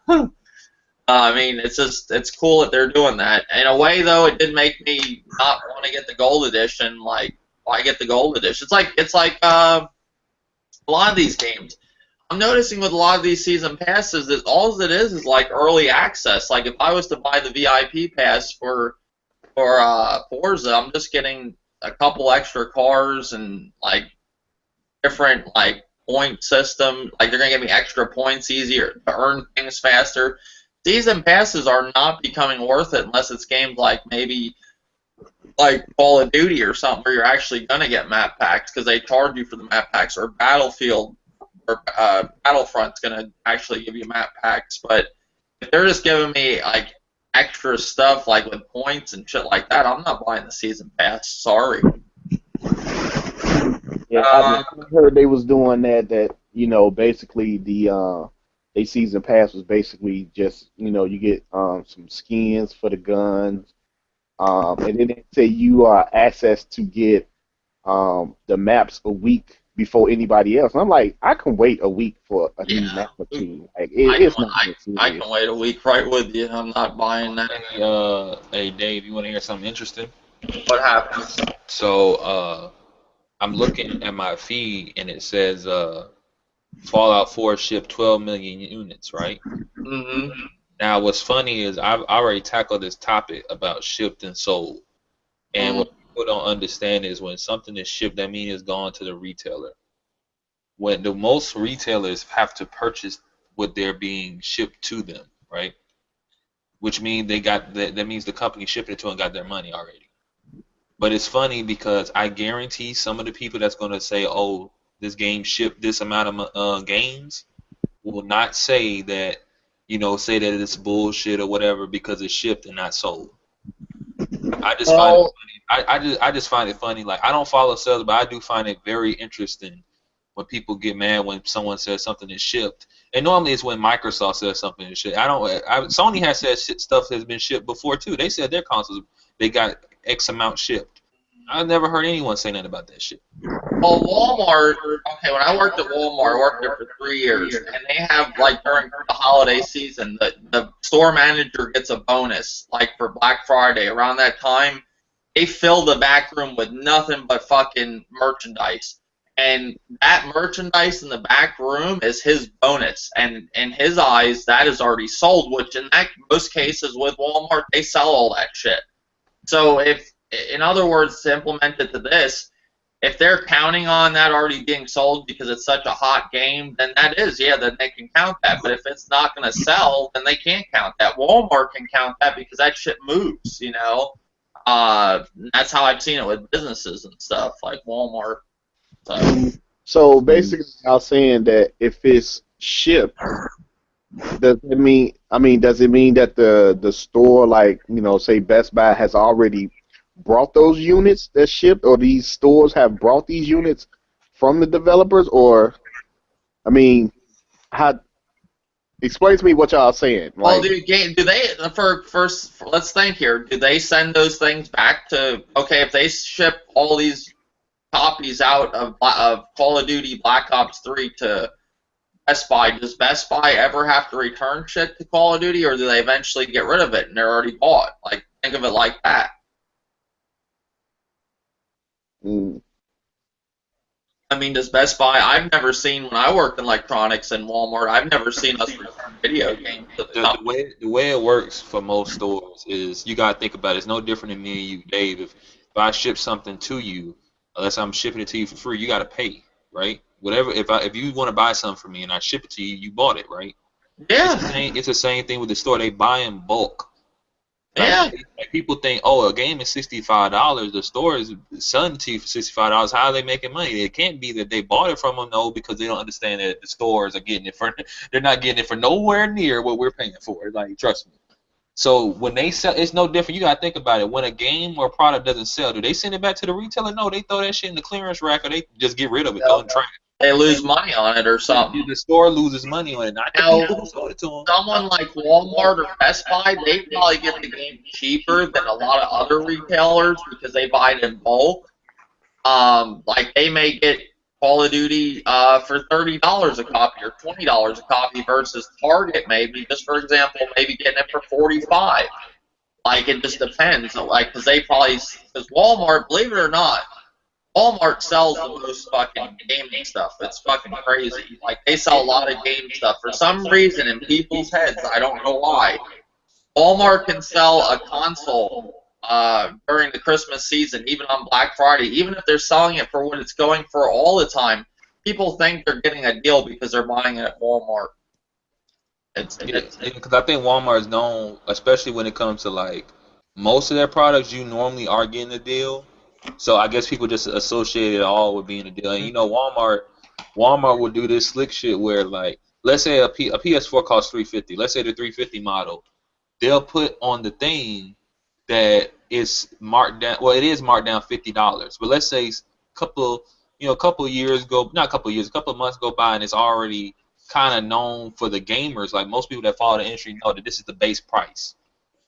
I mean, it's cool that they're doing that. In a way, though, it did make me not want to get the gold edition. Like, why get the gold edition? It's like a lot of these games. I'm noticing with a lot of these season passes that all it is like early access. Like if I was to buy the VIP pass for Forza, I'm just getting a couple extra cars and like different like point system. Like they're gonna give me extra points, easier to earn things faster. Season passes are not becoming worth it unless it's games like maybe like Call of Duty or something where you're actually gonna get map packs because they charge you for the map packs, or Battlefield or Battlefront's gonna actually give you map packs. But if they're just giving me like extra stuff like with points and shit like that, I'm not buying the season pass. Sorry. Yeah, I heard they was doing that. That basically the season pass was basically just you get some skins for the guns, and then they say you are access to get the maps a week before anybody else. And I'm like, I can wait a week for a new map or two. Like it's not that serious. I can wait a week right with you. I'm not buying that. Hey Dave, you want to hear something interesting? What happens? So I'm looking at my feed and it says Fallout 4 shipped 12 million units, right? Mm-hmm. Now what's funny is I've already tackled this topic about shipped and sold, and what people don't understand is when something is shipped, that means it's gone to the retailer. When the most retailers have to purchase what they're being shipped to them, right? Which means that means the company shipping it to them got their money already. But it's funny because I guarantee some of the people that's going to say, "Oh, this game shipped this amount of games," will not say that, say that it's bullshit or whatever because it's shipped and not sold. I just find it funny. I just find it funny. Like I don't follow sales, but I do find it very interesting when people get mad when someone says something is shipped. And normally it's when Microsoft says something is shipped. Sony has said stuff has been shipped before too. They said their consoles they got X amount shipped. I've never heard anyone say nothing about that shit. Well, Walmart, okay, when I worked at Walmart, I worked there for 3 years, and they have, like, during the holiday season, the store manager gets a bonus, like, for Black Friday. Around that time, they fill the back room with nothing but fucking merchandise. And that merchandise in the back room is his bonus. And in his eyes, that is already sold, which in most cases with Walmart, they sell all that shit. So in other words, to implement it to this, if they're counting on that already being sold because it's such a hot game, then that is, then they can count that. But if it's not going to sell, then they can't count that. Walmart can count that because that shit moves, That's how I've seen it with businesses and stuff, like Walmart. So basically, I was saying that if it's shipped, does it mean that the store, like, say Best Buy has already brought those units that shipped, or these stores have brought these units from the developers, or explain to me what y'all are saying. Well, do they let's think here, do they send those things back to, if they ship all these copies out of Call of Duty Black Ops 3 to Best Buy, does Best Buy ever have to return shit to Call of Duty, or do they eventually get rid of it and they're already bought? Like, think of it like that. I mean, does Best Buy, I've never seen, when I worked in electronics and Walmart, I've never seen us return video games to the way it works for most stores is, you got to think about it, it's no different than me and you, Dave. If I ship something to you, unless I'm shipping it to you for free, you got to pay, right? Whatever, if you want to buy something from me and I ship it to you, you bought it, right? Yeah. It's the same thing with the store. They buy in bulk. Yeah. Like people think, oh, a game is $65. The store is selling it to you for $65. How are they making money? It can't be that they bought it from them, no, because they don't understand that the stores are getting it for. They're not getting it for nowhere near what we're paying for. Like, trust me. So when they sell, it's no different. You gotta think about it. When a game or product doesn't sell, do they send it back to the retailer? No, they throw that shit in the clearance rack, or they just get rid of it, throw it in trash. they lose money on it or something. The store loses money on it, not the people who sold it to them. Someone like Walmart or Best Buy, they probably get the game cheaper than a lot of other retailers because they buy it in bulk. Like they may get Call of Duty for $30 a copy or $20 a copy versus Target maybe, just for example, maybe getting it for $45. Like it just depends. Like because Walmart, believe it or not, Walmart sells the most fucking gaming stuff. It's fucking crazy. Like they sell a lot of game stuff for some reason in people's heads. I don't know why. Walmart can sell a console during the Christmas season, even on Black Friday, even if they're selling it for what it's going for all the time. People think they're getting a deal because they're buying it at Walmart. Because I think Walmart is known, especially when it comes to like most of their products, you normally are getting a deal. So I guess people just associate it all with being a deal. And you know, Walmart will do this slick shit where like, let's say a PS4 costs $350. Let's say the 350 model, they'll put on the thing that is marked down. Well, it is marked down $50. But let's say a couple of months go by, and it's already kind of known for the gamers. Like most people that follow the industry know that this is the base price.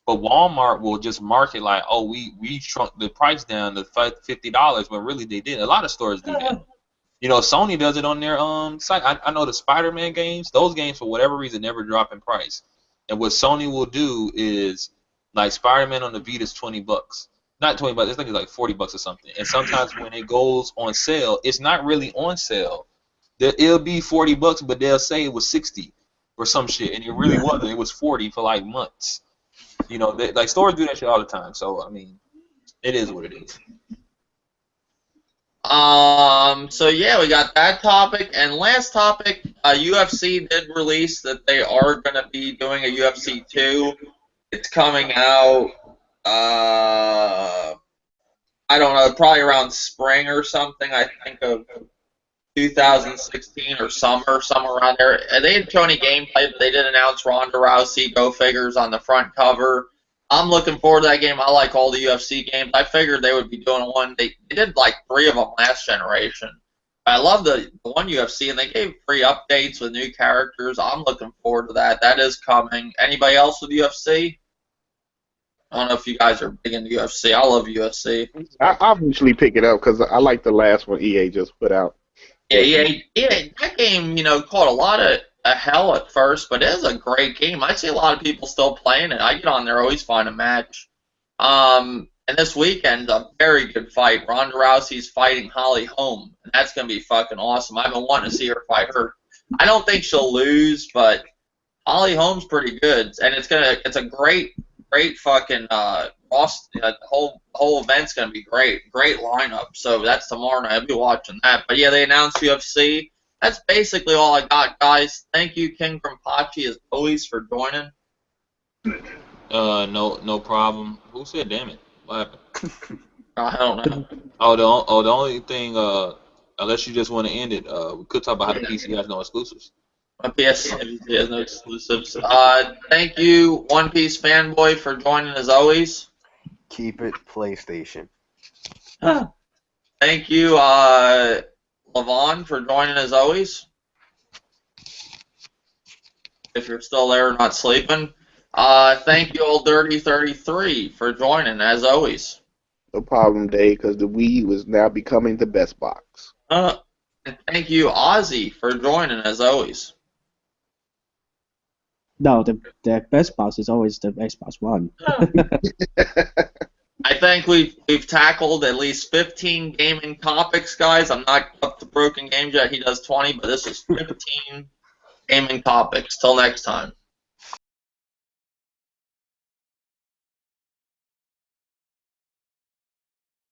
But Walmart will just mark it like, oh, we shrunk the price down to $50, when really they didn't. A lot of stores do that. You know, Sony does it on their site. I know the Spider-Man games, those games for whatever reason never drop in price. And what Sony will do is, like Spider-Man on the Vita is $20. Not $20, I think it's like $40 or something. And sometimes when it goes on sale, it's not really on sale. It'll be $40, but they'll say it was 60 or some shit, and it really wasn't. It was 40 for like months. You know, like stores do that shit all the time. So I mean, it is what it is. So yeah, we got that topic, and last topic, UFC did release that they are going to be doing a UFC 2. It's coming out, I don't know, probably around spring or something, I think of 2016 or summer, somewhere around there. And they didn't show any gameplay, but they did announce Ronda Rousey, go figures, on the front cover. I'm looking forward to that game. I like all the UFC games. I figured they would be doing one. They did like 3 of them last generation. I love the one UFC, and they gave free updates with new characters. I'm looking forward to that. That is coming. Anybody else with UFC? I don't know if you guys are big into UFC. I love UFC. I'll usually pick it up because I like the last one EA just put out. Yeah, that game, you know, caught a lot of hell at first, but it is a great game. I see a lot of people still playing it. I get on there, always find a match. And this weekend, a very good fight. Ronda Rousey's fighting Holly Holm, and that's gonna be fucking awesome. I've been wanting to see her fight her. I don't think she'll lose, but Holly Holm's pretty good, and it's a great fucking the whole event's gonna be great lineup. So that's tomorrow night. I'll be watching that. But yeah, they announced UFC. That's basically all I got, guys. Thank you, King from Pachi, as always, for joining. No problem. Who said damn it? What happened? I don't know. The only thing, unless you just want to end it, we could talk about how the PC has no exclusives. My PS has no exclusives. Thank you, One Piece fanboy, for joining as always. Keep it PlayStation. Thank you, Levon, for joining as always. If you're still there, not sleeping. Thank you, Old Dirty 33, for joining as always. No problem, Dave, because the Wii U is now becoming the best box. And thank you, Ozzy, for joining as always. No, the best box is always the Xbox One. I think we've tackled at least 15 gaming topics, guys. I'm not up to Broken Games yet. He does 20, but this is 15 gaming topics. Till next time.